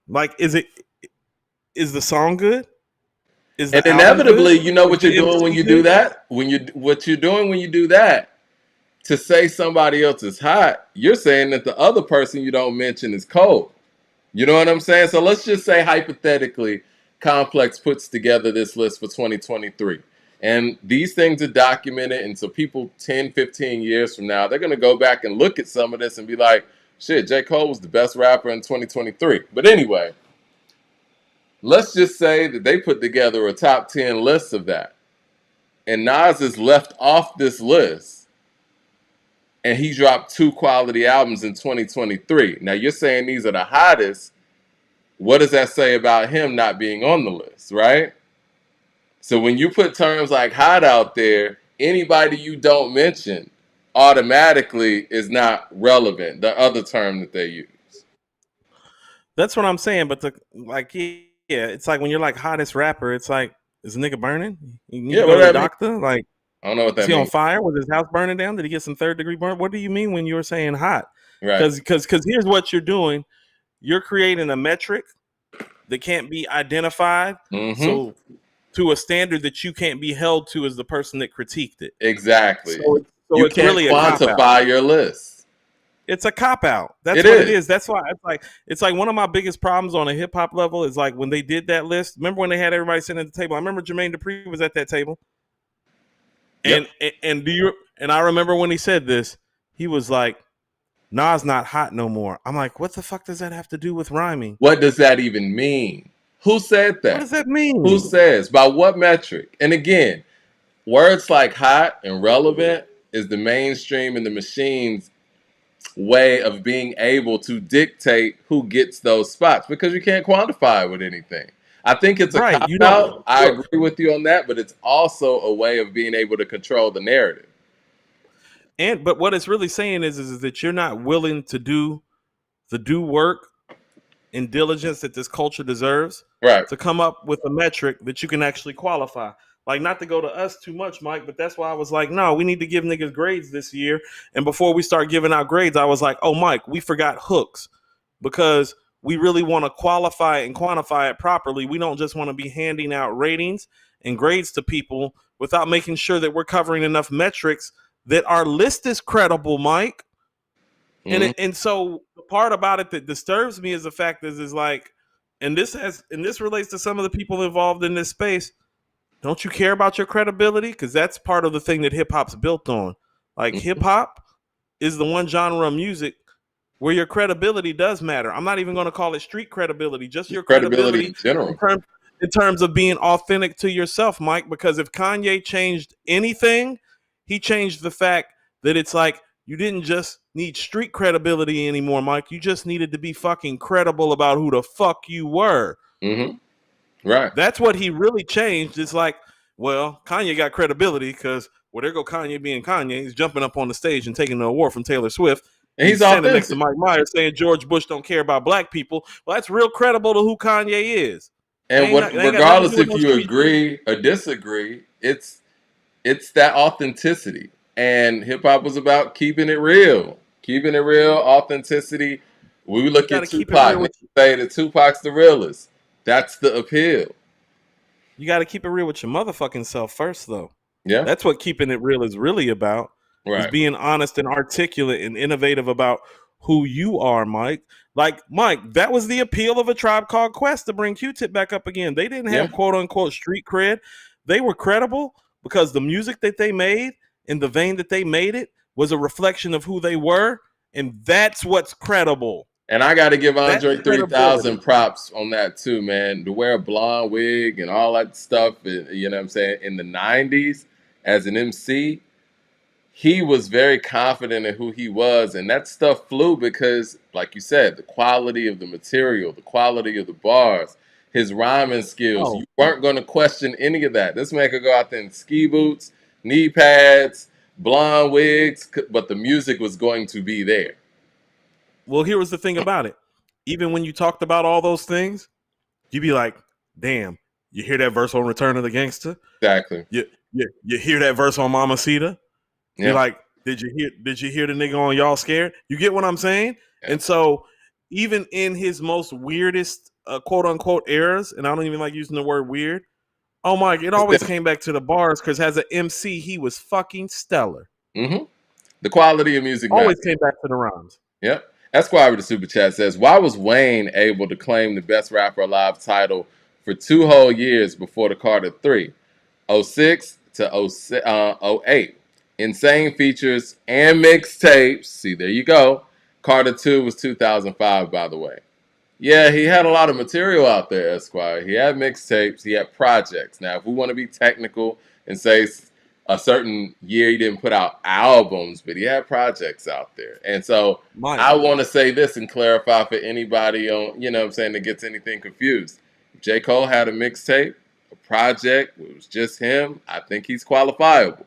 Speaker 2: like, is the song good? Is
Speaker 1: And
Speaker 2: the album good?
Speaker 1: inevitably, you know
Speaker 2: Is
Speaker 1: what you're
Speaker 2: the
Speaker 1: doing when
Speaker 2: MC
Speaker 1: you do
Speaker 2: good?
Speaker 1: that. What you're doing when you do that, to say somebody else is hot, you're saying that the other person you don't mention is cold. You know what I'm saying? So let's just say hypothetically, Complex puts together this list for 2023. And these things are documented. And so people 10, 15 years from now, they're going to go back and look at some of this and be like, shit, J. Cole was the best rapper in 2023. But anyway, let's just say that they put together a top 10 list of that. And Nas is left off this list. And he dropped 2 quality albums in 2023. Now you're saying these are the hottest. What does that say about him not being on the list, right? So when you put terms like hot out there, anybody you don't mention automatically is not relevant, the other term that they use.
Speaker 2: That's what I'm saying. But yeah, it's like when you're like hottest rapper, it's like, is a nigga burning? You need
Speaker 1: Yeah,
Speaker 2: to
Speaker 1: what
Speaker 2: go to
Speaker 1: does
Speaker 2: the
Speaker 1: that mean?
Speaker 2: doctor. Like,
Speaker 1: I don't know what
Speaker 2: is
Speaker 1: that
Speaker 2: he on
Speaker 1: means.
Speaker 2: fire? Was his house burning down? Did he get some third-degree burn? What do you mean when you were saying hot?
Speaker 1: Right.
Speaker 2: Because here's what you're doing. You're creating a metric that can't be identified,
Speaker 1: Mm-hmm.
Speaker 2: so to a standard that you can't be held to as the person that critiqued it.
Speaker 1: Exactly.
Speaker 2: So
Speaker 1: You
Speaker 2: it's
Speaker 1: can't
Speaker 2: really a cop out.
Speaker 1: quantify your list.
Speaker 2: It's a cop out. That's
Speaker 1: It
Speaker 2: what
Speaker 1: is.
Speaker 2: it is. That's why it's like one of my biggest problems on a hip hop level is like when they did that list. Remember when they had everybody sitting at the table? I remember Jermaine Dupri was at that table.
Speaker 1: Yep.
Speaker 2: And I remember when he said this, he was like, Nas not hot no more. I'm like, what the fuck does that have to do with rhyming?
Speaker 1: What does that even mean? Who said that?
Speaker 2: What does that mean?
Speaker 1: Who says? By what metric? And again, words like hot and relevant is the mainstream and the machine's way of being able to dictate who gets those spots, because you can't quantify it with anything. I think it's a
Speaker 2: Right.
Speaker 1: cop
Speaker 2: You
Speaker 1: out.
Speaker 2: don't
Speaker 1: I
Speaker 2: look.
Speaker 1: agree with you on that, but it's also a way of being able to control the narrative.
Speaker 2: But what it's really saying is that you're not willing to do the due work and diligence that this culture deserves
Speaker 1: Right.
Speaker 2: to come up with a metric that you can actually qualify. Like, not to go to us too much, Mike, but that's why I was like, no, we need to give niggas grades this year. And before we start giving out grades, I was like, oh, Mike, we forgot hooks, because we really want to qualify it and quantify it properly. We don't just want to be handing out ratings and grades to people without making sure that we're covering enough metrics that our list is credible, Mike.
Speaker 1: Mm-hmm.
Speaker 2: And so the part about it that disturbs me is the fact is like, and this relates to some of the people involved in this space. Don't you care about your credibility? Because that's part of the thing that hip hop's built on. Like,
Speaker 1: Mm-hmm.
Speaker 2: hip hop is the one genre of music where your credibility does matter. I'm not even going to call it street credibility, just your
Speaker 1: Credibility
Speaker 2: credibility
Speaker 1: in general.
Speaker 2: in terms of being authentic to yourself, Mike. Because if Kanye changed anything, he changed the fact that it's like, you didn't just need street credibility anymore, Mike. You just needed to be fucking credible about who the fuck you were.
Speaker 1: Mm-hmm. Right.
Speaker 2: That's what he really changed. It's like, well, Kanye got credibility because, well, there go Kanye being Kanye. He's jumping up on the stage and taking an award from Taylor Swift.
Speaker 1: And he's
Speaker 2: standing next to
Speaker 1: authentic.
Speaker 2: Mike Myers saying George Bush don't care about black people. Well, that's real credible to who Kanye is.
Speaker 1: And
Speaker 2: They ain't got nothing to
Speaker 1: regardless
Speaker 2: do with
Speaker 1: if
Speaker 2: no
Speaker 1: you
Speaker 2: street shit.
Speaker 1: agree or disagree, it's that authenticity. And hip hop was about keeping it real. Keeping it real, authenticity. We look at Tupac and say that Tupac's the realest. That's the appeal.
Speaker 2: You got to keep it real with your motherfucking self first, though.
Speaker 1: Yeah.
Speaker 2: That's what keeping it real is really about.
Speaker 1: Right.
Speaker 2: Is being honest and articulate and innovative about who you are, Mike. Like, Mike, that was the appeal of A Tribe Called Quest to bring Q-Tip back up again. They didn't have quote unquote street cred. They were credible because the music that they made in the vein that they made it was a reflection of who they were. And that's what's credible.
Speaker 1: And I got to give Andre 3000 props on that too, man. To wear a blonde wig and all that stuff, you know what I'm saying, in the 90s as an MC, he was very confident in who he was. And that stuff flew because, like you said, the quality of the material, the quality of the bars, his rhyming skills. You weren't going to question any of that. This man could go out there in ski boots, knee pads, blonde wigs, but the music was going to be there.
Speaker 2: Well, here was the thing about it. Even when you talked about all those things, you'd be like, damn, you hear that verse on Return of the Gangster?
Speaker 1: Exactly.
Speaker 2: You hear that verse on Mamacita? You're
Speaker 1: Yeah.
Speaker 2: like, did you hear the nigga on Y'all Scared? You get what I'm saying?
Speaker 1: Yeah.
Speaker 2: And so even in his most weirdest quote unquote eras, and I don't even like using the word weird, oh my, it always came back to the bars because as an MC, he was fucking stellar.
Speaker 1: Mm-hmm. The quality of music
Speaker 2: Always
Speaker 1: matters.
Speaker 2: came back to the rhymes.
Speaker 1: Yep. Esquire with the super chat says, why was Wayne able to claim the best rapper alive title for 2 whole years before the Carter 3, 06 to 08? Insane features and mixtapes. See, there you go. Carter 2 was 2005, by the way. Yeah, he had a lot of material out there, Esquire. He had mixtapes, he had projects. Now, if we want to be technical and say a certain year he didn't put out albums, but he had projects out there. And so
Speaker 2: Mike.
Speaker 1: I want to say this and clarify for anybody on, you know what I'm saying, that gets anything confused. If J. Cole had a mixtape, a project, it was just him, I think he's qualifiable.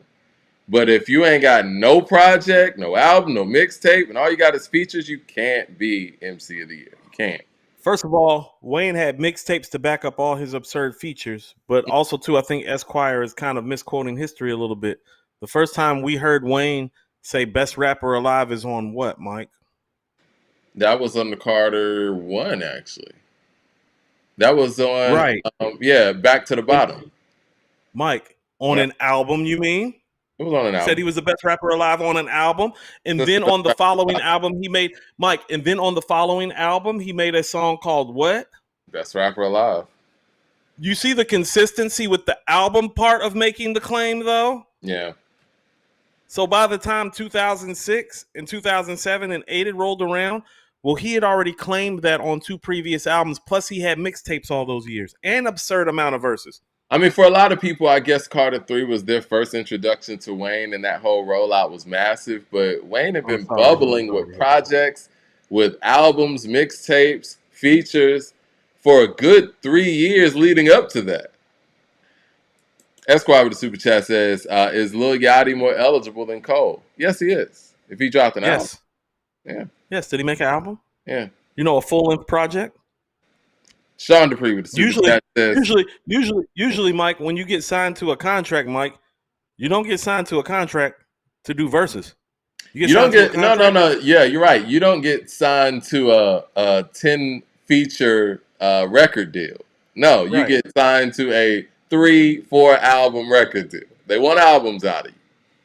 Speaker 1: But if you ain't got no project, no album, no mixtape, and all you got is features, you can't be MC of the year. You can't.
Speaker 2: First of all, Wayne had mixtapes to back up all his absurd features, but also too, I think Esquire is kind of misquoting history a little bit. The first time we heard Wayne say "best rapper alive" is on what, Mike?
Speaker 1: That was on the Carter 1, actually. That was on,
Speaker 2: Right.
Speaker 1: Back to the Bottom.
Speaker 2: Mike, on an album, you mean?
Speaker 1: It was on an album.
Speaker 2: Said he was the best rapper alive on an album, and then on the following album he made a song called what?
Speaker 1: Best rapper alive.
Speaker 2: You see the consistency with the album part of making the claim, though?
Speaker 1: Yeah.
Speaker 2: So by the time 2006 and 2007 and 8 had rolled around, well, he had already claimed that on 2 previous albums, plus he had mixtapes all those years, and absurd amount of verses.
Speaker 1: I mean, for a lot of people, I guess Carter 3 was their first introduction to Wayne, and that whole rollout was massive. But Wayne had been bubbling with projects, with albums, mixtapes, features for a good 3 years leading up to that. Esquire with the super chat says, is Lil Yachty more eligible than Cole? Yes, he is. If he dropped an album. Yeah.
Speaker 2: Yes. Did he make an album?
Speaker 1: Yeah.
Speaker 2: You know, a full-length project?
Speaker 1: Sean Dupree with the super chat says,
Speaker 2: usually, Mike, when you get signed to a contract, Mike, you don't get signed to a contract to do verses.
Speaker 1: You don't get no. Yeah, you're right. You don't get signed to a 10 feature record deal. No, you get signed to a 3-4 album record deal. They want albums out of you.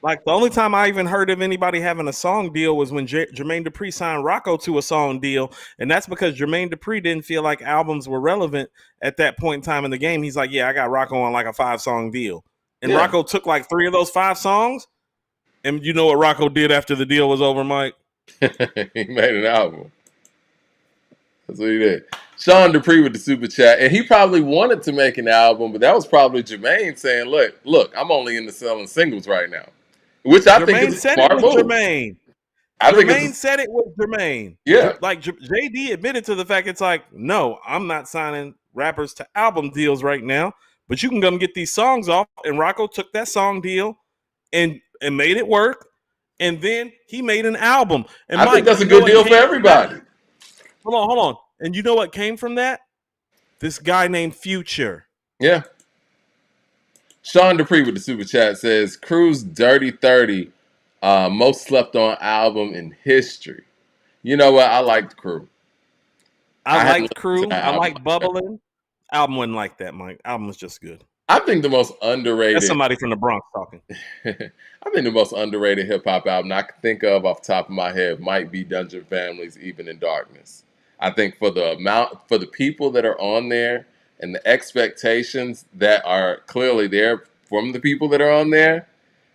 Speaker 2: Like, the only time I even heard of anybody having a song deal was when Jermaine Dupri signed Rocco to a song deal, and that's because Jermaine Dupri didn't feel like albums were relevant at that point in time in the game. He's like, yeah, I got Rocco on like a 5-song deal. And Rocco took like 3 of those 5 songs, and you know what Rocco did after the deal was over, Mike?
Speaker 1: He made an album. That's what he did. Sean Dupree with the super chat, and he probably wanted to make an album, but that was probably Jermaine saying, look, I'm only into selling singles right now. Which I think is a smart move.
Speaker 2: Jermaine said it was Jermaine.
Speaker 1: Yeah.
Speaker 2: Like, JD admitted to the fact, it's like, no, I'm not signing rappers to album deals right now, but you can come get these songs off. And Rocco took that song deal and made it work. And then he made an album. And
Speaker 1: I think that's a good deal for everybody.
Speaker 2: Hold on. And you know what came from that? This guy named Future.
Speaker 1: Yeah. Sean Dupree with the super chat says, Crew's Dirty 30, most slept on album in history. You know what? I liked Crew.
Speaker 2: I liked Crew. I like Bubbling. Album wasn't like that, Mike. Album was just good.
Speaker 1: I think the most underrated.
Speaker 2: That's somebody from the Bronx talking.
Speaker 1: I think the most underrated hip hop album I can think of off the top of my head might be Dungeon Family's Even in Darkness. I think for the people that are on there and the expectations that are clearly there from the people that are on there,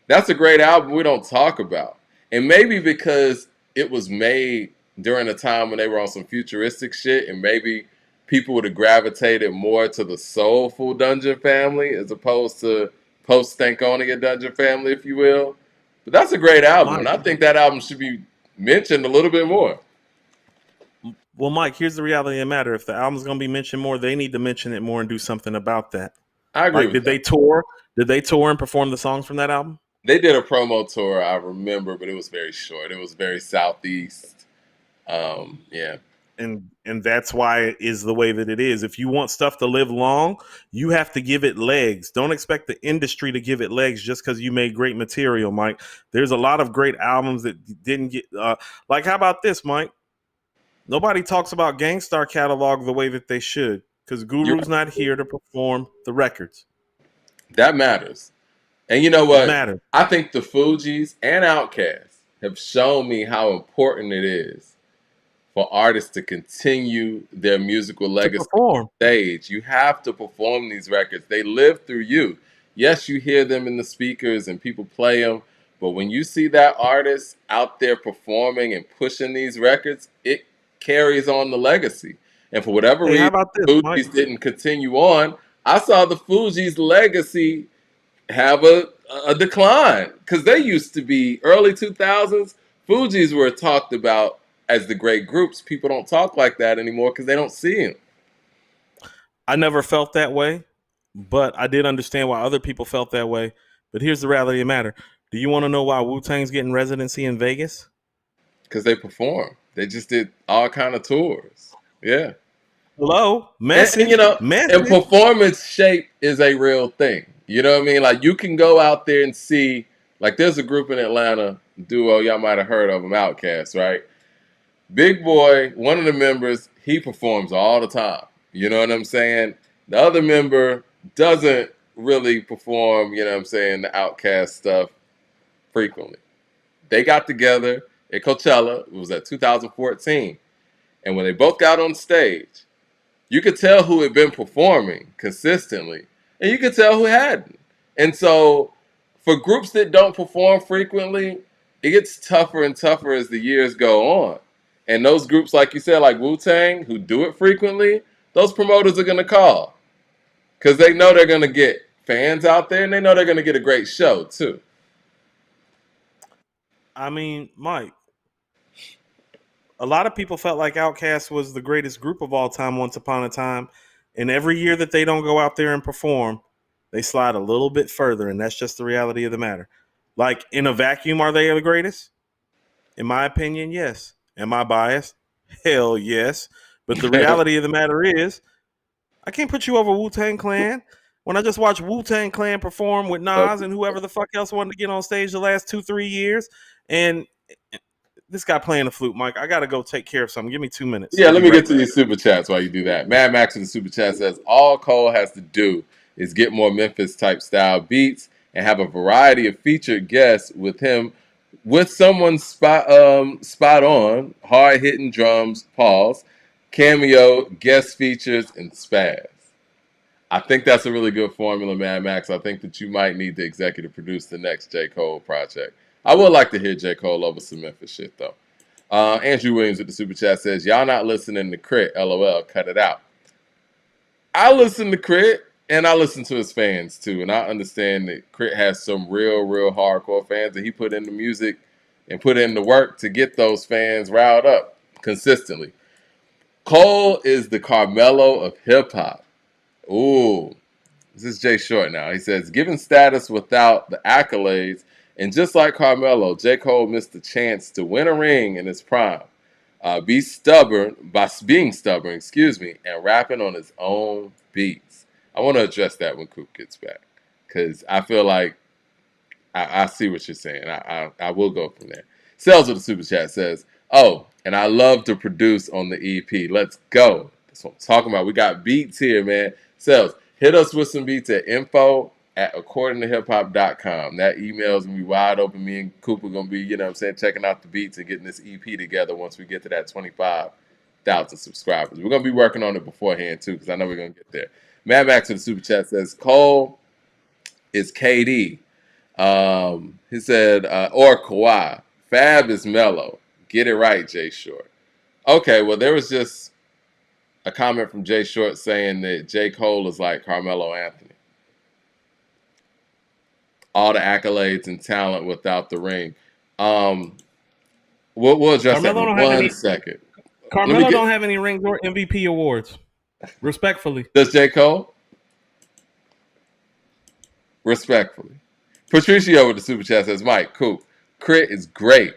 Speaker 1: that's a great album we don't talk about. And maybe because it was made during a time when they were on some futuristic shit, and maybe people would have gravitated more to the soulful Dungeon Family as opposed to post-Stankonia Dungeon Family, if you will. But that's a great album, and I think that album should be mentioned a little bit more.
Speaker 2: Well, Mike, here's the reality of the matter. If the album's going to be mentioned more, they need to mention it more and do something about that.
Speaker 1: I agree.
Speaker 2: Like, did they tour? Did they tour and perform the songs from that album?
Speaker 1: They did a promo tour, I remember, but it was very short. It was very Southeast. Yeah.
Speaker 2: and that's why it is the way that it is. If you want stuff to live long, you have to give it legs. Don't expect the industry to give it legs just because you made great material, Mike. There's a lot of great albums that didn't get like, how about this, Mike? Nobody talks about Gangstar catalog the way that they should because Guru's not here to perform the records.
Speaker 1: That matters. And you know
Speaker 2: It
Speaker 1: what?
Speaker 2: matters.
Speaker 1: I think the Fugees and Outkast have shown me how important it is for artists to continue their musical
Speaker 2: To
Speaker 1: legacy
Speaker 2: perform.
Speaker 1: on stage. You have to perform these records. They live through you. Yes, you hear them in the speakers and people play them, but when you see that artist out there performing and pushing these records, it carries on the legacy. And for whatever
Speaker 2: Hey, how
Speaker 1: reason,
Speaker 2: about this, Mike?
Speaker 1: Fugees didn't continue on. I saw the Fugees' legacy have a decline because they used to be early 2000s. Fugees were talked about as the great groups. People don't talk like that anymore because they don't see them.
Speaker 2: I never felt that way, but I did understand why other people felt that way. But here's the reality of the matter. Do you want to know why Wu-Tang's getting residency in Vegas?
Speaker 1: Because they perform. They just did all kind of tours. Yeah.
Speaker 2: Hello?
Speaker 1: And you
Speaker 2: Message.
Speaker 1: know, and
Speaker 2: Message.
Speaker 1: performance shape is a real thing. You know what I mean? Like you can go out there and see, like there's a group in Atlanta, duo, y'all might have heard of them, Outkast, right? Big Boy, one of the members, he performs all the time. You know what I'm saying? The other member doesn't really perform, you know what I'm saying, the Outcast stuff frequently. They got together at Coachella, it was at 2014. And when they both got on stage, you could tell who had been performing consistently, and you could tell who hadn't. And so, for groups that don't perform frequently, it gets tougher and tougher as the years go on. And those groups, like you said, like Wu Tang, who do it frequently, those promoters are going to call because they know they're going to get fans out there, and they know they're going to get a great show too.
Speaker 2: I mean, Mike, a lot of people felt like Outkast was the greatest group of all time once upon a time. And every year that they don't go out there and perform, they slide a little bit further. And that's just the reality of the matter. Like, in a vacuum, are they the greatest? In my opinion, yes. Am I biased? Hell yes. But the reality of the matter is, I can't put you over Wu-Tang Clan. When I just watched Wu-Tang Clan perform with Nas and whoever the fuck else wanted to get on stage the last 2-3 years, and this guy playing the flute, Mike. I gotta go take care of something. Give me 2 minutes.
Speaker 1: Yeah,
Speaker 2: I'll
Speaker 1: let
Speaker 2: be
Speaker 1: me
Speaker 2: right
Speaker 1: get to
Speaker 2: back.
Speaker 1: these super chats while you do that. Mad Max in the super chat says all Cole has to do is get more Memphis type style beats and have a variety of featured guests with him, with someone spot on, hard hitting drums, pause, cameo, guest features, and spaz. I think that's a really good formula, Mad Max. I think that you might need to executive produce the next J. Cole project. I would like to hear J. Cole over some Memphis shit though. Andrew Williams with the super chat says, "Y'all not listening to Crit? LOL. Cut it out." I listen to Crit, and I listen to his fans too, and I understand that Crit has some real hardcore fans, and he put in the music and put in the work to get those fans riled up consistently. Cole is the Carmelo of hip hop. Ooh, this is Jay Short now. He says, given status without the accolades, and just like Carmelo, J. Cole missed the chance to win a ring in his prime. Being stubborn, and rapping on his own beats. I want to address that when Coop gets back, because I feel like I see what you're saying. I will go from there. Sales with the super chat says, "Oh, and I love to produce on the EP. Let's go." That's what I'm talking about. We got beats here, man. Sales, hit us with some beats at info@accordingtohiphop.com. That email is going to be wide open. Me and Cooper going to be, you know what I'm saying, checking out the beats and getting this EP together once we get to that 25,000 subscribers. We're going to be working on it beforehand, too, because I know we're going to get there. Mad Max in the super chat says, Cole is KD. He said, or Kawhi. Fab is mellow. Get it right, Jay Short. Okay, well, there was just a comment from Jay Short saying that J. Cole is like Carmelo Anthony. All the accolades and talent without the ring. We'll address
Speaker 2: Carmelo
Speaker 1: that in
Speaker 2: don't have any.
Speaker 1: 1 second.
Speaker 2: Carmelo don't have any rings or MVP awards. Respectfully.
Speaker 1: Does J. Cole? Respectfully. Patricio with the super chat says, Mike, cool. Crit is great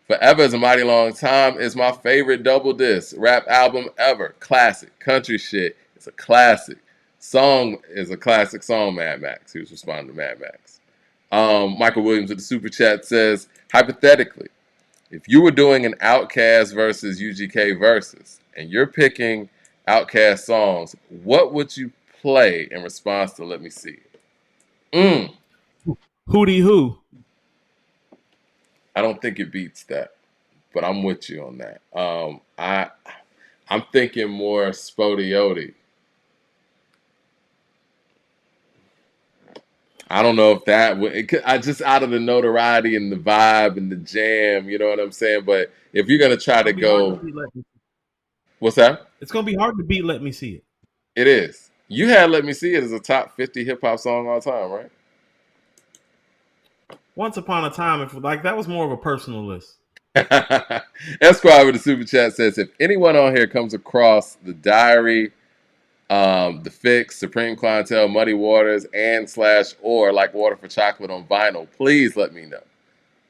Speaker 1: Forever is a Mighty Long Time is my favorite double disc rap album ever. Classic. Country shit. It's a classic. Song is a classic song, Mad Max. He was responding to Mad Max. Michael Williams of the Super Chat says, hypothetically, if you were doing an Outkast versus UGK versus, and you're picking Outkast songs, what would you play in response to Let Me See It?
Speaker 2: Hootie Who.
Speaker 1: I don't think it beats that, but I'm with you on that. I'm thinking more Spodioti. I don't know if that would. I just out of the notoriety and the vibe and the jam, you know what I'm saying. But if you're gonna try to go, what's that?
Speaker 2: It's gonna be hard to beat Let Me See It.
Speaker 1: It is. You had Let Me See It as a top 50 hip hop song all time, right?
Speaker 2: Once upon a time, if like that was more of a personal list.
Speaker 1: Esquire with the super chat says, if anyone on here comes across the Diary, the Fix, Supreme Clientele, Muddy Waters, and / or Like Water for Chocolate on vinyl, please let me know.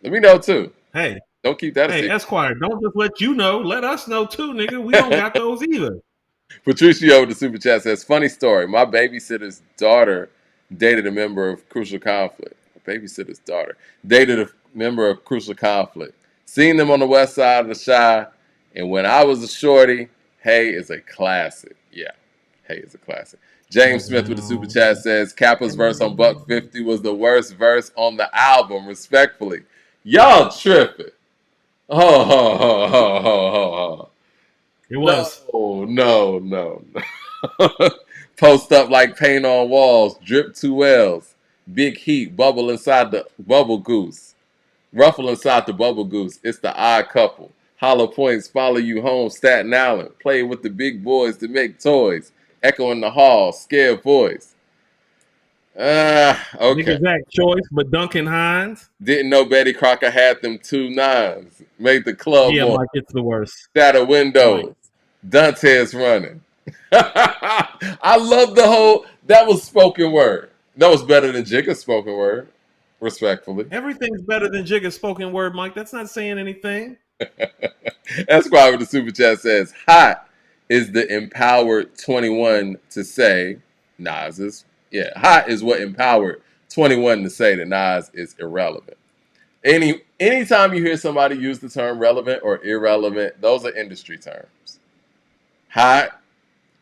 Speaker 1: Let me know too.
Speaker 2: Hey,
Speaker 1: don't keep that.
Speaker 2: Hey, Esquire, don't just let you know. Let us know too, nigga. We don't got those either.
Speaker 1: Patricio with the super chat says, funny story. My babysitter's daughter dated a member of Crucial Conflict. Babysitter's daughter dated a member of Crucial Conflict. Seen them on the west side of the Chi, and when I was a shorty, Hey is a classic. Yeah, Hey is a classic. James Smith with the super chat says, Kappa's verse on Buck 50 was the worst verse on the album, respectfully. Y'all tripping. Oh.
Speaker 2: It was.
Speaker 1: No. Post up like paint on walls, drip 2 L's, big heat, bubble inside the bubble goose. Ruffle inside the bubble goose. It's the odd couple. Hollow points follow you home, Staten Island. Play with the big boys to make toys. Echo in the hall, scared voice. Okay.
Speaker 2: Exact choice, but Duncan Hines.
Speaker 1: Didn't know Betty Crocker had them 2 9s. Made the club
Speaker 2: Yeah,
Speaker 1: more.
Speaker 2: Mike, it's the worst.
Speaker 1: Shatter windows. Mike. Dante's running. I love the whole. That was spoken word. That was better than Jigga's spoken word. Respectfully.
Speaker 2: Everything's better than Jigga's spoken word, Mike. That's not saying anything.
Speaker 1: Esquire with the super chat says, hot is the empowered 21 to say Nas is. Yeah, hot is what empowered 21 to say that Nas is irrelevant. Anytime you hear somebody use the term relevant or irrelevant, those are industry terms. Hot,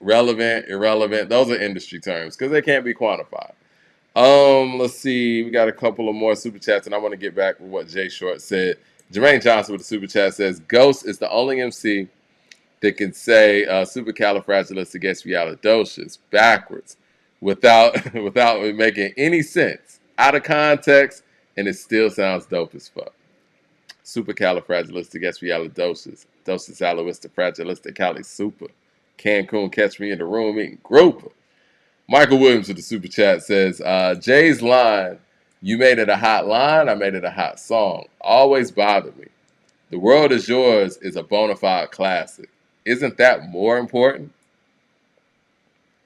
Speaker 1: relevant, irrelevant, those are industry terms because they can't be quantified. Let's see. We got a couple of more super chats, and I want to get back with what Jay Short said. Jermaine Johnson with the super chat says, Ghost is the only MC that can say supercalifragilisticexpialidocious backwards without it making any sense, out of context, and it still sounds dope as fuck. Supercalifragilisticexpialidocious, dosis aloista fragilistic cali super. Cancun, catch me in the room eating grouper. Michael Williams with the super chat says, Jay's line, you made it a hot line, I made it a hot song. Always bothered me. The World Is Yours is a bona fide classic. Isn't that more important?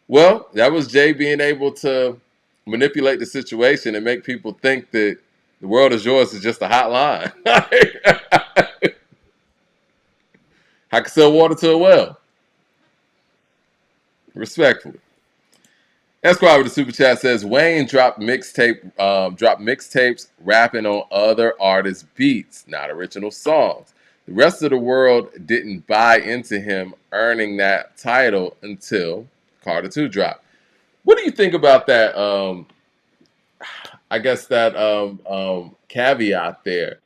Speaker 1: Well, that was Jay being able to manipulate the situation and make people think that The World Is Yours is just a hot line. I can sell water to a well. Respectfully. Esquire with the super chat says, Wayne dropped mixtapes rapping on other artists' beats, not original songs. The rest of the world didn't buy into him earning that title until Carter 2 dropped. What do you think about that? I guess that caveat there.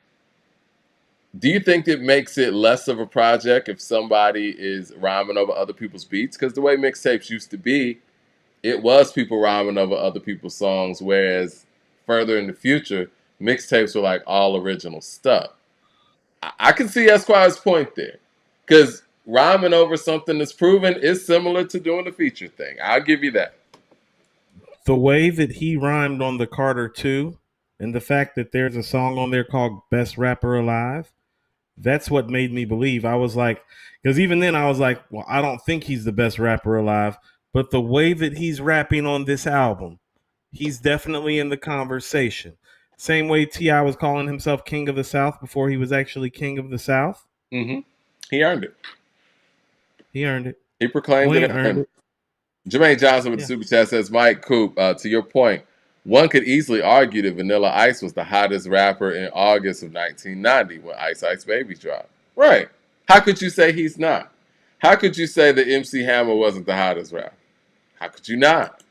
Speaker 1: Do you think it makes it less of a project if somebody is rhyming over other people's beats? Because the way mixtapes used to be, it was people rhyming over other people's songs, whereas further in the future, mixtapes were like all original stuff. I can see Esquire's point there, because rhyming over something that's proven is similar to doing the feature thing. I'll give you that.
Speaker 2: The way that he rhymed on the Carter 2 and the fact that there's a song on there called Best Rapper Alive, that's what made me believe. I was like, because even then I was like, well, I don't think he's the best rapper alive. But the way that he's rapping on this album, he's definitely in the conversation. Same way T.I. was calling himself King of the South before he was actually King of the South.
Speaker 1: Mm-hmm. He earned it.
Speaker 2: He earned it.
Speaker 1: He proclaimed it
Speaker 2: Wayne
Speaker 1: and
Speaker 2: earned
Speaker 1: earned
Speaker 2: it.
Speaker 1: it. Jermaine Johnson with the
Speaker 2: Yeah.
Speaker 1: super chat says, Mike Coop, to your point, one could easily argue that Vanilla Ice was the hottest rapper in August of 1990 when Ice Ice Baby dropped. Right. How could you say he's not? How could you say that MC Hammer wasn't the hottest rapper? How could you not?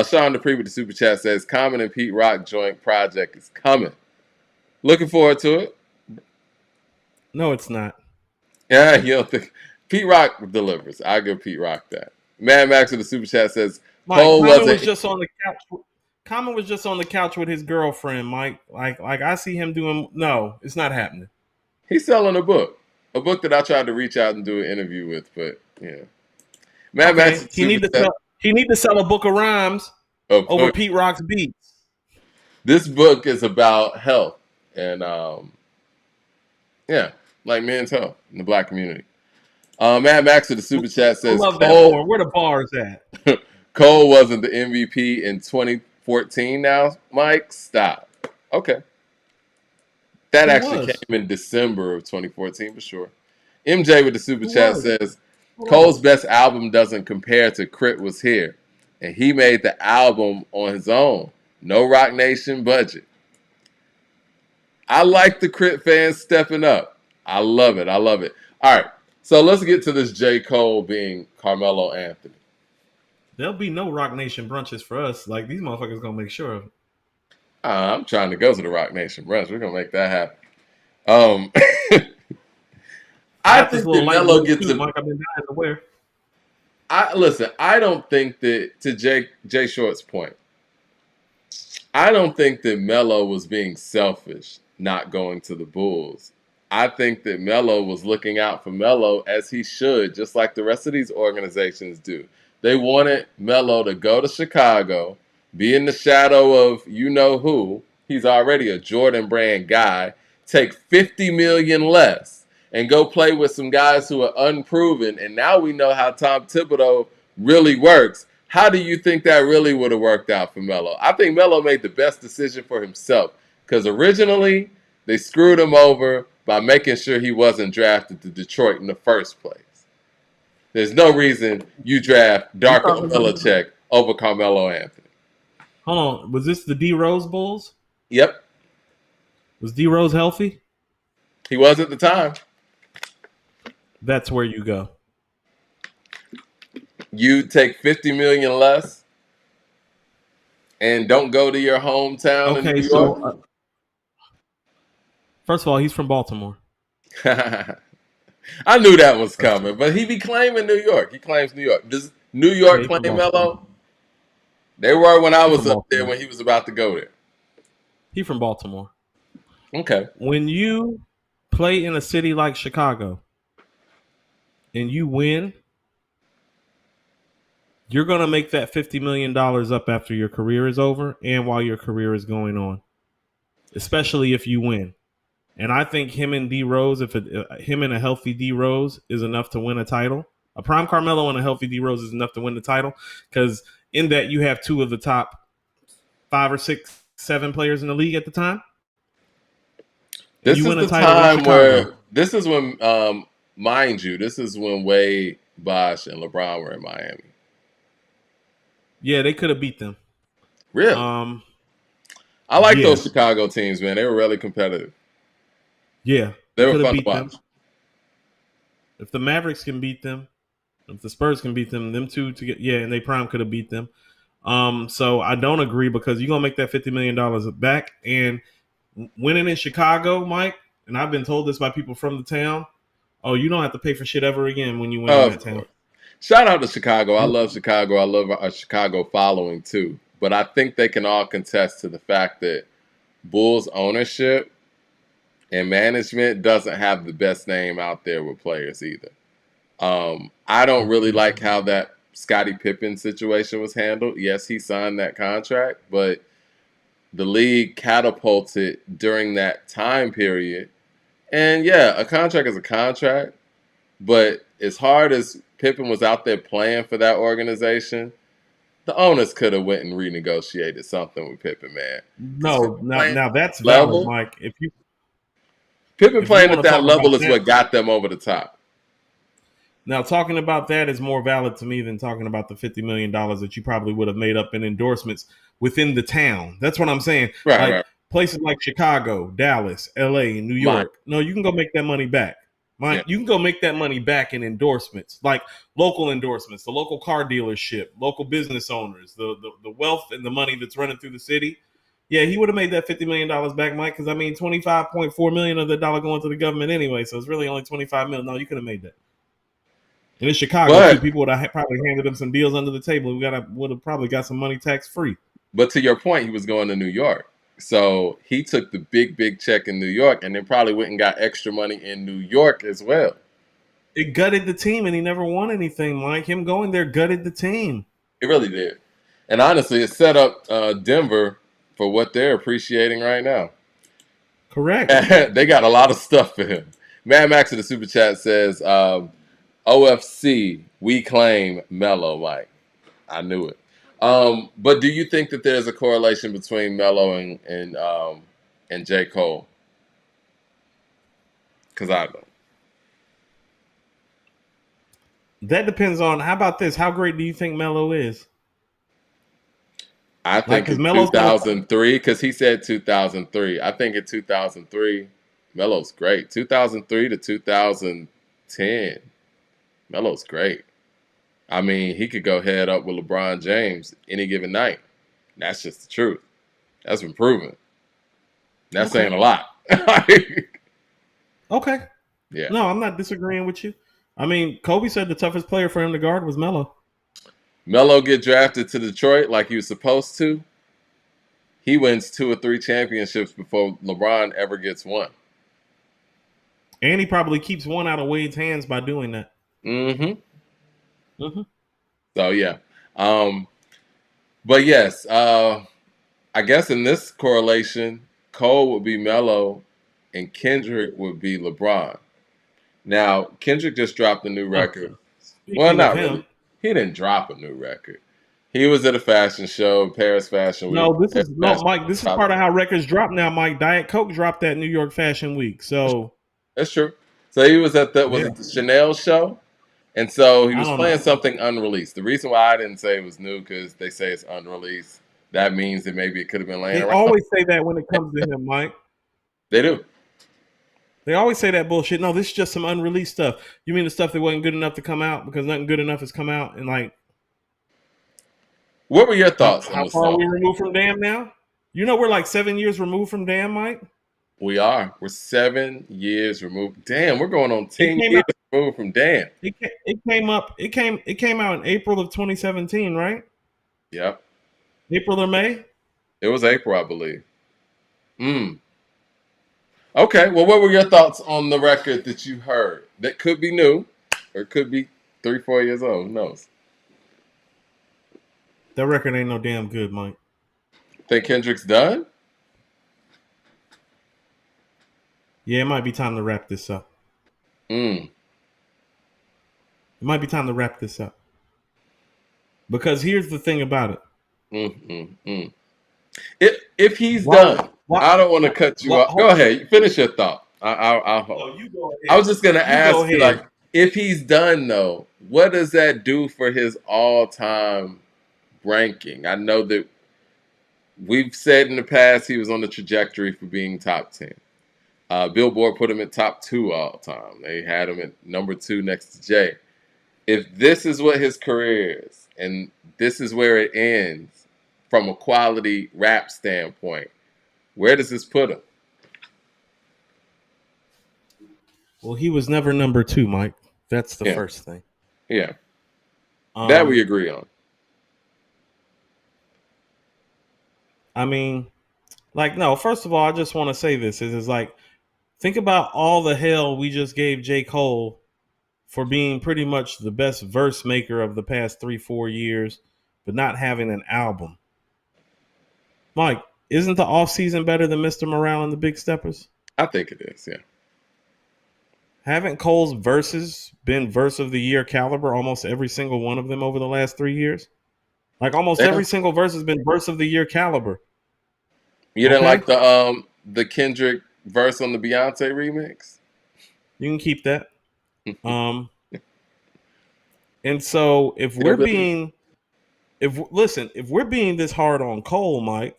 Speaker 1: Sean Dupree with the super chat says, Common and Pete Rock joint project is coming. Looking forward to it.
Speaker 2: No, it's not.
Speaker 1: Yeah, you don't think Pete Rock delivers. I give Pete Rock that. Mad Max with the super chat says,
Speaker 2: Mike,
Speaker 1: Cole
Speaker 2: Common was
Speaker 1: wasn't.
Speaker 2: just on the couch. Common was just on the couch with his girlfriend, Mike. Like I see him doing. No, it's not happening.
Speaker 1: He's selling a book that I tried to reach out and do an interview with, but yeah. Mad Max
Speaker 2: Okay,
Speaker 1: with the super chat.
Speaker 2: he need to sell a book of rhymes over Pete Rock's beats.
Speaker 1: This book is about health and yeah, like men's health in the black community. Mad Max with the super chat says,
Speaker 2: I love that more. Where the bars at?
Speaker 1: Cole wasn't the MVP in 2014 now. Mike, stop. Okay. That actually came in December of 2014 for sure. MJ with the super chat says, Cole's best album doesn't compare to Crit Was Here. And he made the album on his own. No Rock Nation budget. I like the Crit fans stepping up. I love it. I love it. All right. So let's get to this J. Cole being Carmelo Anthony.
Speaker 2: There'll be no Rock Nation brunches for us. Like, these motherfuckers gonna make sure of it.
Speaker 1: I'm trying to go to the Rock Nation brunch. We're gonna make that happen. I think that Melo gets a.
Speaker 2: Mike, I've been dying to wear.
Speaker 1: I don't think that, to Jay Short's point, I don't think that Melo was being selfish not going to the Bulls. I think that Melo was looking out for Melo as he should, just like the rest of these organizations do. They wanted Melo to go to Chicago, be in the shadow of you know who. He's already a Jordan brand guy. Take $50 million less and go play with some guys who are unproven. And now we know how Tom Thibodeau really works. How do you think that really would have worked out for Melo? I think Melo made the best decision for himself because originally they screwed him over by making sure he wasn't drafted to Detroit in the first place. There's no reason you draft Darko Milicic over Carmelo Anthony.
Speaker 2: Hold on. Was this the D Rose Bulls?
Speaker 1: Yep.
Speaker 2: Was D Rose healthy?
Speaker 1: He was at the time.
Speaker 2: That's where you go.
Speaker 1: You take $50 million less and don't go to your hometown in New York?
Speaker 2: So first of all, he's from Baltimore.
Speaker 1: I knew that was coming, but he be claiming New York. He claims New York. Does New York claim Melo? They were when I was up there when he was about to go there.
Speaker 2: He from Baltimore.
Speaker 1: Okay.
Speaker 2: When you play in a city like Chicago and you win, you're going to make that $50 million up after your career is over and while your career is going on, especially if you win. And I think him and D Rose, him and a healthy D Rose is enough to win a title. A prime Carmelo and a healthy D Rose is enough to win the title because in that you have two of the top 5 or 6, 7 players in the league at the time.
Speaker 1: This is the time where this is when, mind you, this is when Wade, Bosh, and LeBron were in Miami.
Speaker 2: Yeah, they could have beat them.
Speaker 1: Really? I like those Chicago teams, man. They were really competitive.
Speaker 2: Yeah,
Speaker 1: they were fun to watch.
Speaker 2: If the Mavericks can beat them, if the Spurs can beat them, them two to get and they prime could have beat them. So I don't agree because you're gonna make that $50 million back and winning in Chicago, Mike. And I've been told this by people from the town. Oh, you don't have to pay for shit ever again when you win in that town.
Speaker 1: Shout out to Chicago. I love Chicago. I love our Chicago following too. But I think they can all contest to the fact that Bulls ownership and management doesn't have the best name out there with players either. I don't really like how that Scottie Pippen situation was handled. Yes, he signed that contract, but the league catapulted during that time period. And yeah, a contract is a contract, but as hard as Pippen was out there playing for that organization, the owners could have went and renegotiated something with Pippen, man. Because
Speaker 2: No, now that's valid,
Speaker 1: level,
Speaker 2: Mike.
Speaker 1: Pippen
Speaker 2: If you
Speaker 1: playing at
Speaker 2: want to
Speaker 1: that
Speaker 2: talk about
Speaker 1: level is
Speaker 2: that,
Speaker 1: what got them over the top.
Speaker 2: now talking about that is more valid to me than talking about the $50 million that you probably would have made up in endorsements within the town. That's what I'm saying.
Speaker 1: Right,
Speaker 2: Like
Speaker 1: right.
Speaker 2: places like Chicago, Dallas, LA, New
Speaker 1: Mine.
Speaker 2: York. No, you can go make that money back.
Speaker 1: Yeah.
Speaker 2: You can go make that money back in endorsements, like local endorsements, the local car dealership, local business owners, the wealth and the money that's running through the city. Yeah, he would have made that $50 million back, Mike, because I mean, 25.4 million of the dollar going to the government anyway, so it's really only 25 million. No, you could have made that. And in Chicago too,
Speaker 1: But
Speaker 2: people would have probably handed them some deals under the table. Would have probably got some money tax free.
Speaker 1: but to your point, he was going to New York. So he took the big check in New York and then probably went and got extra money in New York as well.
Speaker 2: It gutted the team, and he never won anything, Mike. Him going there gutted the team.
Speaker 1: It really did. And honestly, it set up Denver for what they're appreciating right now.
Speaker 2: Correct.
Speaker 1: They got a lot of stuff for him. Mad Max in the super chat says, OFC, we claim Melo, Mike. I knew it. But do you think that there's a correlation between Melo and J. Cole? Because I don't.
Speaker 2: That depends on, how about this? How great do you think Melo is?
Speaker 1: I think in 2003, because he said 2003. I think in 2003, Melo's great. 2003 to 2010, Melo's great. I mean, he could go head up with LeBron James any given night. That's just the truth. That's been proven. That's saying a lot.
Speaker 2: Okay.
Speaker 1: Yeah.
Speaker 2: No, I'm not disagreeing with you. I mean, Kobe said the toughest player for him to guard was Melo.
Speaker 1: Melo get drafted to Detroit like he was supposed to. He wins 2 or 3 championships before LeBron ever gets one.
Speaker 2: And he probably keeps one out of Wade's hands by doing that.
Speaker 1: Mm-hmm. Mm-hmm. So, yeah. But yes, I guess in this correlation, Cole would be Melo and Kendrick would be LeBron. Now, Kendrick just dropped a new record. Well, not really. He didn't drop a new record. He was at a fashion show, Paris Fashion Week.
Speaker 2: Mike. This is part of how records drop now, Mike. Diet Coke dropped that New York Fashion Week, so
Speaker 1: that's true. So he was at the it the Chanel show, and so he was playing something unreleased. The reason why I didn't say it was new because they say it's unreleased. That means that maybe it could have been laying around.
Speaker 2: They always say that when it comes to him, Mike.
Speaker 1: They do.
Speaker 2: They always say that bullshit. No, this is just some unreleased stuff. You mean the stuff that wasn't good enough to come out because nothing good enough has come out? And like,
Speaker 1: what were your thoughts?
Speaker 2: How far are we removed from Damn now? You know, we're like 7 years removed from Damn, Mike.
Speaker 1: We are. We're 7 years removed. Damn, we're going on 10 years removed from Damn.
Speaker 2: It came out in April of 2017, right?
Speaker 1: Yep.
Speaker 2: April or May?
Speaker 1: It was April, I believe. Okay, well, what were your thoughts on the record that you heard? That could be new, or it could be 3-4 years old. Who knows?
Speaker 2: That record ain't no damn good, Mike.
Speaker 1: Think Kendrick's done?
Speaker 2: Yeah, it might be time to wrap this up. It might be time to wrap this up. Because here's the thing about
Speaker 1: it. If he's done, I don't want to cut you off. Go ahead. Finish your thought. I'll hold.
Speaker 2: No, you go ahead.
Speaker 1: I was just going to ask you, like, if he's done, though, what does that do for his all-time ranking? I know that we've said in the past he was on the trajectory for being top 10. Billboard put him at top 2 all time. They had him at number 2 next to Jay. If this is what his career is, and this is where it ends from a quality rap standpoint, where does this put him?
Speaker 2: Well, he was never number 2, Mike. That's the first thing.
Speaker 1: Yeah. That we agree on.
Speaker 2: I mean, like, no, first of all, I just want to say this is like, think about all the hell we just gave J. Cole for being pretty much the best verse maker of the past 3-4 years, but not having an album. Mike, isn't the offseason better than Mr. Morale and the Big Steppers?
Speaker 1: I think it is, yeah.
Speaker 2: Haven't Cole's verses been verse of the year caliber, almost every single one of them over the last 3 years? Like almost
Speaker 1: Yeah.
Speaker 2: every single verse has been verse of the year caliber.
Speaker 1: You didn't
Speaker 2: Okay,
Speaker 1: like the Kendrick verse on the Beyonce remix?
Speaker 2: you can keep that. Um, and so
Speaker 1: Hillbilly?
Speaker 2: if we're being this hard on Cole, Mike,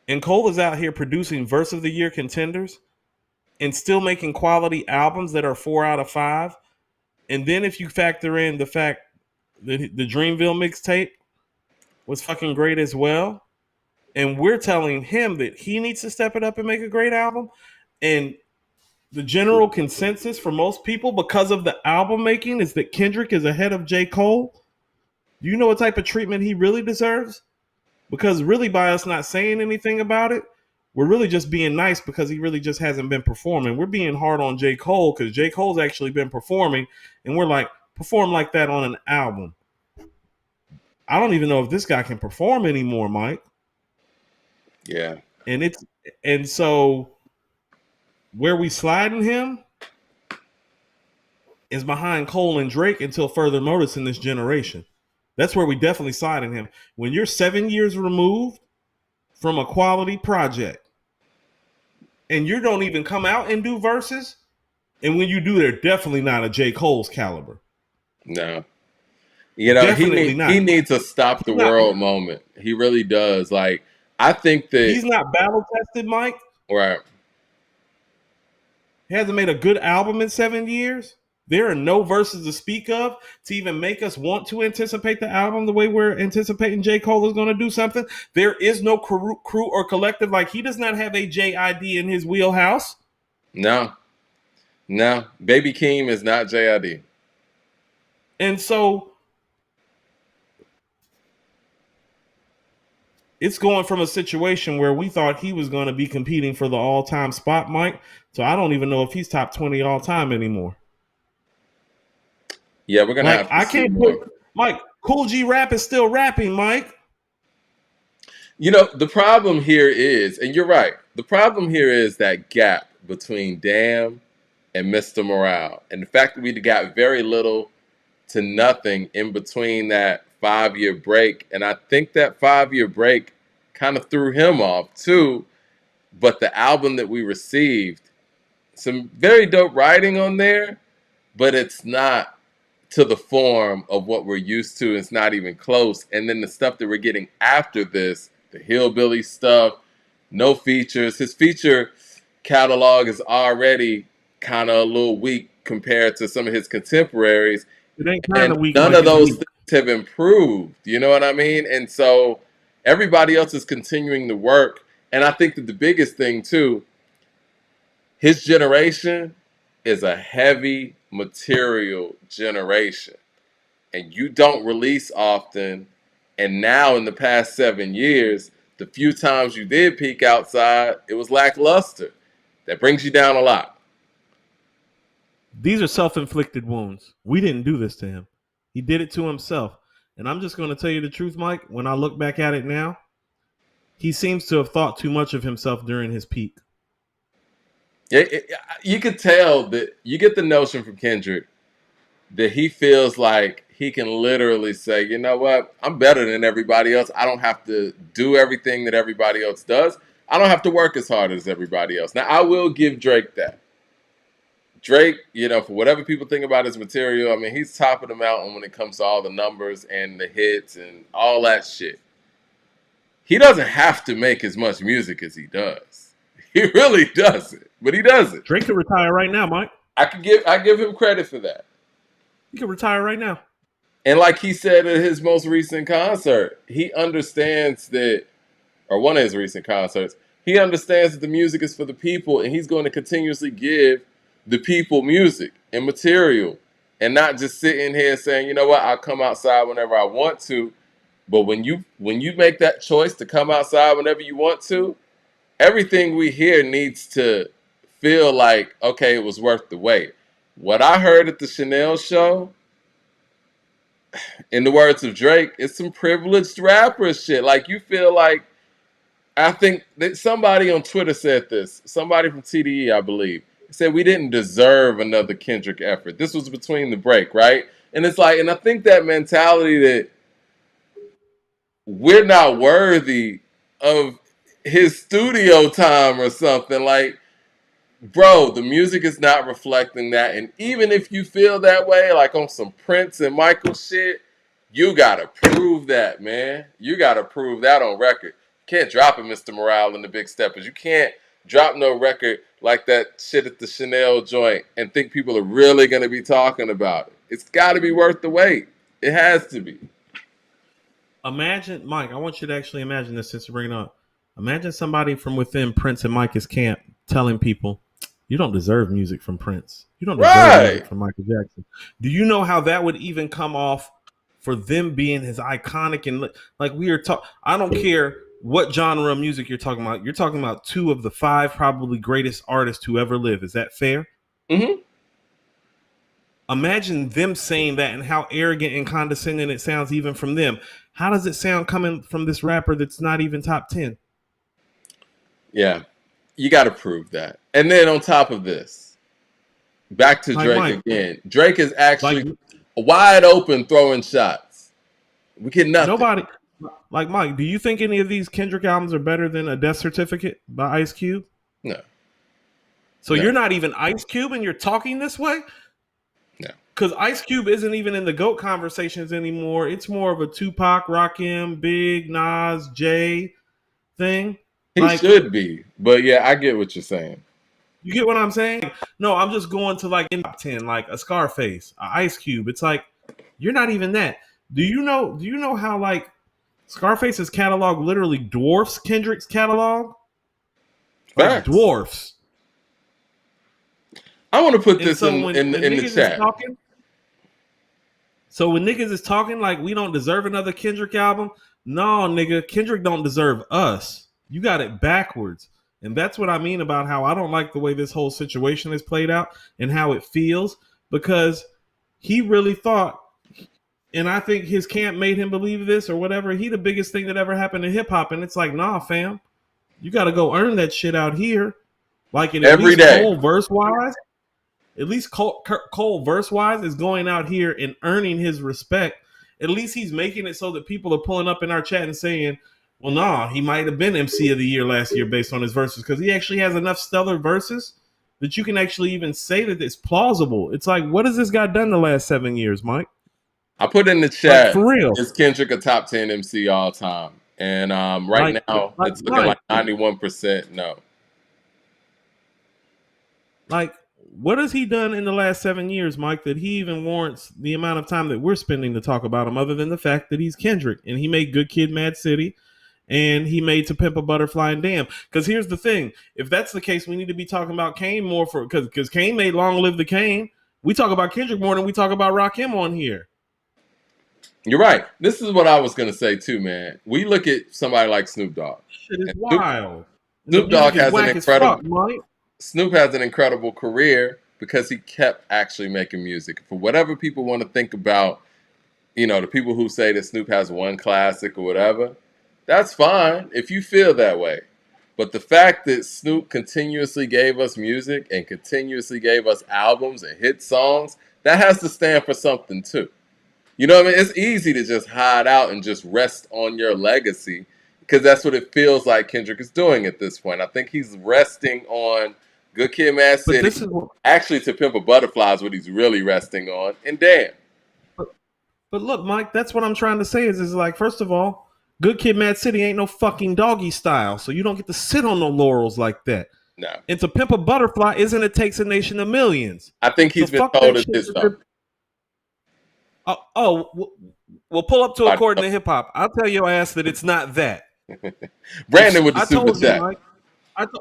Speaker 2: and Cole is out here producing verse of the year contenders and still making quality albums that are 4 out of 5, and then if you factor in the fact that the Dreamville mixtape was fucking great as well, and we're telling him that he needs to step it up and make a great album, and the general consensus for most people because of the album making is that Kendrick is ahead of J. Cole. Do you know what type of treatment he really deserves? Because really, by us not saying anything about it, we're really just being nice because he really just hasn't been performing. We're being hard on J. Cole because J. Cole's actually been performing, and we're like, perform like that on an album. I don't even know if this guy can perform anymore, Mike.
Speaker 1: Yeah.
Speaker 2: And so where we sliding him is behind Cole and Drake until further notice in this generation. That's where we definitely sliding him. When you're 7 years removed from a quality project and you don't even come out and do verses, and when you do, they're definitely not a J. Cole's caliber.
Speaker 1: No. You know,
Speaker 2: Definitely not.
Speaker 1: he needs a stop the
Speaker 2: He's not,
Speaker 1: world moment. He really does. Like, I think that
Speaker 2: he's not battle tested, Mike.
Speaker 1: right.
Speaker 2: He hasn't made a good album in 7 years. There are no verses to speak of to even make us want to anticipate the album the way we're anticipating J. Cole is going to do something. There is no crew or collective. Like, he does not have a JID in his wheelhouse.
Speaker 1: No. No. Baby Keem is not JID.
Speaker 2: And so it's going from a situation where we thought he was going to be competing for the all-time spot, Mike. So I don't even know if he's top 20 all-time anymore.
Speaker 1: Yeah, we're gonna
Speaker 2: Like,
Speaker 1: have to
Speaker 2: I
Speaker 1: see
Speaker 2: can't
Speaker 1: more.
Speaker 2: put Mike. Cool G Rap is still rapping, Mike.
Speaker 1: You know, the problem here is, and you're right, the problem here is that gap between Damn and Mr. Morale. And the fact that we got very little to nothing in between that 5 year break. And I think that 5 year break kind of threw him off too. But the album that we received, some very dope writing on there, but it's not to the form of what we're used to. It's not even close. And then the stuff that we're getting after this, the hillbilly stuff, no features. His feature catalog is already kind of a little weak compared to some of his contemporaries.
Speaker 2: It ain't kind
Speaker 1: And
Speaker 2: of weak,
Speaker 1: none
Speaker 2: Mike.
Speaker 1: of
Speaker 2: It's
Speaker 1: those
Speaker 2: weak.
Speaker 1: things have improved. You know what I mean? And so everybody else is continuing to work. And I think that the biggest thing, too, his generation is a heavy material generation. And you don't release often. And now, in the past 7 years, the few times you did peek outside, it was lackluster. That brings you down a lot.
Speaker 2: These are self-inflicted wounds. We didn't do this to him. He did it to himself. And I'm just going to tell you the truth, Mike. When I look back at it now, he seems to have thought too much of himself during his peak.
Speaker 1: You could tell that you get the notion from Kendrick that he feels like he can literally say, you know what, I'm better than everybody else. I don't have to do everything that everybody else does. I don't have to work as hard as everybody else. Now, I will give Drake that. Drake, you know, for whatever people think about his material, I mean, he's top of the mountain when it comes to all the numbers and the hits and all that shit. He doesn't have to make as much music as he does. He really doesn't, but he does it.
Speaker 2: Drake could retire right now, Mike.
Speaker 1: I give him credit for that.
Speaker 2: He could retire right now.
Speaker 1: And like he said at his most recent concert, he understands that, or one of his recent concerts, he understands that the music is for the people, and he's going to continuously give the people music and material, and not just sitting here saying, you know what, I'll come outside whenever I want to. But when you make that choice to come outside whenever you want to, everything we hear needs to feel like, okay, it was worth the wait. What I heard at the Chanel show, in the words of Drake, it's some privileged rapper shit. Like, you feel like, I think that somebody on Twitter said this, somebody from TDE, I believe, said we didn't deserve another Kendrick effort. This was between the break, right? And it's like, and I think that mentality that we're not worthy of his studio time or something. Like, bro, the music is not reflecting that. And even if you feel that way, like on some Prince and Michael shit, you gotta prove that, man. You gotta prove that on record. You can't drop it, Mr. Morale and the Big Steppers. You can't drop no record like that shit at the Chanel joint and think people are really gonna be talking about it. It's gotta be worth the wait. It has to be.
Speaker 2: Imagine, Mike, I want you to actually imagine this since you bring it up. Imagine somebody from within Prince and Mike's camp telling people, you don't deserve music from Prince. You don't deserve music
Speaker 1: Right.
Speaker 2: from Michael Jackson. Do you know how that would even come off for them being his iconic and like we are talking? I don't care what genre of music you're talking about. You're talking about two of the five probably greatest artists to ever live. Is that fair?
Speaker 1: Mm-hmm.
Speaker 2: Imagine them saying that and how arrogant and condescending it sounds even from them. How does it sound coming from this rapper that's not even top 10?
Speaker 1: Yeah. You got to prove that. And then on top of this, back to
Speaker 2: Like
Speaker 1: Drake
Speaker 2: Mike,
Speaker 1: again. Drake is actually
Speaker 2: like
Speaker 1: wide open throwing shots. We get nothing.
Speaker 2: nobody, like Mike, do you think any of these Kendrick albums are better than A Death Certificate by Ice Cube?
Speaker 1: No.
Speaker 2: So
Speaker 1: No.
Speaker 2: you're not even Ice Cube and you're talking this way?
Speaker 1: No.
Speaker 2: Because Ice Cube isn't even in the GOAT conversations anymore. It's more of a Tupac, Rakim, Big, Nas, Jay thing.
Speaker 1: He
Speaker 2: Like,
Speaker 1: should be. But yeah, I get what you're saying.
Speaker 2: you get what I'm saying? No, I'm just going to like in top 10, like a Scarface, a Ice Cube. It's like, you're not even that. Do you know how like Scarface's catalog literally dwarfs Kendrick's catalog? Like
Speaker 1: Facts.
Speaker 2: dwarfs.
Speaker 1: I want to put
Speaker 2: And
Speaker 1: this
Speaker 2: so
Speaker 1: in
Speaker 2: when
Speaker 1: the
Speaker 2: niggas
Speaker 1: chat.
Speaker 2: is talking, so when niggas is talking like we don't deserve another Kendrick album, no, nigga, Kendrick don't deserve us. You got it backwards. And that's what I mean about how I don't like the way this whole situation is played out and how it feels, because he really thought, and I think his camp made him believe this or whatever, he the biggest thing that ever happened to hip hop. And it's like, nah, fam, you got to go earn that shit out here. Like in
Speaker 1: Every
Speaker 2: at least
Speaker 1: day.
Speaker 2: Cole verse wise, at least Cole verse wise is going out here and earning his respect. At least he's making it so that people are pulling up in our chat and saying, well, nah, he might have been MC of the year last year based on his verses, because he actually has enough stellar verses that you can actually even say that it's plausible. It's like, what has this guy done the last 7 years, Mike?
Speaker 1: I put in the chat,
Speaker 2: like, for real.
Speaker 1: is Kendrick a top 10 MC all time? And right now, it's looking like 91% no.
Speaker 2: Like, what has he done in the last 7 years, Mike, that he even warrants the amount of time that we're spending to talk about him, other than the fact that he's Kendrick and he made Good Kid, Mad City, and he made To Pimp a Butterfly and Damn. Because here's the thing: if that's the case, we need to be talking about Kane more because Kane made Long Live the Kane. We talk about Kendrick more than we talk about Rakim on here.
Speaker 1: You're right. This is what I was gonna say too, man. We look at somebody like Snoop Dogg.
Speaker 2: Shit is wild.
Speaker 1: Snoop Dogg has an incredible.
Speaker 2: Fuck,
Speaker 1: Snoop has an incredible career because he kept actually making music. For whatever people want to think about, you know, the people who say that Snoop has one classic or whatever, that's fine if you feel that way. But the fact that Snoop continuously gave us music and continuously gave us albums and hit songs, that has to stand for something too. You know what I mean? It's easy to just hide out and just rest on your legacy, because that's what it feels like Kendrick is doing at this point. I think he's resting on Good Kid, Mad City. Actually, To Pimp a Butterfly is what he's really resting on. And damn.
Speaker 2: But look, Mike, that's what I'm trying to say is like, first of all, Good Kid, Mad City ain't no fucking Doggy Style, so you don't get to sit on no laurels like that.
Speaker 1: No.
Speaker 2: And To Pimp a Butterfly isn't It Takes a Nation of Millions.
Speaker 1: I think he's been told it this time.
Speaker 2: Well, pull up to According to Hip Hop. I'll tell your ass that it's not that.
Speaker 1: Brandon with the super chat.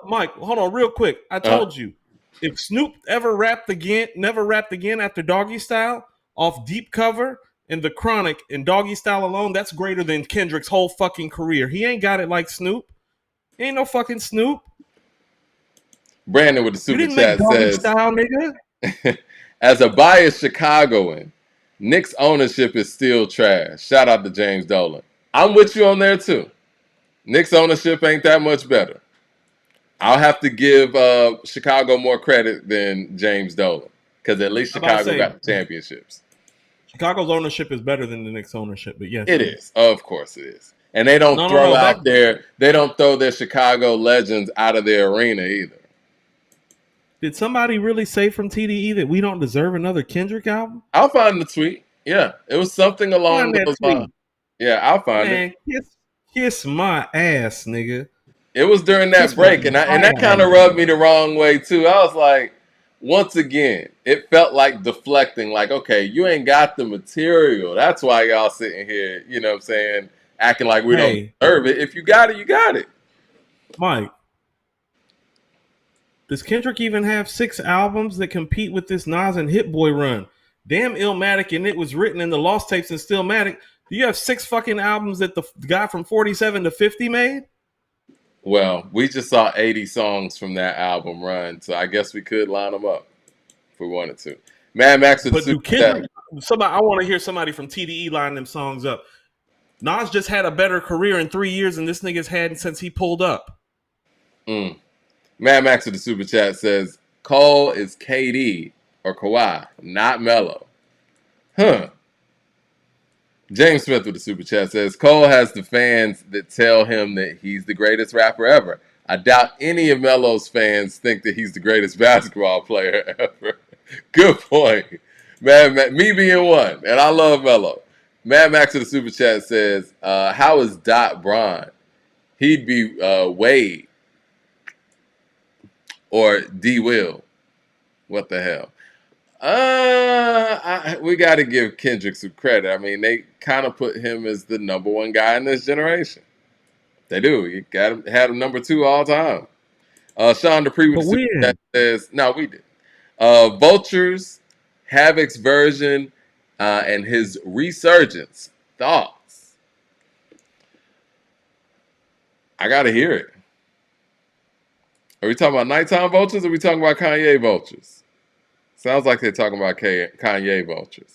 Speaker 2: Mike, hold on real quick. I told you, if Snoop never rapped again after Doggy Style off Deep Cover and The Chronic and Doggy Style alone, that's greater than Kendrick's whole fucking career. He ain't got it like Snoop. He ain't no fucking Snoop.
Speaker 1: Brandon with the super chat says,
Speaker 2: Style, nigga.
Speaker 1: As a biased Chicagoan, Knicks ownership is still trash. Shout out to James Dolan. I'm with you on there too. Knicks ownership ain't that much better. I'll have to give Chicago more credit than James Dolan, because at least Chicago got the championships.
Speaker 2: Chicago's ownership is better than the Knicks' ownership, but yes,
Speaker 1: It is, of course, it is. And they don't throw out their Chicago legends out of their arena either.
Speaker 2: Did somebody really say from TDE that we don't deserve another Kendrick album?
Speaker 1: I'll find the tweet. Yeah, it was something along those lines. Yeah, I'll find it.
Speaker 2: Kiss my ass, nigga.
Speaker 1: It was during that break, and that kind of rubbed me the wrong way too. I was like, once again, it felt like deflecting. Like, okay, you ain't got the material. That's why y'all sitting here, you know what I'm saying, acting like we don't deserve it. If you got it, you got it.
Speaker 2: Mike, does Kendrick even have 6 albums that compete with this Nas and Hit Boy run? Damn Illmatic, and it was written in the Lost Tapes and Stillmatic. Do you have 6 fucking albums that the guy from 47 to 50 made?
Speaker 1: Well, we just saw 80 songs from that album run, so I guess we could line them up if we wanted to. Mad Max with the
Speaker 2: Kendrick, I want to hear somebody from TDE line them songs up. Nas just had a better career in 3 years than this nigga's had since he pulled up.
Speaker 1: Mad Max with the super chat says, Cole is KD or Kawhi, not Melo. Huh. James Smith with the super chat says, Cole has the fans that tell him that he's the greatest rapper ever. I doubt any of Melo's fans think that he's the greatest basketball player ever. Good point. Me being one, and I love Melo. Mad Max with the super chat says, how is Dot Bron? He'd be Wade or D Will. What the hell? We got to give Kendrick some credit. I mean, they kind of put him as the number one guy in this generation. They do. You had him number 2 all time. Sean Dupree with the super chat says, no, we did. Vultures, Havoc's version, and his resurgence. Thoughts? I got to hear it. Are we talking about Nighttime Vultures or are we talking about Kanye Vultures? Sounds like they're talking about Kanye Vultures.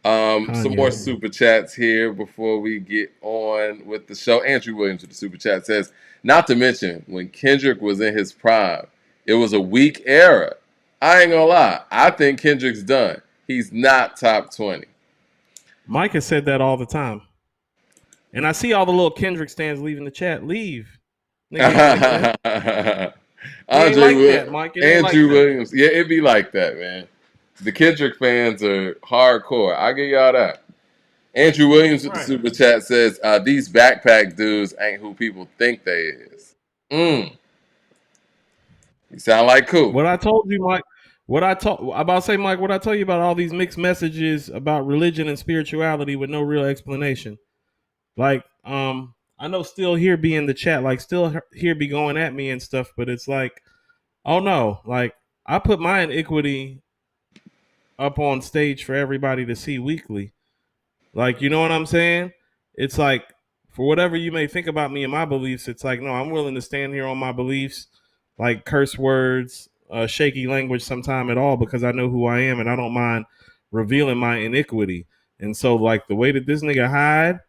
Speaker 1: Some more super chats here before we get on with the show. Andrew Williams with the super chat says, not to mention, when Kendrick was in his prime, it was a weak era. I ain't gonna lie. I think Kendrick's done. He's not top 20.
Speaker 2: Mike has said that all the time. And I see all the little Kendrick stands leaving the chat. Leave. Nigga,
Speaker 1: Andrew Williams. Yeah, it'd be like that, man. The Kendrick fans are hardcore. I'll give y'all that. Andrew Williams with the super chat says, these backpack dudes ain't who people think they is. You sound like cool.
Speaker 2: What I told you, Mike, what I tell you about all these mixed messages about religion and spirituality with no real explanation. Like, I know Still Here be in the chat, like Still Here be going at me and stuff, but it's like, oh no, like I put my iniquity up on stage for everybody to see weekly. Like, you know what I'm saying? It's like, for whatever you may think about me and my beliefs, it's like, no, I'm willing to stand here on my beliefs, like curse words, shaky language sometime at all, because I know who I am and I don't mind revealing my iniquity. And so, like, the way that this nigga hide,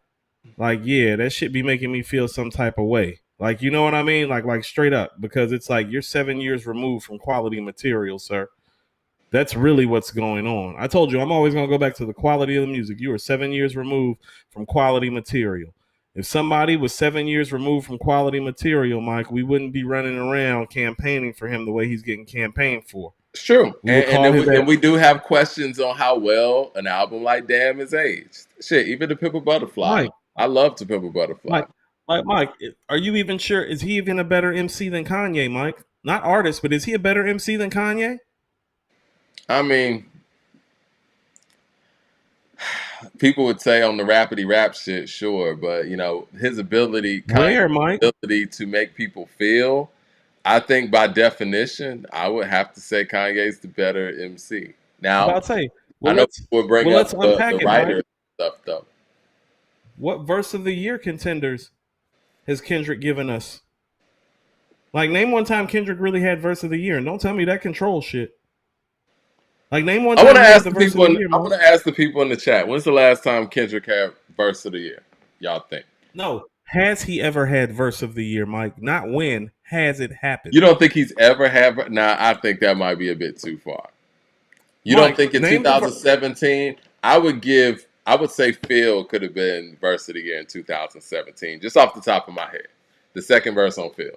Speaker 2: like, yeah, that shit be making me feel some type of way. Like, you know what I mean? Like straight up, because it's like you're 7 years removed from quality material, sir. That's really what's going on. I told you, I'm always going to go back to the quality of the music. You are 7 years removed from quality material. If somebody was 7 years removed from quality material, Mike, we wouldn't be running around campaigning for him the way he's getting campaigned for.
Speaker 1: It's true. And we do have questions on how well an album like Damn is aged. Shit, even The Pimp a Butterfly. Mike, I love To Pimp a Butterfly.
Speaker 2: Mike, are you even sure? Is he even a better MC than Kanye, Mike? Not artist, but is he a better MC than Kanye?
Speaker 1: I mean, people would say on the rapidy rap shit, sure, but you know, his ability to make people feel, I think by definition, I would have to say Kanye's the better MC. Now, I know people would bring up the writer stuff though.
Speaker 2: What verse of the year contenders has Kendrick given us? Like, name one time Kendrick really had verse of the year, and don't tell me that control shit. Like, name one time. I want to ask
Speaker 1: the people in the chat. When's the last time Kendrick had verse of the year? Y'all think?
Speaker 2: No. Has he ever had verse of the year, Mike? Not when. Has it happened?
Speaker 1: You don't think he's ever had? Nah, I think that might be a bit too far. You don't think in 2017 I would say Phil could have been verse of the year in 2017, just off the top of my head. The second verse on Phil.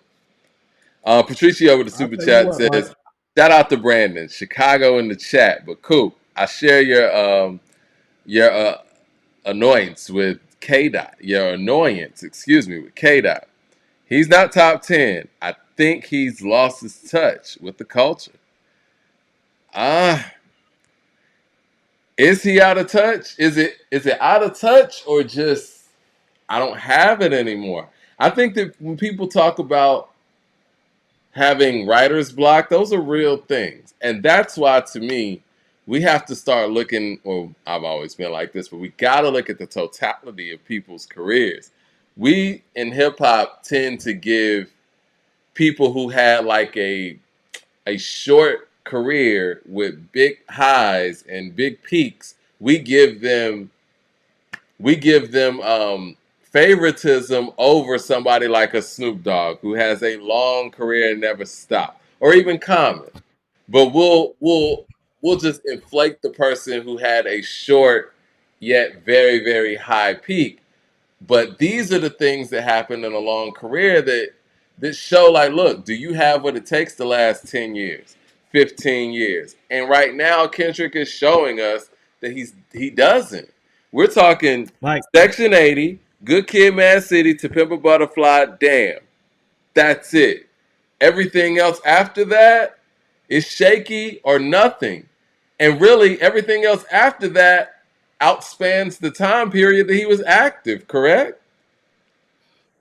Speaker 1: Patricio with the
Speaker 2: I'll
Speaker 1: super
Speaker 2: tell you
Speaker 1: chat
Speaker 2: what, Mike.
Speaker 1: says, "Shout out to Brandon, Chicago in the chat." But cool, I share your annoyance with K Dot. Your annoyance, excuse me, with K Dot. He's not top 10. I think he's lost his touch with the culture. Ah, is he out of touch? Is it out of touch or just I don't have it anymore? I think that when people talk about having writer's block, those are real things. And that's why, to me, we have to start looking, well, I've always been like this, but we got to look at the totality of people's careers. We in hip hop tend to give people who had like a short career with big highs and big peaks, we give them favoritism over somebody like a Snoop Dogg who has a long career and never stopped, or even Common. But we'll just inflate the person who had a short yet very very high peak. But these are the things that happen in a long career that show like, look, do you have what it takes to last 10 years, 15 years? And right now, Kendrick is showing us that he doesn't. We're talking
Speaker 2: Mike,
Speaker 1: Section 80, Good Kid, Mad City, To Pimp a Butterfly. Damn, that's it. Everything else after that is shaky or nothing. And really, everything else after that outspans the time period that he was active, correct?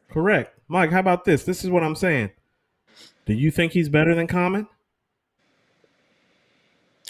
Speaker 2: correct. Mike, how about this? This is what I'm saying. Do you think he's better than Common?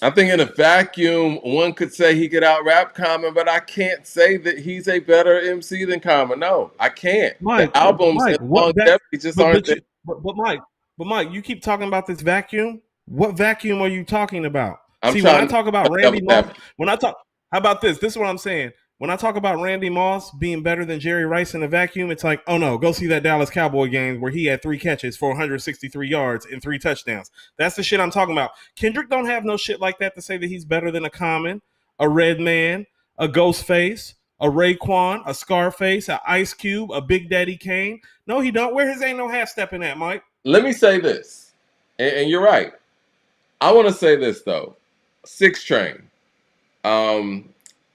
Speaker 1: I think in a vacuum, one could say he could out rap Common, but I can't say that he's a better MC than Common. No, I can't. The
Speaker 2: Mike,
Speaker 1: albums and
Speaker 2: Mike, what that?
Speaker 1: longevity just aren't there.
Speaker 2: But Mike, you keep talking about this vacuum. What vacuum are you talking about?
Speaker 1: I'm
Speaker 2: See, when I
Speaker 1: trying to
Speaker 2: talk about
Speaker 1: devil
Speaker 2: Randy Moss,
Speaker 1: advocate.
Speaker 2: when I talk, how about this? This is what I'm saying. When I talk about Randy Moss being better than Jerry Rice in a vacuum, it's like, oh no, go see that Dallas Cowboy game where he had 3 catches for 163 yards and 3 touchdowns. That's the shit I'm talking about. Kendrick don't have no shit like that to say that he's better than a Common, a Redman, a Ghostface, a Raekwon, a Scarface, a Ice Cube, a Big Daddy Kane. No, he don't. Where his ain't no half stepping at, Mike?
Speaker 1: Let me say this, and you're right. I want to say this though. Six Train, um,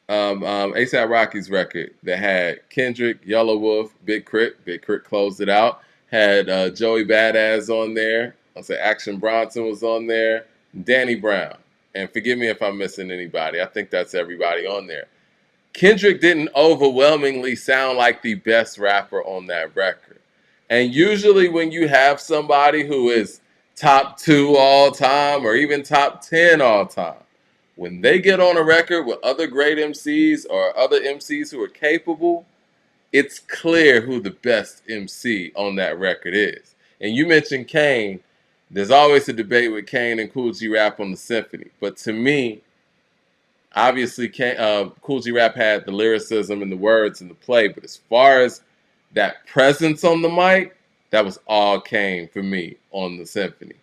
Speaker 1: ASAP Rocky's record that had Kendrick, Yellow Wolf, Big Crit. Big Crit closed it out. Had Joey Badass on there. I'll say Action Bronson was on there. Danny Brown. And forgive me if I'm missing anybody. I think that's everybody on there. Kendrick didn't overwhelmingly sound like the best rapper on that record. And usually when you have somebody who is top 2 all time or even top 10 all time, when they get on a record with other great MCs or other MCs who are capable, it's clear who the best MC on that record is. And you mentioned Kane. There's always a debate with Kane and Cool G Rap on the Symphony. But to me, obviously, Cool G Rap had the lyricism and the words and the play. But as far as that presence on the mic, that was all Kane for me on the Symphony.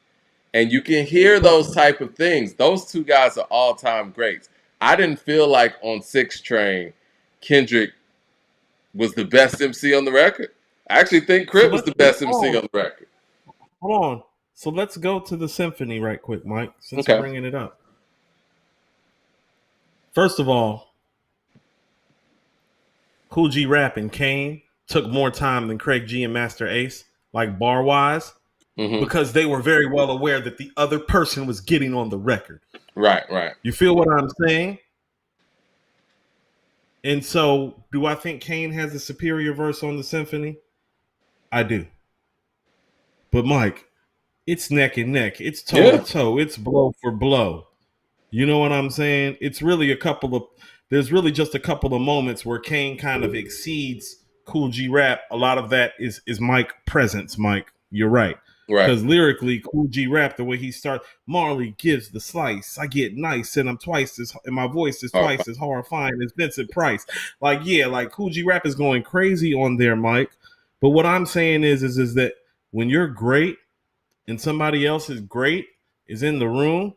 Speaker 1: And you can hear those type of things. Those two guys are all-time greats. I didn't feel like on Six Train, Kendrick was the best MC on the record. I actually think
Speaker 2: So
Speaker 1: Crit was the best MC on the record.
Speaker 2: hold on. So let's go to the symphony right quick, Mike, since
Speaker 1: Okay.
Speaker 2: you're bringing it up. First of all, Cool G Rap and Kane took more time than Craig G and Master Ace, like bar wise, because they were very well aware that the other person was getting on the record.
Speaker 1: Right, right.
Speaker 2: You feel what I'm saying? And so, do I think Kane has a superior verse on the symphony? I do. But Mike, it's neck and neck. It's toe to toe. It's blow for blow. You know what I'm saying? It's really there's really just a couple of moments where Kane kind of exceeds Cool G Rap. A lot of that is Mike presence, Mike. You're right.
Speaker 1: Right.
Speaker 2: Because lyrically, Cool G Rap, the way he starts, Marley gives the slice. I get nice, and my voice is twice as horrifying as Vincent Price. Like, yeah, like Cool G Rap is going crazy on there, Mike. But what I'm saying is that when you're great and somebody else is great is in the room,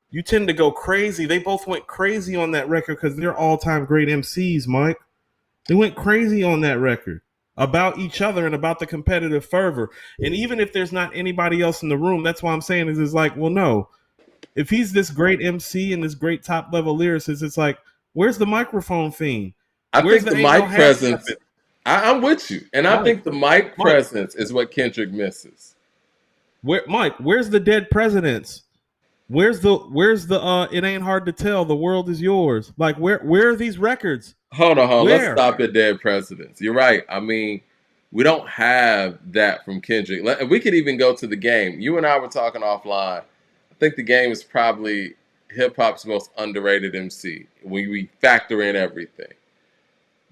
Speaker 2: You tend to go crazy. They both went crazy on that record because they're all-time great MCs, Mike. They went crazy on that record about each other and about the competitive fervor. And even if there's not anybody else in the room, that's why I'm saying is like, well, no. If he's this great MC and this great top level lyricist, it's like, where's the microphone fiend?
Speaker 1: I
Speaker 2: Where's
Speaker 1: think
Speaker 2: the
Speaker 1: the
Speaker 2: ain't no
Speaker 1: mic
Speaker 2: half
Speaker 1: presence.
Speaker 2: stepping?
Speaker 1: I'm with you, and I
Speaker 2: Mike,
Speaker 1: think the mic
Speaker 2: Mike,
Speaker 1: presence is what Kendrick misses.
Speaker 2: Where's the dead presidents? Where's the it ain't hard to tell, the world is yours. Like where are these records?
Speaker 1: Hold on. Let's
Speaker 2: Where?
Speaker 1: stop at dead presidents. You're right. I mean, we don't have that from Kendrick. We could even go to the game. You and I were talking offline. I think the game is probably hip hop's most underrated MC when we factor in everything.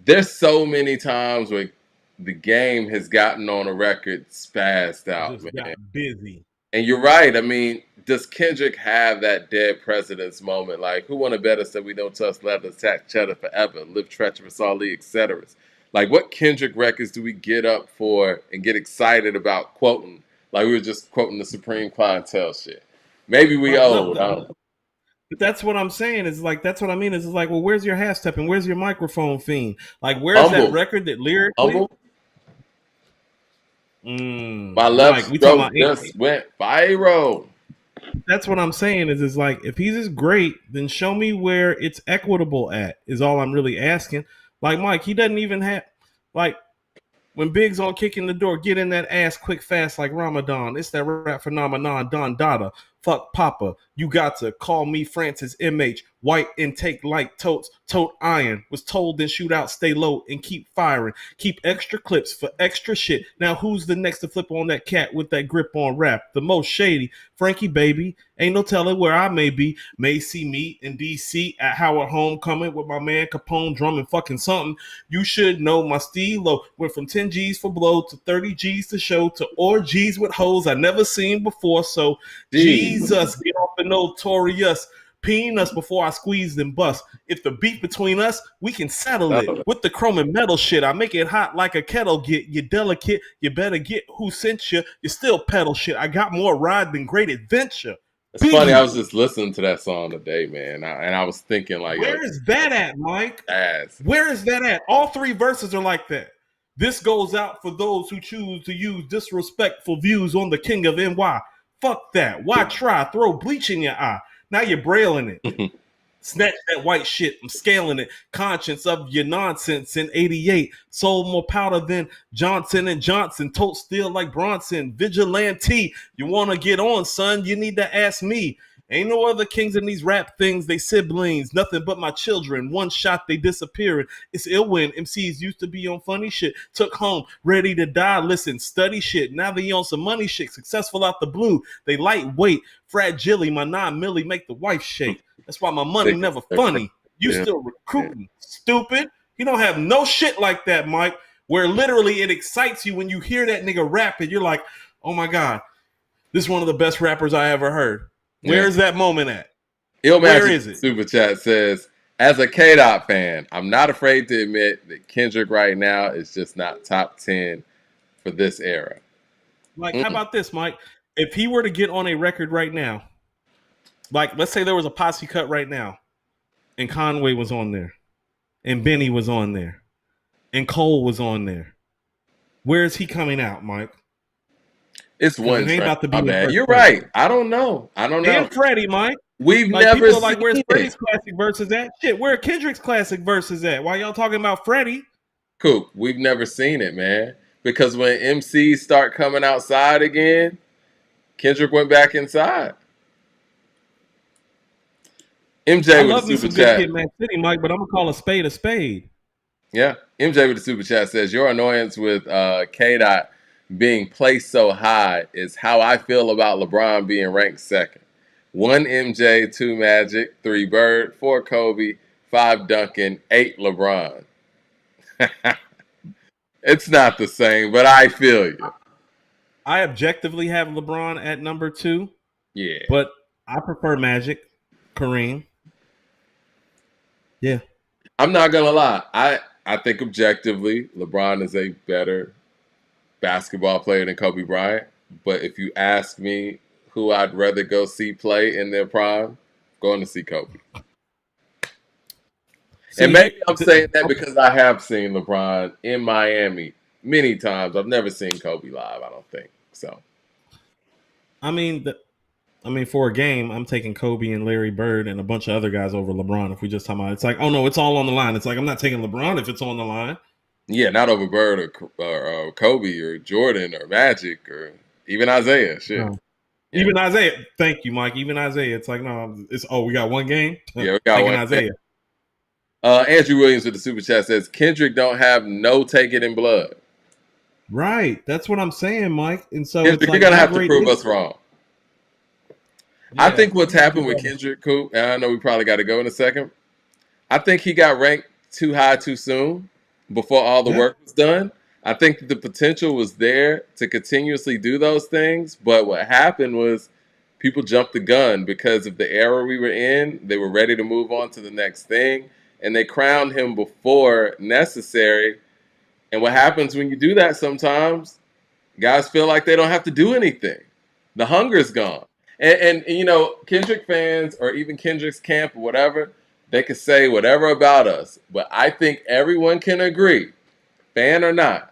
Speaker 1: There's so many times where the game has gotten on a record spazzed out,
Speaker 2: Just got
Speaker 1: man.
Speaker 2: busy.
Speaker 1: And you're right. I mean, does Kendrick have that dead president's moment? Like, who wanna bet us that we don't touch leather, attack cheddar forever, live treacherous, Ali, etc. Like, what Kendrick records do we get up for and get excited about quoting? Like, we were just quoting the Supreme Clientele shit. Maybe we
Speaker 2: But no,
Speaker 1: old. I don't know.
Speaker 2: but that's what I'm saying. Is like that's what I mean. Is like, well, where's your half stepping? Where's your microphone fiend? Like, where's that
Speaker 1: Humble.
Speaker 2: record that lyrically?
Speaker 1: Humble. My left
Speaker 2: Mike, we talking about
Speaker 1: stroke just went viral.
Speaker 2: that's what I'm saying is like if he's as great, then show me where it's equitable at, is all I'm really asking. Like Mike, he doesn't even have like when Big's on kicking the door, get in that ass quick fast like Ramadan. It's that rap phenomenon, Don Dada. Fuck Papa. You got to call me Francis MH. White intake light totes, tote iron. Was told then shoot out, stay low, and keep firing. Keep extra clips for extra shit. Now who's the next to flip on that cat with that grip on rap? The most shady. Frankie baby. Ain't no telling where I may be. May see me in DC at Howard Homecoming with my man Capone drumming fucking something. You should know my stilo went from 10 G's for blow to 30 G's to show to orgies with hoes I never seen before. So
Speaker 1: Jeez.
Speaker 2: Jesus, get off the notorious peanuts before I squeeze and bust. If the beef between us, we can settle it. With the chrome and metal shit, I make it hot like a kettle. Get you delicate, you better get who sent you. You still pedal shit. I got more ride than great adventure.
Speaker 1: It's funny. I was just listening to that song today, man, and I was thinking like,
Speaker 2: where is that at, Mike?
Speaker 1: ass.
Speaker 2: Where is that at? All three verses are like that. This goes out for those who choose to use disrespectful views on the king of NY. Fuck that. Why try? Throw bleach in your eye. Now you're brailing it. Snatch that white shit. I'm scaling it. Conscience of your nonsense in 88. Sold more powder than Johnson and Johnson. Tote steel like Bronson. Vigilante. You want to get on, son? You need to ask me. Ain't no other kings in these rap things. They siblings. Nothing but my children. One shot, they disappearing. It's ill when MCs used to be on funny shit. Took home, ready to die. Listen, study shit. Now they on some money shit. Successful out the blue. They lightweight. Fragile. My 9 milli make the wife shake. That's why my money never funny. You still recruiting. Stupid. You don't have no shit like that, Mike, where literally it excites you when you hear that nigga rap and you're like, oh my God, this is one of the best rappers I ever heard. Where's that moment at? Where is it?
Speaker 1: Super Chat says, as a K-Dot fan, I'm not afraid to admit that Kendrick right now is just not top 10 for this era.
Speaker 2: Like, how about this, Mike? If he were to get on a record right now, like, let's say there was a posse cut right now, and Conway was on there, and Benny was on there, and Cole was on there. Where is he coming out, Mike?
Speaker 1: It's one track.
Speaker 2: About to be
Speaker 1: man. You're right. I don't know.
Speaker 2: And Freddie, Mike.
Speaker 1: We've
Speaker 2: like,
Speaker 1: never
Speaker 2: people are
Speaker 1: seen
Speaker 2: like, where's
Speaker 1: it.
Speaker 2: Freddie's classic verses at? Shit, where are Kendrick's classic verses at? Why y'all talking about Freddie?
Speaker 1: Coop, we've never seen it, man. Because when MCs start coming outside again, Kendrick went back inside. MJ
Speaker 2: I
Speaker 1: with
Speaker 2: love
Speaker 1: the
Speaker 2: me
Speaker 1: super
Speaker 2: some
Speaker 1: chat.
Speaker 2: good Man City, Mike, but I'm gonna call a spade a spade.
Speaker 1: Yeah, MJ with the super chat says your annoyance with K-Dot being placed so high is how I feel about LeBron being ranked second. 1 MJ, 2 Magic, 3 Bird, 4 Kobe, 5 Duncan, 8 LeBron. It's not the same, but I feel you.
Speaker 2: I objectively have LeBron at number 2.
Speaker 1: Yeah.
Speaker 2: But I prefer Magic, Kareem. Yeah.
Speaker 1: I'm not going to lie. I think objectively, LeBron is a better basketball player than Kobe Bryant. But if you ask me who I'd rather go see play in their prime, Going to see Kobe. And
Speaker 2: See,
Speaker 1: maybe I'm saying that because I have seen LeBron in Miami many times. I've never seen Kobe live, I don't think. So
Speaker 2: I mean, for a game, I'm taking Kobe and Larry Bird and a bunch of other guys over LeBron. If we just talk about it, it's like, oh no, it's all on the line. It's like I'm not taking LeBron if it's on the line.
Speaker 1: yeah, not over Bird or Kobe or Jordan or Magic or even Isaiah. Shit.
Speaker 2: No.
Speaker 1: Yeah.
Speaker 2: Even Isaiah. Thank you, Mike. Even Isaiah. It's like, no, it's we got one game.
Speaker 1: Yeah, we got
Speaker 2: Taking
Speaker 1: one.
Speaker 2: Isaiah.
Speaker 1: Andrew Williams with the super chat says Kendrick don't have no take it in blood.
Speaker 2: Right. That's what I'm saying, Mike. And so
Speaker 1: Kendrick,
Speaker 2: it's like,
Speaker 1: you're gonna
Speaker 2: how
Speaker 1: have to
Speaker 2: great
Speaker 1: prove
Speaker 2: is
Speaker 1: us wrong. I
Speaker 2: Yeah,
Speaker 1: think what's
Speaker 2: you gotta do
Speaker 1: happened with
Speaker 2: better.
Speaker 1: Kendrick, Coop, and I know we probably got to go in a second. I think he got ranked too high too soon before all the
Speaker 2: Yeah.
Speaker 1: work was done. I think the potential was there to continuously do those things, but what happened was people jumped the gun because of the era we were in. They were ready to move on to the next thing, and they crowned him before necessary. And what happens when you do that sometimes, guys feel like they don't have to do anything. The hunger's gone. And you know, Kendrick fans or even Kendrick's camp or whatever, they could say whatever about us. But I think everyone can agree, fan or not,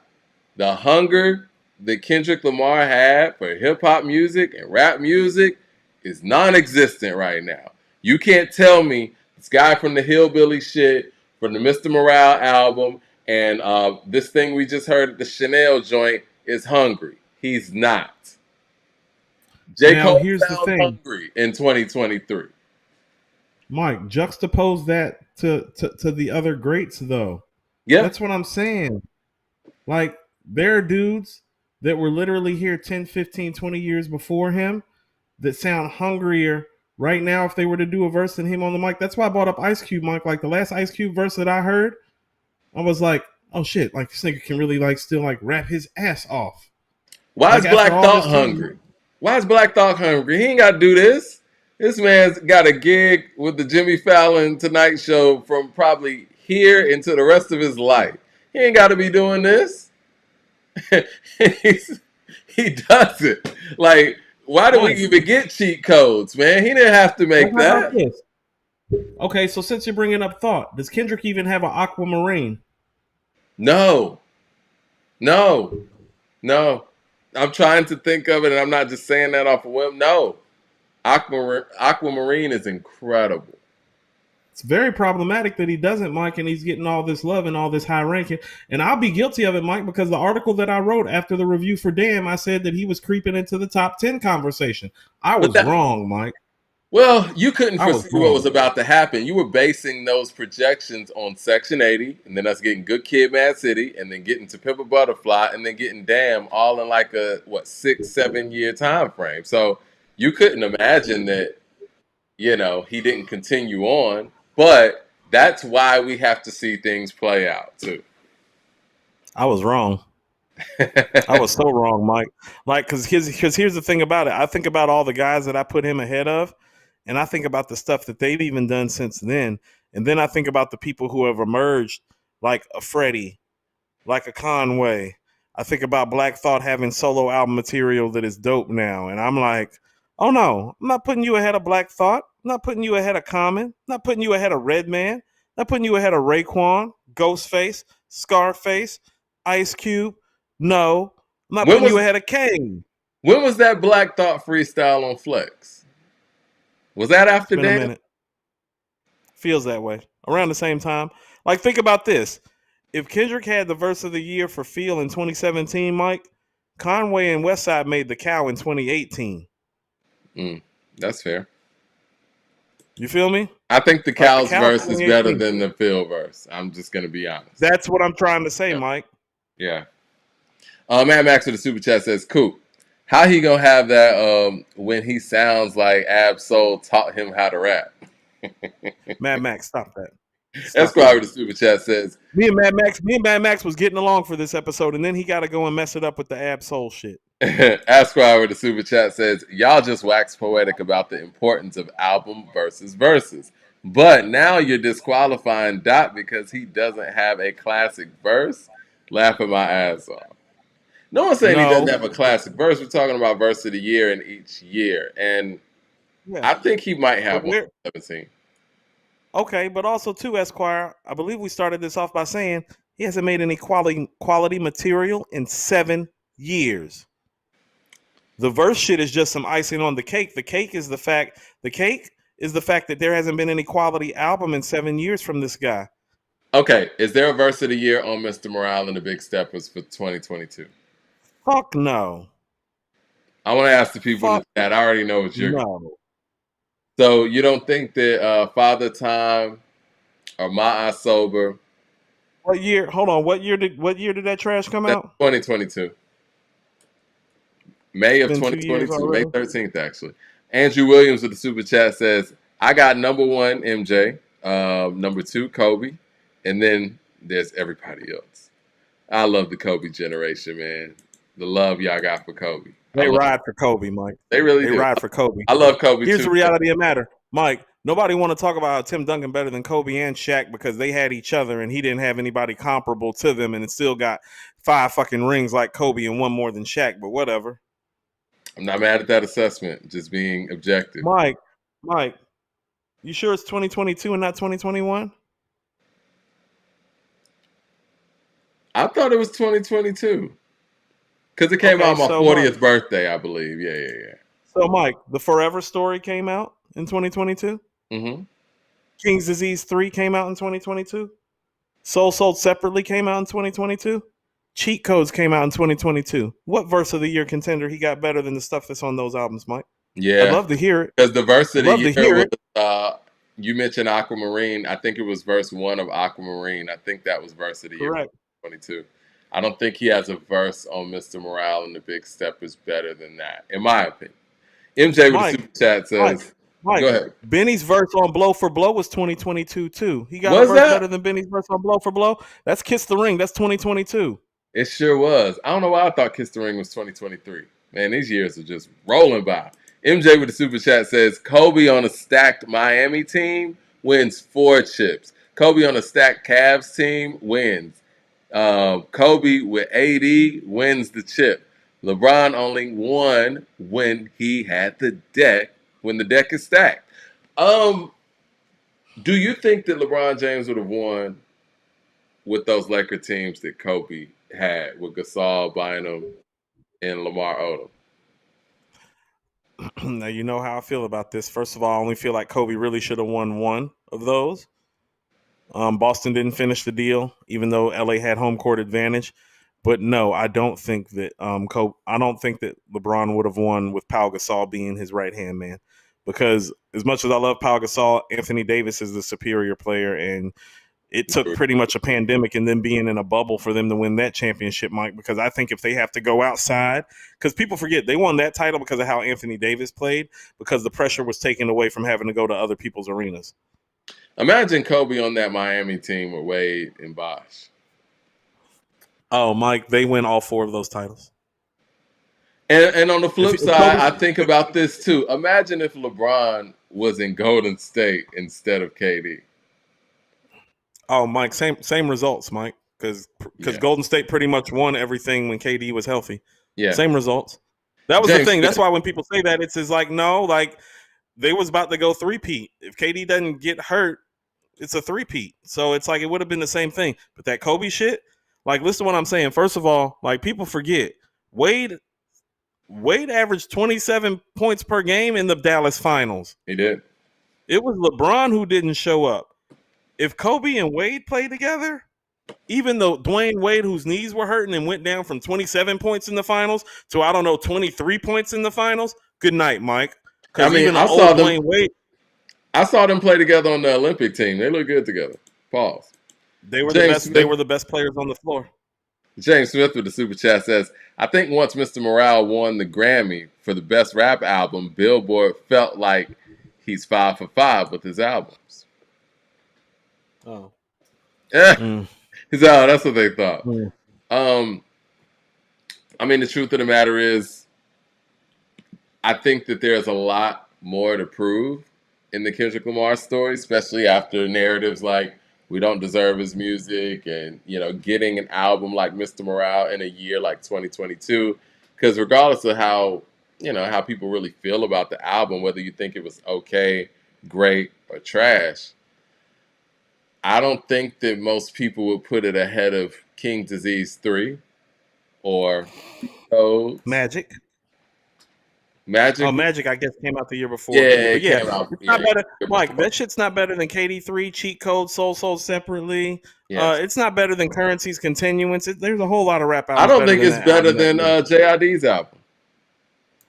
Speaker 1: the hunger that Kendrick Lamar had for hip hop music and rap music is non existent right now. You can't tell me this guy from the Hillbilly shit, from the Mr. Morale album, and this thing we just heard at the Chanel joint is hungry. He's not. J.
Speaker 2: Now,
Speaker 1: Cole
Speaker 2: here's the
Speaker 1: sounds
Speaker 2: thing,
Speaker 1: hungry in 2023.
Speaker 2: Mike. Juxtapose that to the other greats, though.
Speaker 1: Yeah.
Speaker 2: That's what I'm saying. Like, there are dudes that were literally here 10, 15, 20 years before him that sound hungrier right now if they were to do a verse than him on the mic. That's why I brought up Ice Cube, Mike. Like, the last Ice Cube verse that I heard, I was like, oh shit, like, this nigga can really, like, still, like, rap his ass off.
Speaker 1: Why is
Speaker 2: Like, after
Speaker 1: Black
Speaker 2: all
Speaker 1: Thought
Speaker 2: this time.
Speaker 1: hungry? Why is Black Thought hungry? He ain't got to do this. This man's got a gig with the Jimmy Fallon Tonight Show from probably here into the rest of his life. He ain't got to be doing this. He does it. Like, why do we even get cheat codes, man? He didn't have to make
Speaker 2: How about
Speaker 1: that.
Speaker 2: this? Okay, so since you're bringing up Thought, does Kendrick even have an aquamarine?
Speaker 1: No. No. No. I'm trying to think of it, and I'm not just saying that off a whim. No. Aquamarine is incredible.
Speaker 2: It's very problematic that he doesn't, Mike, and he's getting all this love and all this high ranking. And I'll be guilty of it, Mike, because the article that I wrote after the review for Damn, I said that he was creeping into the top 10 conversation. I was wrong, Mike.
Speaker 1: Well, you couldn't
Speaker 2: I was
Speaker 1: foresee what was about to happen. You were basing those projections on Section 80, and then us getting Good Kid, Mad City, and then getting To Pimp a Butterfly, and then getting Damn, all in like a 6-7 year time frame. So you couldn't imagine that, he didn't continue on. But that's why we have to see things play out too.
Speaker 2: I was wrong. I was so wrong, Mike. Like, because here's the thing about it. I think about all the guys that I put him ahead of, and I think about the stuff that they've even done since then. And then I think about the people who have emerged, like a Freddie, like a Conway. I think about Black Thought having solo album material that is dope now. And I'm like, oh no, I'm not putting you ahead of Black Thought. I'm not putting you ahead of Common. I'm not putting you ahead of Redman. I'm not putting you ahead of Raekwon, Ghostface, Scarface, Ice Cube. No, I'm not putting you ahead of Kane.
Speaker 1: When was that Black Thought freestyle on Flex? Was that after
Speaker 2: It's been
Speaker 1: Dan?
Speaker 2: a minute. Feels that way. Around the same time. Like, think about this. If Kendrick had the verse of the year for Feel in 2017, Mike, Conway and Westside made The Cow in 2018.
Speaker 1: That's fair.
Speaker 2: You feel me?
Speaker 1: I think the Cow's
Speaker 2: Cow
Speaker 1: verse is better than the Phil verse. I'm just going to be honest.
Speaker 2: That's what I'm trying to say, Mike.
Speaker 1: Yeah. Mad Max with the super chat says, "Cool. How he gonna have that when he sounds like Ab Soul taught him how to rap?"
Speaker 2: Mad Max, stop that.
Speaker 1: Esquire with the super chat says,
Speaker 2: Me and Mad Max was getting along for this episode, and then he got to go and mess it up with the Ab Soul shit.
Speaker 1: Esquire with the super chat says, "Y'all just wax poetic about the importance of album versus verses, but now you're disqualifying Dot because he doesn't have a classic verse. Laughing my ass off." No one's saying he doesn't have a classic verse. We're talking about verse of the year in each year. And
Speaker 2: Yeah.
Speaker 1: I think he might
Speaker 2: But
Speaker 1: have one
Speaker 2: where
Speaker 1: 17.
Speaker 2: okay, but also too, Esquire, I believe we started this off by saying he hasn't made any quality material in 7 years. The verse shit is just some icing on the cake. The cake is the fact that there hasn't been any quality album in 7 years from this guy.
Speaker 1: Okay, is there a verse of the year on Mr. Morale and the Big Steppers for 2022?
Speaker 2: Fuck no.
Speaker 1: I want to ask the people in the
Speaker 2: Fuck
Speaker 1: chat. I already know what you're going.
Speaker 2: no.
Speaker 1: So you don't think that Father Time or My Eye Sober?
Speaker 2: What year? Hold on. What year did that trash come
Speaker 1: That's
Speaker 2: out?
Speaker 1: 2022. May
Speaker 2: It's
Speaker 1: of
Speaker 2: been 2 years
Speaker 1: 2022, May
Speaker 2: already.
Speaker 1: 13th, actually. Andrew Williams with the super chat says, I got number one, MJ, number two, Kobe, and then there's everybody else. I love the Kobe generation, man. The love y'all got for Kobe.
Speaker 2: They ride for Kobe, Mike.
Speaker 1: They really
Speaker 2: They
Speaker 1: do.
Speaker 2: ride for Kobe.
Speaker 1: I love Kobe
Speaker 2: Here's
Speaker 1: too.
Speaker 2: the reality of the matter, Mike. Nobody want to talk about how Tim Duncan better than Kobe and Shaq because they had each other and he didn't have anybody comparable to them, and it still got 5 fucking rings like Kobe and one more than Shaq. But whatever.
Speaker 1: I'm not mad at that assessment, just being objective.
Speaker 2: Mike, you sure it's 2022 and not 2021?
Speaker 1: I thought it was 2022 because it came out on my 40th birthday, I believe. Yeah.
Speaker 2: So, Mike, the Forever Story came out in 2022.
Speaker 1: Mm-hmm.
Speaker 2: King's Disease 3 came out in 2022. Soul Sold Separately came out in 2022. Cheat Codes came out in 2022. What verse of the year contender he got better than the stuff that's on those albums, Mike?
Speaker 1: Yeah.
Speaker 2: I'd love to hear it.
Speaker 1: Because the verse of the year
Speaker 2: was,
Speaker 1: you mentioned Aquamarine. I think it was verse 1 of Aquamarine. I think that was verse of the year.
Speaker 2: Correct.
Speaker 1: 22. I don't think he has a verse on Mr. Morale and the Big Steppers better than that, in my opinion. MJ with the super chat says,
Speaker 2: Mike,
Speaker 1: go ahead.
Speaker 2: Benny's verse on Blow for Blow was 2022 too. He got a verse better than Benny's verse on Blow for Blow. That's Kiss the Ring. That's 2022.
Speaker 1: It sure was. I don't know why I thought Kiss the Ring was 2023. Man, these years are just rolling by. MJ with the super chat says, Kobe on a stacked Miami team wins 4 chips. Kobe on a stacked Cavs team wins. Kobe with AD wins the chip. LeBron only won when he had the deck, when the deck is stacked. Do you think that LeBron James would have won with those Laker teams that Kobe had with Gasol, Bynum, and Lamar Odom?
Speaker 2: Now you know how I feel about this. First of all, I only feel like Kobe really should have won one of those. Boston didn't finish the deal, even though LA had home court advantage. But no, I don't think that I don't think that LeBron would have won with Pau Gasol being his right hand man. Because as much as I love Pau Gasol, Anthony Davis is the superior player, and it took pretty much a pandemic and then being in a bubble for them to win that championship, Mike. Because I think if they have to go outside, because people forget they won that title because of how Anthony Davis played, because the pressure was taken away from having to go to other people's arenas.
Speaker 1: Imagine Kobe on that Miami team with Wade and Bosh.
Speaker 2: Oh, Mike, they win all 4 of those titles.
Speaker 1: And on the flip side, I think about this too. Imagine if LeBron was in Golden State instead of KD.
Speaker 2: Oh, Mike, same results, Mike, because Golden State pretty much won everything when KD was healthy.
Speaker 1: Yeah,
Speaker 2: same results. That was the thing. That's why when people say that, it's like no, like they was about to go 3-peat. If KD doesn't get hurt, it's a 3-peat. So it's like it would have been the same thing. But that Kobe shit, like listen to what I'm saying. First of all, like people forget Wade averaged 27 points per game in the Dallas finals.
Speaker 1: He did.
Speaker 2: It was LeBron who didn't show up. If Kobe and Wade played together, even though Dwayne Wade, whose knees were hurting and went down from 27 points in the finals to, 23 points in the finals, good night, Mike.
Speaker 1: I mean, I saw them play together on the Olympic team. They look good together. Pause.
Speaker 2: They were the best. They were the best players on the floor.
Speaker 1: James Smith with the super chat says, I think once Mr. Morale won the Grammy for the best rap album, Billboard felt like he's 5 for 5 with his albums.
Speaker 2: Oh.
Speaker 1: That's what they thought. I mean, the truth of the matter is, I think that there's a lot more to prove in the Kendrick Lamar story, especially after narratives like we don't deserve his music and, getting an album like Mr. Morale in a year like 2022. Because regardless of how how people really feel about the album, whether you think it was okay, great, or trash. I don't think that most people would put it ahead of King Disease 3 or Codes.
Speaker 2: Magic. Oh,
Speaker 1: Magic.
Speaker 2: Magic, I guess, came out the year before.
Speaker 1: Yeah,
Speaker 2: But
Speaker 1: it
Speaker 2: yeah,
Speaker 1: came out.
Speaker 2: it's
Speaker 1: Yeah,
Speaker 2: not better. Mike,
Speaker 1: before.
Speaker 2: that shit's not better than KD3, Cheat Code, Soul Separately.
Speaker 1: Yes.
Speaker 2: It's not better than Currency's Continuance. There's a whole lot of rap
Speaker 1: I
Speaker 2: albums
Speaker 1: don't
Speaker 2: better
Speaker 1: think
Speaker 2: than
Speaker 1: it's
Speaker 2: that
Speaker 1: better
Speaker 2: album that
Speaker 1: than
Speaker 2: year.
Speaker 1: JID's album,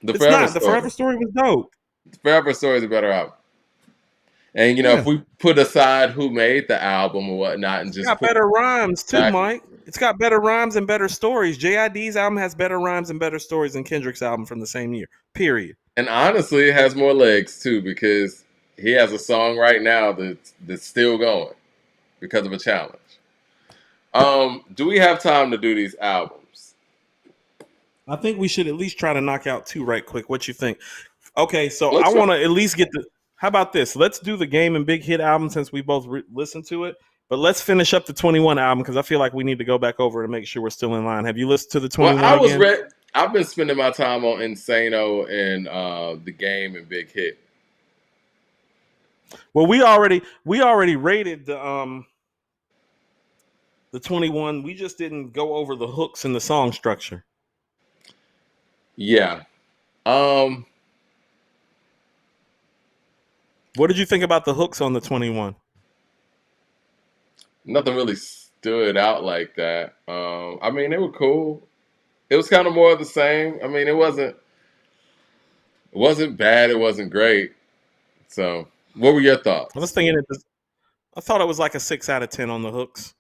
Speaker 1: The
Speaker 2: It's
Speaker 1: Forever
Speaker 2: not. The Forever
Speaker 1: Story.
Speaker 2: Story was dope.
Speaker 1: The Forever Story is a better album. And if
Speaker 2: Yeah.
Speaker 1: we put aside who made the album or whatnot, and
Speaker 2: It's
Speaker 1: just
Speaker 2: got
Speaker 1: put
Speaker 2: better rhymes too,
Speaker 1: back,
Speaker 2: Mike. It's got better rhymes and better stories. JID's album has better rhymes and better stories than Kendrick's album from the same year. Period.
Speaker 1: and honestly, it has more legs too because he has a song right now that's still going because of a challenge. Do we have time to do these albums?
Speaker 2: I think we should at least try to knock out 2 right quick. What you think? Okay, so I
Speaker 1: Let's.
Speaker 2: want to at least get the. How about this? Let's do the Game and Big Hit album since we both listened to it. But let's finish up the 21 album because I feel like we need to go back over and make sure we're still in line. Have you listened to the
Speaker 1: Well,
Speaker 2: 21 again?
Speaker 1: I've been spending my time on Insano and the Game and Big Hit.
Speaker 2: Well, we already rated the 21. We just didn't go over the hooks and the song structure.
Speaker 1: Yeah.
Speaker 2: What did you think about the hooks on the 21?
Speaker 1: Nothing really stood out like that. I mean, they were cool. It was kind of more of the same. I mean, it wasn't bad. It wasn't great. So, what were your
Speaker 2: I was
Speaker 1: thoughts?
Speaker 2: thinking I thought it was like a 6 out of 10 on the hooks.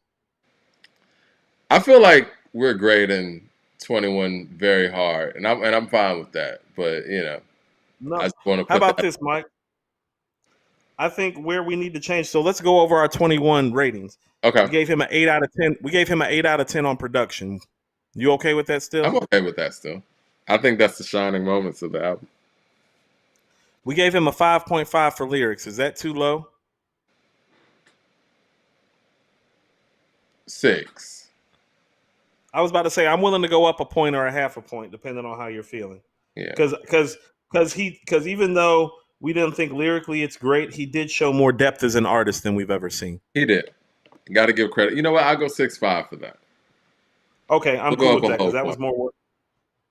Speaker 1: I feel like we're grading 21 very hard, and I'm fine with that. But
Speaker 2: No.
Speaker 1: I just want to
Speaker 2: How
Speaker 1: put
Speaker 2: about
Speaker 1: that.
Speaker 2: this, Mike? I think where we need to change. So let's go over our 21 ratings.
Speaker 1: Okay,
Speaker 2: We gave him an 8 out of 10. We gave him an 8 out of 10 on production. You okay with that still?
Speaker 1: I'm okay with that still. I think that's the shining moments of the album.
Speaker 2: We gave him a 5.5 for lyrics. Is that too low?
Speaker 1: 6.
Speaker 2: I was about to say I'm willing to go up a point or a half a point depending on how you're feeling.
Speaker 1: Yeah,
Speaker 2: Because even though we didn't think lyrically it's great, he did show more depth as an artist than we've ever seen.
Speaker 1: he did. Got to give credit. You know what? I'll go 6.5 for that.
Speaker 2: Okay, I'm
Speaker 1: We'll
Speaker 2: cool
Speaker 1: go
Speaker 2: with
Speaker 1: up
Speaker 2: that
Speaker 1: a
Speaker 2: because
Speaker 1: whole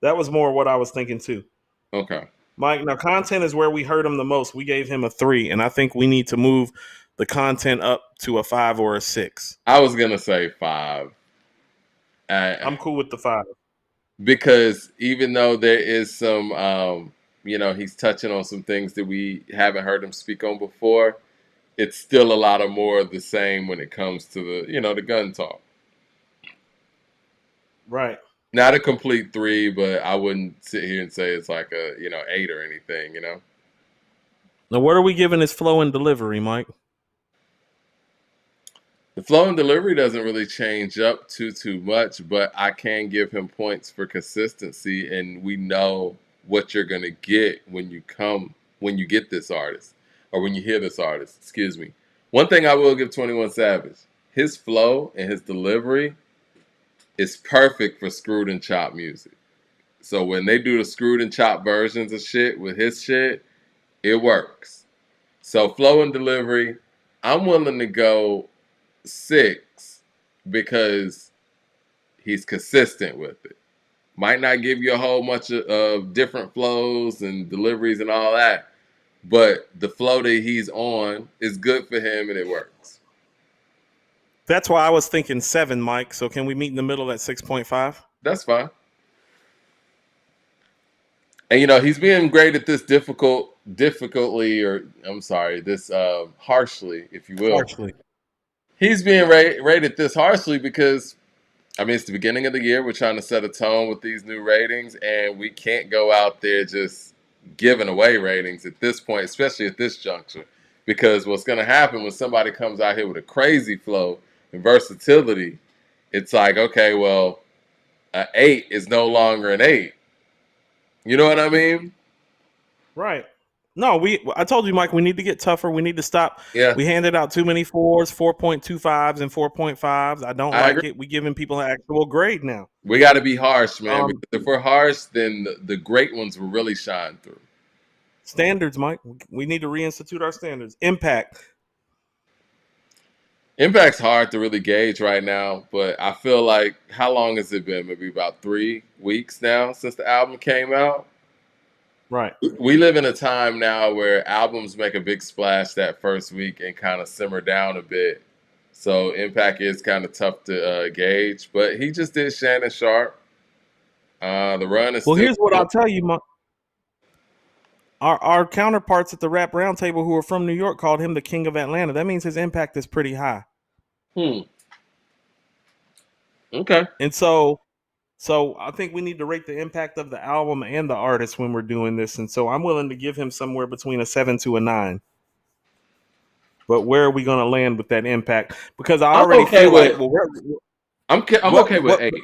Speaker 2: that was more what I was thinking too.
Speaker 1: Okay.
Speaker 2: Mike, now content is where we hurt him the most. We gave him a 3, and I think we need to move the content up to a 5 or a 6.
Speaker 1: I was gonna say 5.
Speaker 2: I'm cool with the 5.
Speaker 1: Because even though there is some, he's touching on some things that we haven't heard him speak on before, it's still a lot of more of the same when it comes to the gun talk.
Speaker 2: Right.
Speaker 1: Not a complete 3, but I wouldn't sit here and say it's like a 8 or anything.
Speaker 2: Now, what are we giving his flow and delivery, Mike?
Speaker 1: The flow and delivery doesn't really change up too much, but I can give him points for consistency, and we know what you're gonna get when you get this artist, or when you hear this artist. Excuse me. One thing I will give 21 Savage: his flow and his delivery is perfect for screwed and chopped music. So when they do the screwed and chopped versions of shit with his shit, it works. So flow and delivery, I'm willing to go 6 because he's consistent with it. Might not give you a whole bunch of different flows and deliveries and all that, but the flow that he's on is good for him and it works.
Speaker 2: That's why I was thinking 7, Mike. So can we meet in the middle at 6.5?
Speaker 1: That's fine. And he's being graded this difficultly, or I'm sorry, this harshly, if you will.
Speaker 2: Harshly.
Speaker 1: He's being rated this harshly because, I mean, it's the beginning of the year. We're trying to set a tone with these new ratings, and we can't go out there just giving away ratings at this point, especially at this juncture. Because what's going to happen when somebody comes out here with a crazy flow and versatility, it's like, okay, well, an 8 is no longer an 8. You know what I mean?
Speaker 2: Right. No, I told you, Mike, we need to get tougher. We need to stop.
Speaker 1: Yeah,
Speaker 2: We handed out too many 4s, 4.25s, and 4.5s. I don't
Speaker 1: I agree.
Speaker 2: like it. We giving people an actual grade now.
Speaker 1: We got to be harsh, man,
Speaker 2: Um,
Speaker 1: because if we're harsh, then the great ones will really shine through.
Speaker 2: Standards, Mike. We need to reinstitute our standards. Impact.
Speaker 1: Impact's hard to really gauge right now, but I feel like how long has it been? Maybe about 3 weeks now since the album came out.
Speaker 2: Right.
Speaker 1: We live in a time now where albums make a big splash that first week and kind of simmer down a bit. So Impact is kind of tough to gauge, but he just did Shannon Sharp. The run is
Speaker 2: Well,
Speaker 1: still
Speaker 2: here's what
Speaker 1: going.
Speaker 2: I'll tell you, Mike. Our counterparts at the Rap Roundtable who are from New York called him the King of Atlanta. That means his impact is pretty high.
Speaker 1: Okay.
Speaker 2: And so I think we need to rate the impact of the album and the artist when we're doing this. And so I'm willing to give him somewhere between a 7 to a 9. But where are we going to land with that impact? Because I
Speaker 1: I'm
Speaker 2: already
Speaker 1: okay
Speaker 2: feel like,
Speaker 1: with
Speaker 2: well,
Speaker 1: I'm okay with
Speaker 2: what?
Speaker 1: 8.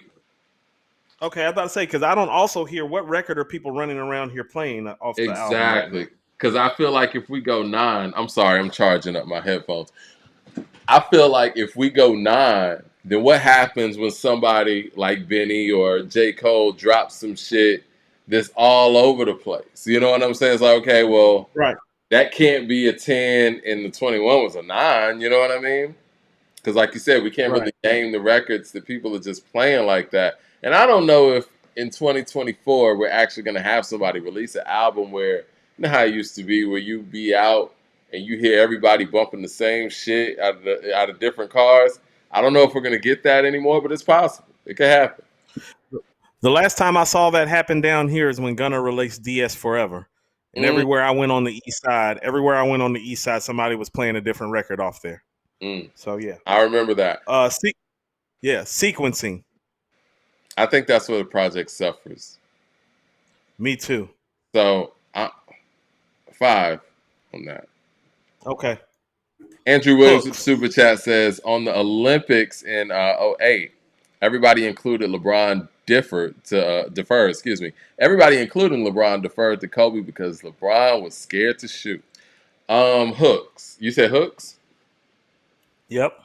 Speaker 2: Okay, I thought to say because I don't also hear what record are people running around here playing off the album right now.
Speaker 1: Exactly. Because I feel like if we go 9, I'm sorry, I'm charging up my headphones. I feel like if we go 9, then what happens when somebody like Benny or J. Cole drops some shit that's all over the place? You know what I'm saying? It's like, okay, well,
Speaker 2: Right.
Speaker 1: that can't be a 10 and the 21 was a 9. You know what I mean? Because, like you said, we can't
Speaker 2: Right.
Speaker 1: really name the records that people are just playing like that. And I don't know if in 2024 we're actually going to have somebody release an album where, you know how it used to be, where you be out and you hear everybody bumping the same shit out of different cars. I don't know if we're going to get that anymore, but it's possible. It could happen.
Speaker 2: The last time I saw that happen down here is when Gunna released DS Forever. And
Speaker 1: Mm,
Speaker 2: everywhere I went on the east side, somebody was playing a different record off there.
Speaker 1: mm.
Speaker 2: So yeah.
Speaker 1: I remember that.
Speaker 2: Sequencing.
Speaker 1: I think that's where the project suffers.
Speaker 2: Me too.
Speaker 1: So, 5 on that.
Speaker 2: Okay.
Speaker 1: Andrew Williams
Speaker 2: Hooks.
Speaker 1: super chat says on the Olympics in '08, everybody included LeBron deferred. Excuse me. Everybody including LeBron deferred to Kobe because LeBron was scared to shoot. Hooks. You said Hooks?
Speaker 2: Yep.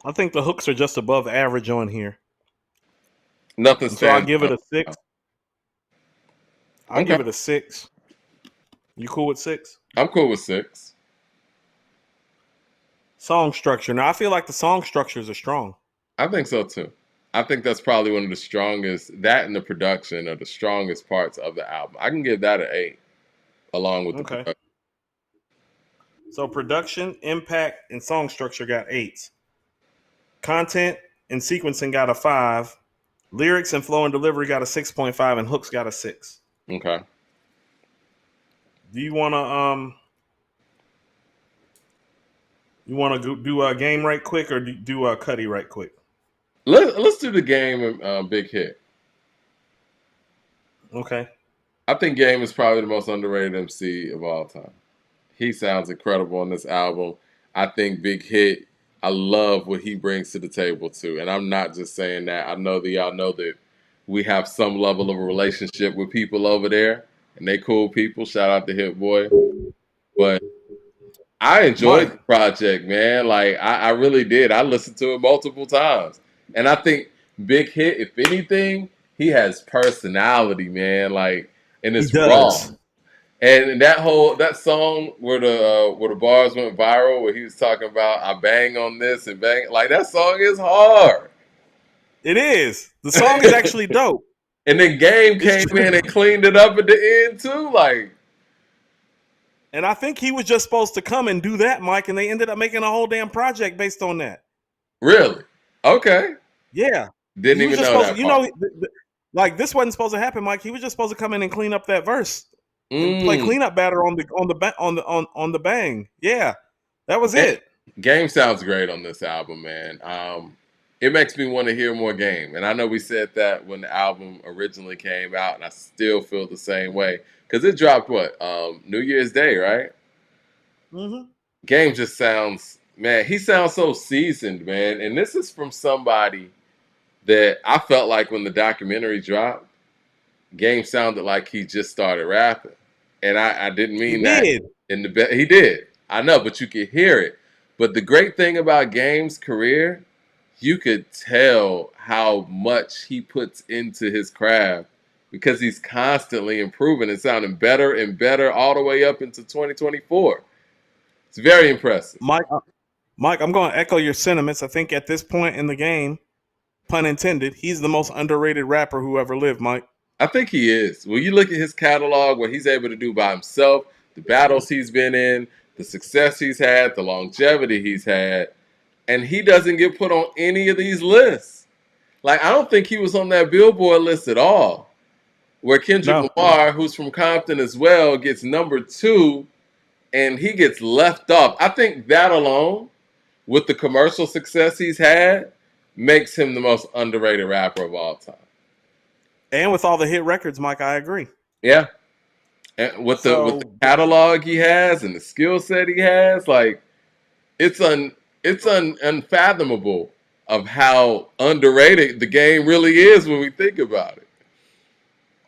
Speaker 2: I think the hooks are just above average on here.
Speaker 1: Nothing
Speaker 2: And so I'll
Speaker 1: stands
Speaker 2: give it
Speaker 1: out.
Speaker 2: a 6. I'll
Speaker 1: Okay.
Speaker 2: give it a 6. You cool with 6?
Speaker 1: I'm cool with 6.
Speaker 2: Song structure. Now I feel like the song structures are strong.
Speaker 1: I think so too. I think that's probably one of the strongest. That and the production are the strongest parts of the album. I can give that an 8, along with the
Speaker 2: Okay.
Speaker 1: production.
Speaker 2: So production, impact, and song structure got 8s. Content and sequencing got a 5. Lyrics and flow and delivery got a 6.5, and hooks got a 6.
Speaker 1: Okay.
Speaker 2: Do you want to do a game right quick or do a Cuddy right quick?
Speaker 1: Let's do the game Big Hit.
Speaker 2: Okay.
Speaker 1: I think Game is probably the most underrated MC of all time. He sounds incredible on this album. I think Big Hit, I love what he brings to the table too. And I'm not just saying that. I know that y'all know that we have some level of a relationship with people over there, and they cool people. Shout out to Hit Boy. But I enjoyed the
Speaker 2: Mike.
Speaker 1: project, man. Like I really did. I listened to it multiple times. And I think Big Hit, if anything, he has personality, man. Like, and
Speaker 2: He
Speaker 1: it's raw.
Speaker 2: does.
Speaker 1: And that song where the bars went viral, where he was talking about I bang on this and bang, like that song is hard.
Speaker 2: It is. The song is actually dope.
Speaker 1: And then Game
Speaker 2: It's
Speaker 1: came
Speaker 2: true.
Speaker 1: in and cleaned it up at the end too. Like,
Speaker 2: And I think he was just supposed to come and do that, Mike, and they ended up making a whole damn project based on that.
Speaker 1: really? Okay.
Speaker 2: Yeah.
Speaker 1: Didn't
Speaker 2: He was
Speaker 1: even
Speaker 2: just
Speaker 1: know
Speaker 2: supposed to,
Speaker 1: that part.
Speaker 2: like this wasn't supposed to happen, Mike. He was just supposed to come in and clean up that verse and play
Speaker 1: Mm.
Speaker 2: cleanup batter on the bang. Yeah. That was
Speaker 1: And
Speaker 2: it.
Speaker 1: Game sounds great on this album, man. It makes me want to hear more Game. And I know we said that when the album originally came out, and I still feel the same way. Because it dropped what? New Year's Day, right?
Speaker 2: Mm-hmm.
Speaker 1: Game just sounds, man, he sounds so seasoned, man. And this is from somebody that I felt like when the documentary dropped, Game sounded like he just started rapping, and I didn't
Speaker 2: He
Speaker 1: mean that
Speaker 2: did.
Speaker 1: in the he did. I know, but you could hear it. But the great thing about Game's career, you could tell how much he puts into his craft because he's constantly improving and sounding better and better all the way up into 2024. It's very impressive.
Speaker 2: Mike, I'm going to echo your sentiments. I think at this point in the game, pun intended, he's the most underrated rapper who ever lived, Mike.
Speaker 1: I think he is. When you look at his catalog, what he's able to do by himself, the battles he's been in, the success he's had, the longevity he's had, and he doesn't get put on any of these lists. Like, I don't think he was on that Billboard list at all. Where Kendrick
Speaker 2: No.
Speaker 1: Lamar, who's from Compton as well, gets number 2 and he gets left off. I think that alone, with the commercial success he's had, makes him the most underrated rapper of all time.
Speaker 2: And with all the hit records, Mike, I agree.
Speaker 1: Yeah. And with the
Speaker 2: So,
Speaker 1: catalog he has and the skill set he has, like it's unfathomable of how underrated the game really is when we think about it.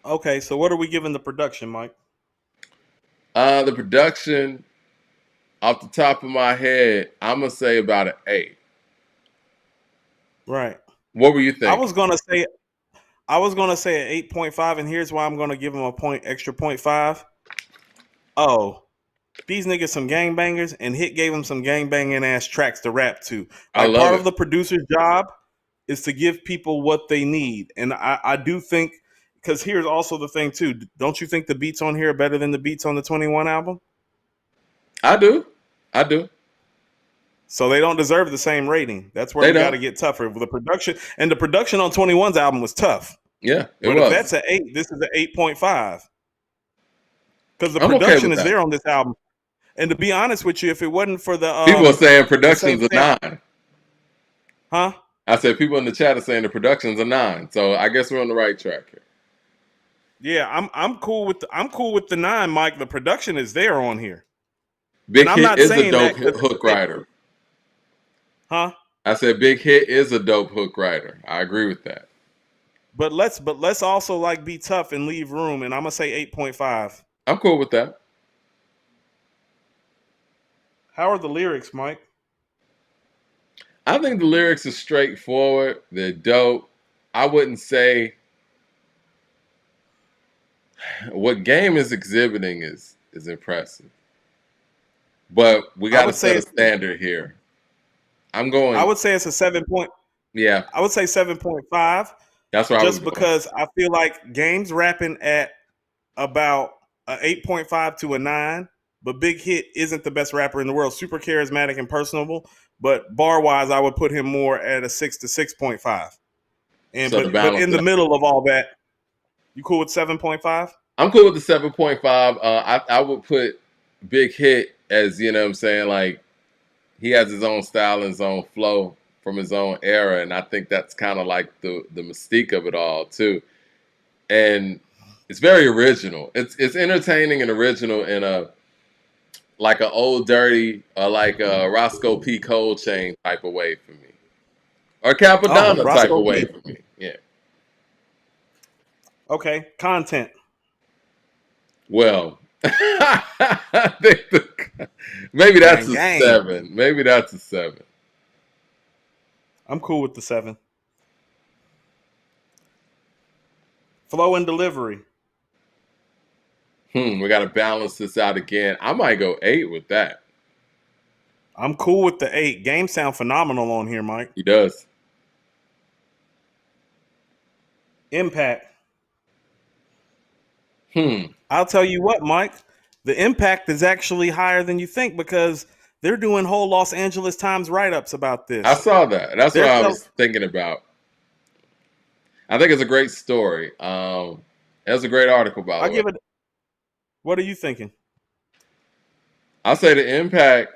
Speaker 2: okay, so what are we giving the production, Mike?
Speaker 1: The production, off the top of my head, I'm gonna say about an 8.
Speaker 2: Right.
Speaker 1: What were you
Speaker 2: I
Speaker 1: thinking?
Speaker 2: was gonna say an 8.5, and here's why I'm gonna give him a extra 0.5. Oh, these niggas some gangbangers, and Hit gave them some gangbanging ass tracks to rap to.
Speaker 1: I
Speaker 2: Like
Speaker 1: love
Speaker 2: part
Speaker 1: it.
Speaker 2: of the producer's job is to give people what they need, and I do think, because here's also the thing too. Don't you think the beats on here are better than the beats on the 21 album?
Speaker 1: I do. I do.
Speaker 2: So they don't deserve the same rating. That's where
Speaker 1: They
Speaker 2: we got to
Speaker 1: don't.
Speaker 2: get tougher. The production on 21's album was tough.
Speaker 1: Yeah, it
Speaker 2: But if
Speaker 1: was.
Speaker 2: that's an 8, this is an 8.5. Because the
Speaker 1: I'm okay
Speaker 2: production
Speaker 1: with
Speaker 2: is
Speaker 1: that.
Speaker 2: there on this album. And to be honest with you, if it wasn't for
Speaker 1: People are saying
Speaker 2: the same
Speaker 1: production's a
Speaker 2: thing,
Speaker 1: 9.
Speaker 2: huh?
Speaker 1: I said people in the chat are saying the production's a 9. So I guess we're on the right track here.
Speaker 2: Yeah, I'm cool with the 9, Mike. The production is there on here. And
Speaker 1: Big
Speaker 2: I'm
Speaker 1: Hit
Speaker 2: not
Speaker 1: is a
Speaker 2: saying
Speaker 1: dope
Speaker 2: that because
Speaker 1: hook writer.
Speaker 2: huh?
Speaker 1: I said Big Hit is a dope hook writer. I agree with that.
Speaker 2: But let's also like be tough and leave room, and I'm gonna say 8.5.
Speaker 1: I'm cool with that.
Speaker 2: How are the lyrics, Mike?
Speaker 1: I think the lyrics are straightforward. They're dope. I wouldn't say what Game is exhibiting is impressive. But we
Speaker 2: I
Speaker 1: got to
Speaker 2: would say
Speaker 1: set a
Speaker 2: it's
Speaker 1: standard here. I'm
Speaker 2: I
Speaker 1: going,
Speaker 2: would say it's a 7 point.
Speaker 1: yeah,
Speaker 2: I would say 7.5,
Speaker 1: that's where I was
Speaker 2: just
Speaker 1: going.
Speaker 2: because I feel like Game's rapping at about a 8.5 to a 9, but Big Hit isn't the best rapper in the world. Super charismatic and personable, but bar wise, I would put him more at a 6 to 6.5. And
Speaker 1: So to
Speaker 2: but
Speaker 1: balance
Speaker 2: in
Speaker 1: it
Speaker 2: the
Speaker 1: out.
Speaker 2: middle of all that, you cool with 7.5?
Speaker 1: I'm cool with the 7.5. I would put Big Hit as, you know what I'm saying, like he has his own style and his own flow from his own era. And I think that's kind of like the mystique of it all, too. And it's very original. It's entertaining and original in a like an old dirty or like a Roscoe P. Coltrane type of way for me, or
Speaker 2: Oh,
Speaker 1: Capadonna type
Speaker 2: Roscoe
Speaker 1: of way
Speaker 2: P.
Speaker 1: for me. Yeah.
Speaker 2: Okay, content.
Speaker 1: Well, I think maybe that's
Speaker 2: Gang,
Speaker 1: a
Speaker 2: gang.
Speaker 1: 7. Maybe that's a 7.
Speaker 2: I'm cool with the 7. Flow and delivery.
Speaker 1: We got to balance this out again. I might go 8 with that.
Speaker 2: I'm cool with the 8. Game sound phenomenal on here, Mike.
Speaker 1: He does.
Speaker 2: Impact.
Speaker 1: Hmm.
Speaker 2: I'll tell you what, Mike. The impact is actually higher than you think because they're doing whole Los Angeles Times write-ups about
Speaker 1: I
Speaker 2: this.
Speaker 1: saw that. That's what
Speaker 2: They're
Speaker 1: I
Speaker 2: tell-
Speaker 1: was thinking about. I think it's a great story. It's a great article, by
Speaker 2: I
Speaker 1: the way.
Speaker 2: give it. What are you thinking?
Speaker 1: I'll say the impact,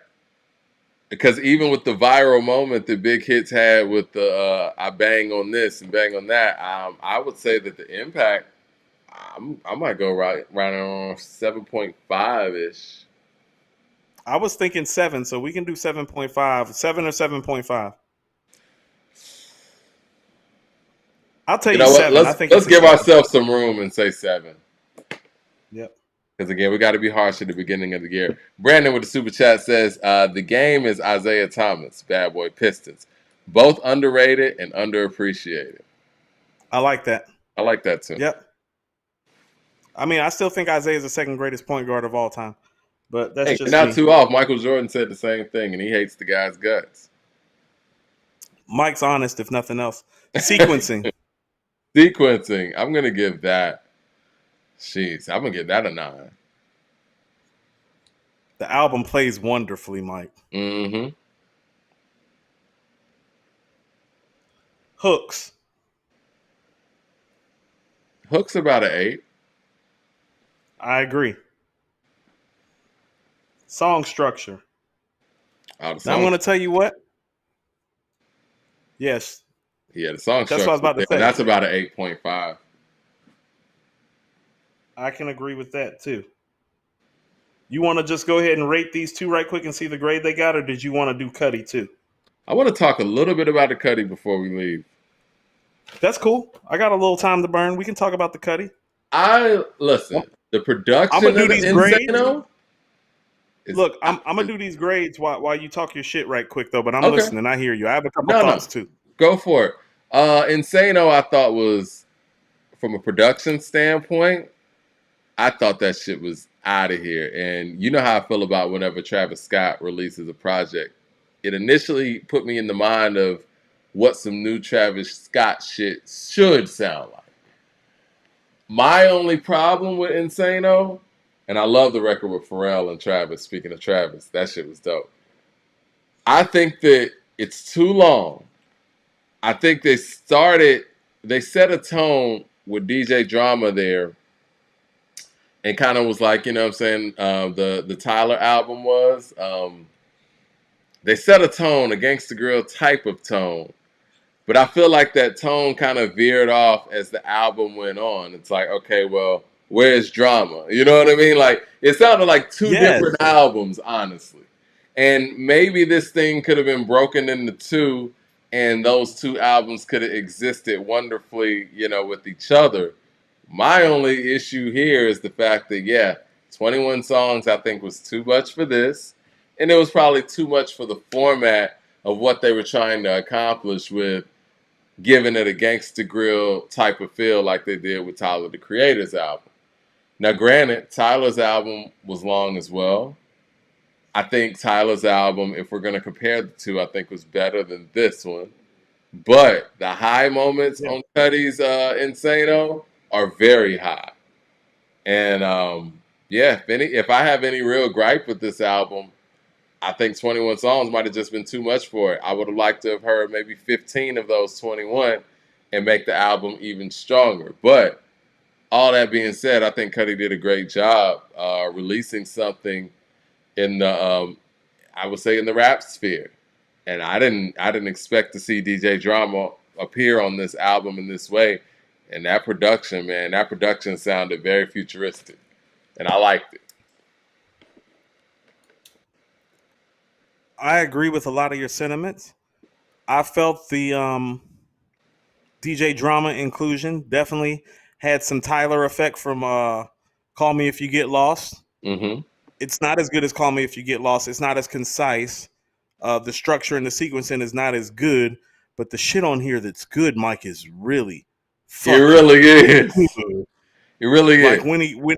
Speaker 1: because even with the viral moment that Big Hits had with the I bang on this and bang on that, I would say that the impact, I might go right around 7.5 ish.
Speaker 2: I was thinking 7, so we can do 7.5, 7 or 7.5. I'll tell
Speaker 1: You
Speaker 2: you
Speaker 1: know what?
Speaker 2: 7. I
Speaker 1: Let's
Speaker 2: think
Speaker 1: let's
Speaker 2: it's a
Speaker 1: give
Speaker 2: 7.
Speaker 1: ourselves some room and say 7.
Speaker 2: Yep.
Speaker 1: Because again, we got to be harsh at the beginning of the year. Brandon with the super chat says the game is Isaiah Thomas, Bad Boy Pistons, both underrated and underappreciated.
Speaker 2: I like that.
Speaker 1: I like that too.
Speaker 2: Yep. I mean, I still think Isaiah is the second greatest point guard of all time, but that's
Speaker 1: Hey, you're
Speaker 2: just
Speaker 1: not
Speaker 2: me.
Speaker 1: too off. Michael Jordan said the same thing, and he hates the guy's guts.
Speaker 2: Mike's honest, if nothing else. Sequencing.
Speaker 1: Sequencing. I'm gonna give that. Jeez, I'm gonna give that a 9.
Speaker 2: The album plays wonderfully, Mike.
Speaker 1: Mm-hmm.
Speaker 2: Hooks.
Speaker 1: Hook's about an 8.
Speaker 2: I agree. Song structure.
Speaker 1: Oh, the
Speaker 2: Now I'm
Speaker 1: song.
Speaker 2: going to tell you what. Yes,
Speaker 1: Yeah, the song
Speaker 2: that's what I was
Speaker 1: structure.
Speaker 2: about to
Speaker 1: And
Speaker 2: say.
Speaker 1: that's about an 8.5.
Speaker 2: I can agree with that too. You want to just go ahead and rate these two right quick and see the grade they got, or did you want to do Cuddy too?
Speaker 1: I want to talk a little bit about the Cuddy before we leave.
Speaker 2: That's cool. I got a little time to burn. We can talk about the Cuddy.
Speaker 1: I listen. The
Speaker 2: I'm gonna
Speaker 1: production
Speaker 2: do
Speaker 1: of the
Speaker 2: these grades.
Speaker 1: Insano is
Speaker 2: Look, I'm gonna do these grades while you talk your shit right quick though. But I'm
Speaker 1: okay.
Speaker 2: listening. I hear you. I have a couple
Speaker 1: No,
Speaker 2: thoughts too.
Speaker 1: go for it. Insano, I thought was from a production standpoint. I thought that shit was out of here. And you know how I feel about whenever Travis Scott releases a project. It initially put me in the mind of what some new Travis Scott shit should sound like. My only problem with Insano, and I love the record with Pharrell and Travis. Speaking of Travis, that shit was dope. I think that it's too long. I think they set a tone with DJ Drama there and kind of was like, you know what I'm saying, the Tyler album was. They set a tone, a Gangsta Grill type of tone. But I feel like that tone kind of veered off as the album went on. It's like, okay, well, where's Drama? You know what I mean? Like, it sounded like two
Speaker 2: Yes.
Speaker 1: different albums, honestly. And maybe this thing could have been broken into two, and those two albums could have existed wonderfully, you know, with each other. My only issue here is the fact that, yeah, 21 songs I think was too much for this. And it was probably too much for the format of what they were trying to accomplish with giving it a Gangsta Grill type of feel like they did with Tyler, the Creator's album. Now, granted, Tyler's album was long as well. I think Tyler's album, if we're going to compare the two, I think was better than this one. But the high moments
Speaker 2: Yeah.
Speaker 1: on Cuddy's Insano are very high. And yeah, if I have any real gripe with this album, I think 21 songs might have just been too much for it. I would have liked to have heard maybe 15 of those 21 and make the album even stronger. But all that being said, I think Cuddy did a great job releasing something in the, I would say, in the rap sphere. And I didn't expect to see DJ Drama appear on this album in this way. And that production, man, that production sounded very futuristic, and I liked it.
Speaker 2: I agree with a lot of your sentiments. I felt the DJ Drama inclusion definitely had some Tyler effect from Call Me If You Get Lost.
Speaker 1: Mm-hmm.
Speaker 2: It's not as good as Call Me If You Get Lost. It's not as concise. The structure and the sequencing is not as good, but the shit on here that's good, Mike, is really
Speaker 1: It really is.
Speaker 2: good.
Speaker 1: It really
Speaker 2: Like
Speaker 1: is.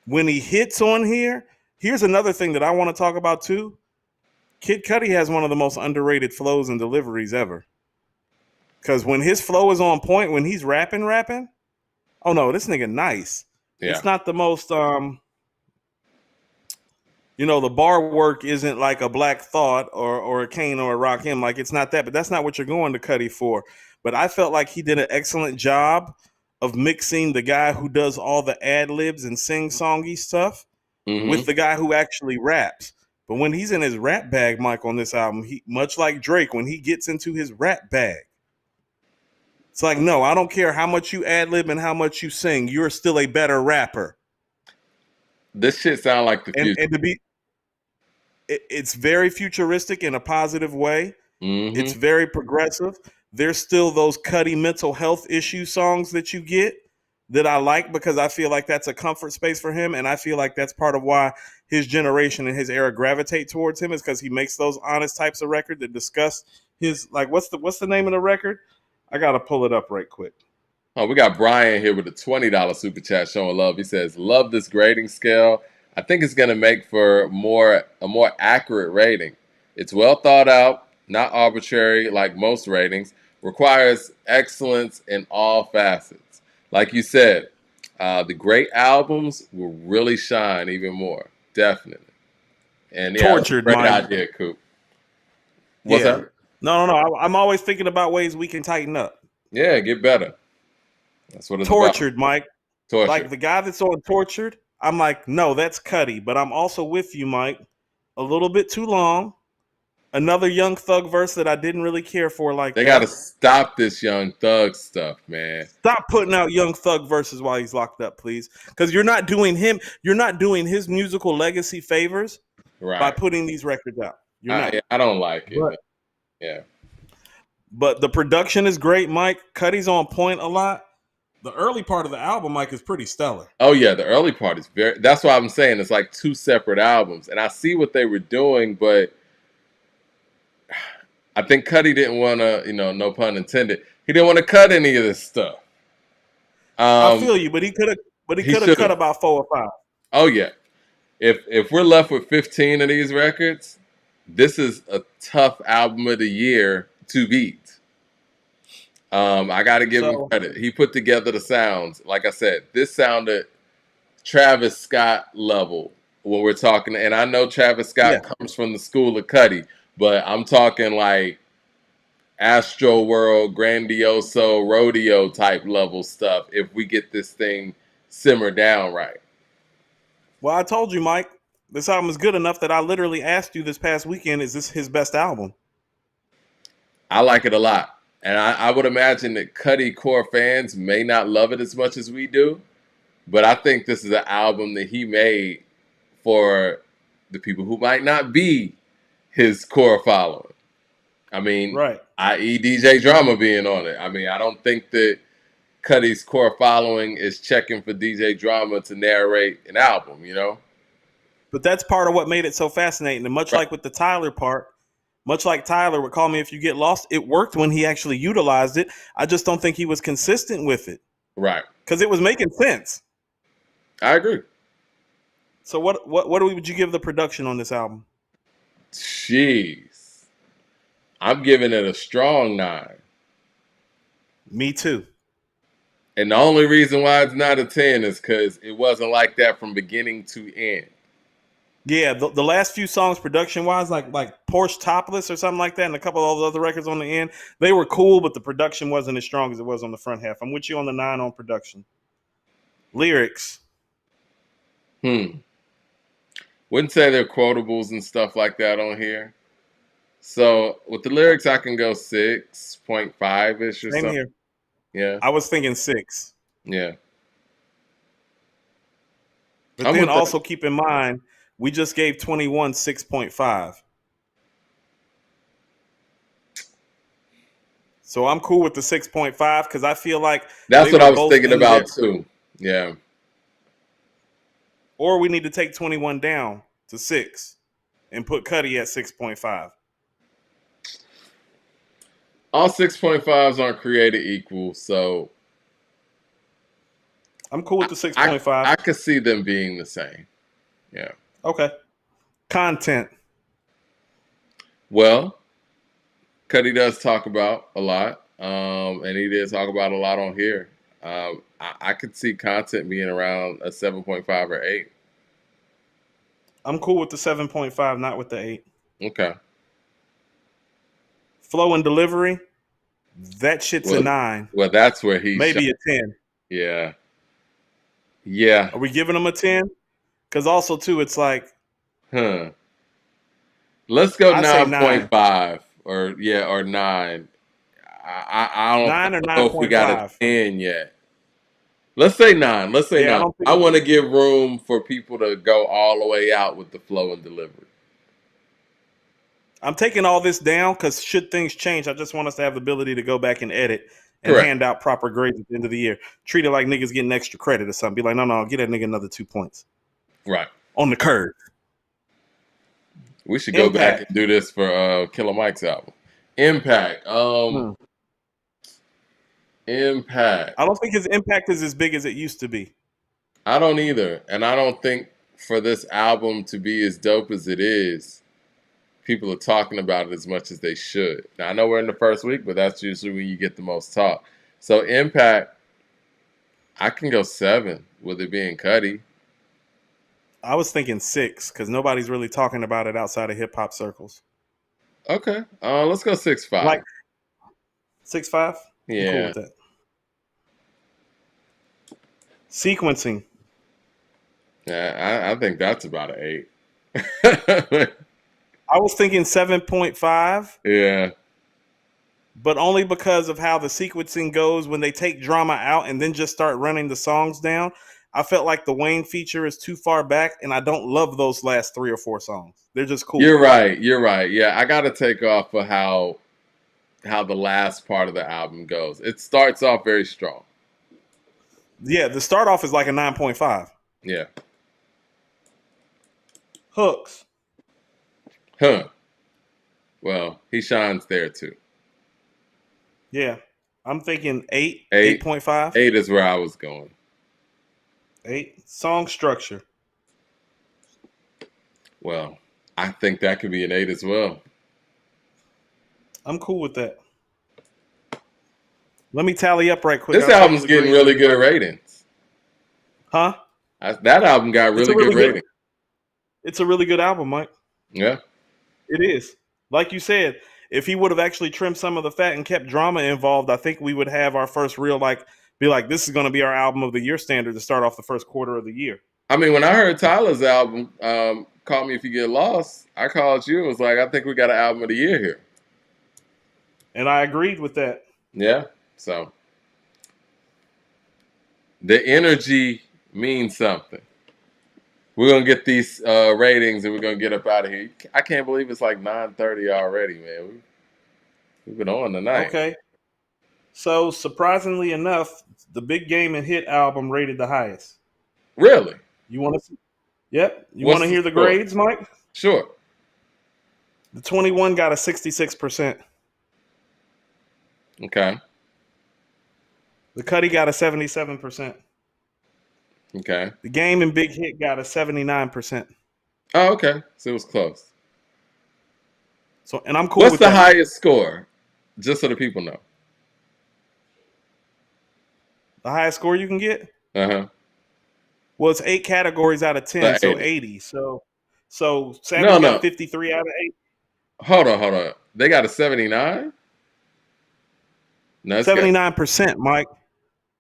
Speaker 2: when he hits on here, here's another thing that I want to talk about too. Kid Cudi has one of the most underrated flows and deliveries ever. Because when his flow is on point, when he's rapping, oh no, this nigga nice.
Speaker 1: Yeah.
Speaker 2: It's not the most the bar work isn't like a Black Thought or a Kane or a Rakim. Like it's not that, but that's not what you're going to Cudi for. But I felt like he did an excellent job of mixing the guy who does all the ad libs and sing-songy stuff with the guy who actually raps. But when he's in his rap bag, Mike, on this album, he much like Drake, when he gets into his rap bag, it's like, no, I don't care how much you ad lib and how much you sing, you're still a better rapper.
Speaker 1: This shit sound like the future.
Speaker 2: And to be, it's very futuristic in a positive way.
Speaker 1: Mm-hmm.
Speaker 2: It's very progressive. there's still those Cudi mental health issue songs that you get that I like because I feel like that's a comfort space for him, and I feel like that's part of why his generation and his era gravitate towards him is because he makes those honest types of record that discuss his like what's the name of the record? I gotta pull it up right quick.
Speaker 1: Oh, we got Brian here with a $20 super chat showing love. He says, "Love this grading scale. I think it's going to make for a more accurate rating. It's well thought out, not arbitrary like most ratings. Requires excellence in all facets. Like you said, the great albums will really shine even more. Definitely. And yeah, that's a
Speaker 2: Tortured,
Speaker 1: great
Speaker 2: Mike.
Speaker 1: idea, Coop. What's
Speaker 2: Yeah.
Speaker 1: that?
Speaker 2: No. I'm always thinking about ways we can tighten up.
Speaker 1: Yeah, get better. That's what it's about.
Speaker 2: Tortured, Mike.
Speaker 1: Torture.
Speaker 2: Like the guy that's on Tortured, I'm like, no, that's Cudi. But I'm also with you, Mike. A little bit too long. Another Young Thug verse that I didn't really care for like
Speaker 1: They got to
Speaker 2: that.
Speaker 1: stop this Young Thug stuff, man.
Speaker 2: Stop putting out Young Thug verses while he's locked up, please. Because you're not doing his musical legacy favors by
Speaker 1: Right.
Speaker 2: putting these records out. You're not.
Speaker 1: I don't like it.
Speaker 2: But,
Speaker 1: Yeah.
Speaker 2: but the production is great, Mike. Cudi's on point a lot. The early part of the album, Mike, is pretty stellar.
Speaker 1: Oh yeah, the early part is very. That's why I'm saying it's like two separate albums, and I see what they were doing, but I think Cudi didn't want to, no pun intended. He didn't want to cut any of this stuff.
Speaker 2: I feel you, but he could have cut about 4 or 5.
Speaker 1: Oh yeah, if we're left with 15 of these records, this is a tough album of the year to beat. I got to give him credit. He put together the sounds. Like I said, this sounded Travis Scott level when we're talking. And I know Travis Scott comes from the school of Cudi, but I'm talking like Astro World, Grandioso, Rodeo type level stuff if we get this thing simmered down right.
Speaker 2: Well, I told you, Mike, this album is good enough that I literally asked you this past weekend, is this his best album?
Speaker 1: I like it a lot. And I would imagine that Cudi core fans may not love it as much as we do, but I think this is an album that he made for the people who might not be his core following. I mean,
Speaker 2: right.
Speaker 1: i.e. DJ Drama being on it. I mean, I don't think that Cudi's core following is checking for DJ Drama to narrate an album,
Speaker 2: But that's part of what made it so fascinating. And much like with the Tyler part, much like Tyler would Call Me If You Get Lost, it worked when he actually utilized it. I just don't think he was consistent with it.
Speaker 1: Right.
Speaker 2: Because it was making sense.
Speaker 1: I agree.
Speaker 2: So what would you give the production on this album?
Speaker 1: Jeez. I'm giving it a strong 9.
Speaker 2: Me too.
Speaker 1: And the only reason why it's not a 10 is because it wasn't like that from beginning to end.
Speaker 2: Yeah, the last few songs, production-wise, like Porsche Topless or something like that, and a couple of those other records on the end, they were cool, but the production wasn't as strong as it was on the front half. I'm with you on the 9 on production. Lyrics.
Speaker 1: Wouldn't say they're quotables and stuff like that on here. So with the lyrics, I can go 6.5-ish or something.
Speaker 2: Here.
Speaker 1: Yeah.
Speaker 2: I was thinking 6.
Speaker 1: Yeah.
Speaker 2: But then also keep in mind, we just gave 21 6.5. So I'm cool with the 6.5 because I feel like
Speaker 1: that's what I was thinking about too. Yeah.
Speaker 2: Or we need to take 21 down to 6 and put Cudi at 6.5.
Speaker 1: All 6.5s aren't created equal, so
Speaker 2: I'm cool with the 6.5.
Speaker 1: I could see them being the same. Yeah.
Speaker 2: Okay. Content.
Speaker 1: Well, Cudi does talk about a lot, and he did talk about a lot on here. I could see content being around a 7.5 or 8.
Speaker 2: I'm cool with the 7.5, not with the 8.
Speaker 1: Okay.
Speaker 2: Flow and delivery, that shit's a 9.
Speaker 1: Well, that's where he
Speaker 2: maybe a 10.
Speaker 1: Yeah. Yeah.
Speaker 2: Are we giving him a 10? Because also too, it's like,
Speaker 1: let's go 9.5 or 9. I don't
Speaker 2: 9 or 9.5.
Speaker 1: know if we got a 10 yet. Let's say 9. Let's say 9. I want to give room for people to go all the way out with the flow and delivery.
Speaker 2: I'm taking all this down because should things change, I just want us to have the ability to go back and edit and
Speaker 1: Correct.
Speaker 2: hand out proper grades at the end of the year. Treat it like niggas getting extra credit or something. Be like, no, get that nigga another 2 points
Speaker 1: Right.
Speaker 2: on the curve.
Speaker 1: We should go back and
Speaker 2: Impact.
Speaker 1: do this for Killer Mike's album. Impact. Impact.
Speaker 2: I don't think his impact is as big as it used to be.
Speaker 1: I don't either. And I don't think for this album to be as dope as it is, people are talking about it as much as they should. Now, I know we're in the first week, but that's usually when you get the most talk. So, Impact, I can go 7 with it being Cudi.
Speaker 2: I was thinking 6 because nobody's really talking about it outside of hip hop circles.
Speaker 1: Okay. Let's go 6.5.
Speaker 2: Like 6.5?
Speaker 1: Yeah.
Speaker 2: I'm cool with that. Sequencing.
Speaker 1: Yeah, I think that's about an 8.
Speaker 2: I was thinking 7.5.
Speaker 1: Yeah.
Speaker 2: But only because of how the sequencing goes when they take drama out and then just start running the songs down. I felt like the Wayne feature is too far back, and I don't love those last 3 or 4 songs. They're just cool.
Speaker 1: You're right. Yeah, I got to take off for how the last part of the album goes. It starts off very strong.
Speaker 2: Yeah, the start off is like a 9.5.
Speaker 1: Yeah.
Speaker 2: Hooks.
Speaker 1: Well, he shines there too.
Speaker 2: Yeah. I'm thinking 8, 8.5.
Speaker 1: 8 is where I was going.
Speaker 2: 8. Song structure.
Speaker 1: Well, I think that could be an 8 as well.
Speaker 2: I'm cool with that. Let me tally up right quick.
Speaker 1: This album's getting really good ratings.
Speaker 2: Huh?
Speaker 1: That album got really good ratings.
Speaker 2: It's a really good album, Mike.
Speaker 1: Yeah.
Speaker 2: It is. Like you said, if he would have actually trimmed some of the fat and kept drama involved, I think we would have our first real, be like, this is going to be our album of the year standard to start off the first quarter of the year.
Speaker 1: I mean, when I heard Tyler's album, Call Me If You Get Lost, I called you and was like, I think we got an album of the year here.
Speaker 2: And I agreed with that.
Speaker 1: Yeah. So the energy means something. We're going to get these ratings and we're going to get up out of here. I can't believe it's like 9:30 already, man. We've been on tonight.
Speaker 2: Okay. So, surprisingly enough, the Big Game and Hit album rated the highest.
Speaker 1: Really?
Speaker 2: You want to see? Yep. You want to hear the grades, Mike?
Speaker 1: Sure.
Speaker 2: The 21 got a 66%.
Speaker 1: Okay.
Speaker 2: The Cudi got a 77%.
Speaker 1: Okay.
Speaker 2: The Game and Big Hit got a 79%.
Speaker 1: Oh, okay. So it was close.
Speaker 2: So, and I'm cool with that.
Speaker 1: What's the highest score? Just so the people know.
Speaker 2: The highest score you can get?
Speaker 1: Uh-huh.
Speaker 2: Well, it's 8 categories out of 10, so 80. So Savage got 53 out of 80.
Speaker 1: Hold on. They got a 79? No,
Speaker 2: 79%, Mike.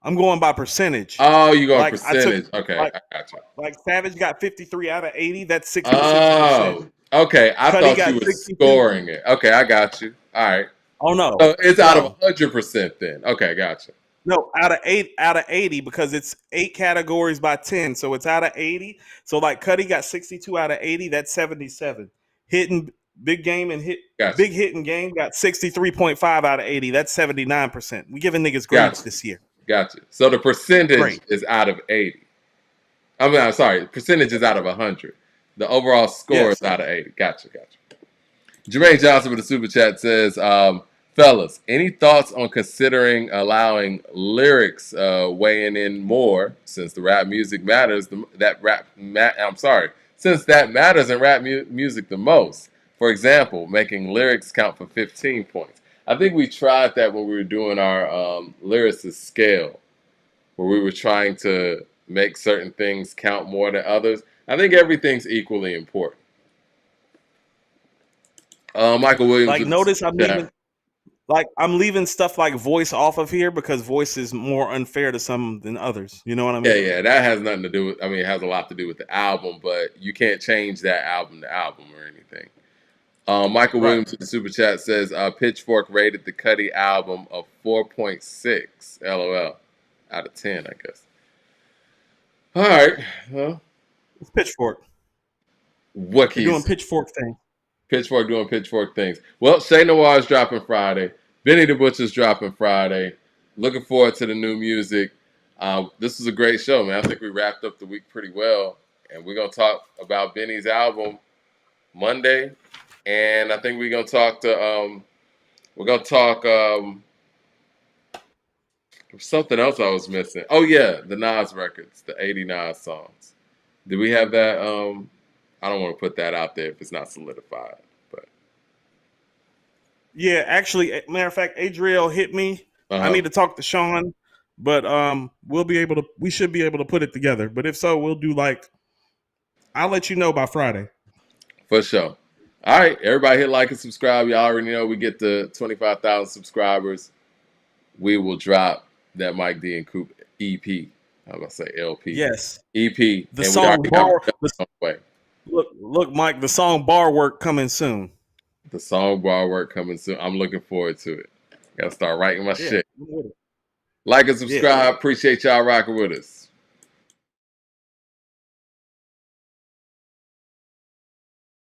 Speaker 2: I'm going by percentage.
Speaker 1: Oh, you going percentage. Okay, I got you.
Speaker 2: Like Savage got 53 out of 80. That's 66%.
Speaker 1: Oh, okay. I thought you were scoring it. Okay, I got you. All right.
Speaker 2: Oh, no.
Speaker 1: So it's out of 100% then. Okay, gotcha.
Speaker 2: No, out of 80 because it's 8 categories by 10. So it's out of 80. So like Cudi got 62 out of 80. That's 77. Hitting Big Game and Hit. Gotcha. Big Hit and Game got 63.5 out of 80. That's 79%. We giving niggas grades this year.
Speaker 1: Gotcha. So the percentage is out of 80. I'm sorry. Percentage is out of 100. The overall score is out of 80. Gotcha. Jermaine Johnson with the super chat says, fellas, any thoughts on considering allowing lyrics weighing in more since the rap music matters? Since that matters in rap music the most. For example, making lyrics count for 15 points. I think we tried that when we were doing our lyricist scale, where we were trying to make certain things count more than others. I think everything's equally important. Michael Williams.
Speaker 2: Like, notice I'm leaving stuff like voice off of here because voice is more unfair to some than others. You know what I mean?
Speaker 1: Yeah. That has nothing to do with. I mean, it has a lot to do with the album, but you can't change that album to album or anything. Michael Williams in the super chat says Pitchfork rated the Cudi album of 4.6 LOL out of 10, I guess. All right. Well,
Speaker 2: it's Pitchfork.
Speaker 1: What
Speaker 2: You're doing Pitchfork thing.
Speaker 1: Pitchfork doing Pitchfork things. Well, Shay Noir is dropping Friday. Benny the Butcher's dropping Friday. Looking forward to the new music. This was a great show, man. I think we wrapped up the week pretty well. And we're going to talk about Benny's album Monday. And I think we're going to talk something else I was missing. Oh, yeah, the Nas records, the 89 songs. Do we have that? I don't want to put that out there if it's not solidified. But
Speaker 2: Yeah, actually, matter of fact, Adriel hit me. I need to talk to Sean, but we should be able to put it together. But if so, we'll do I'll let you know by Friday.
Speaker 1: For sure. All right, everybody hit like and subscribe. Y'all already know we get to 25,000 subscribers. We will drop that Mike D and Coop EP. I'm gonna say LP.
Speaker 2: Yes.
Speaker 1: EP.
Speaker 2: The song
Speaker 1: bar.
Speaker 2: Look, Mike. The song Bar Work coming soon.
Speaker 1: The song Bar Work coming soon. I'm looking forward to it. Gotta start writing my shit. Like and subscribe. Appreciate y'all rocking with us.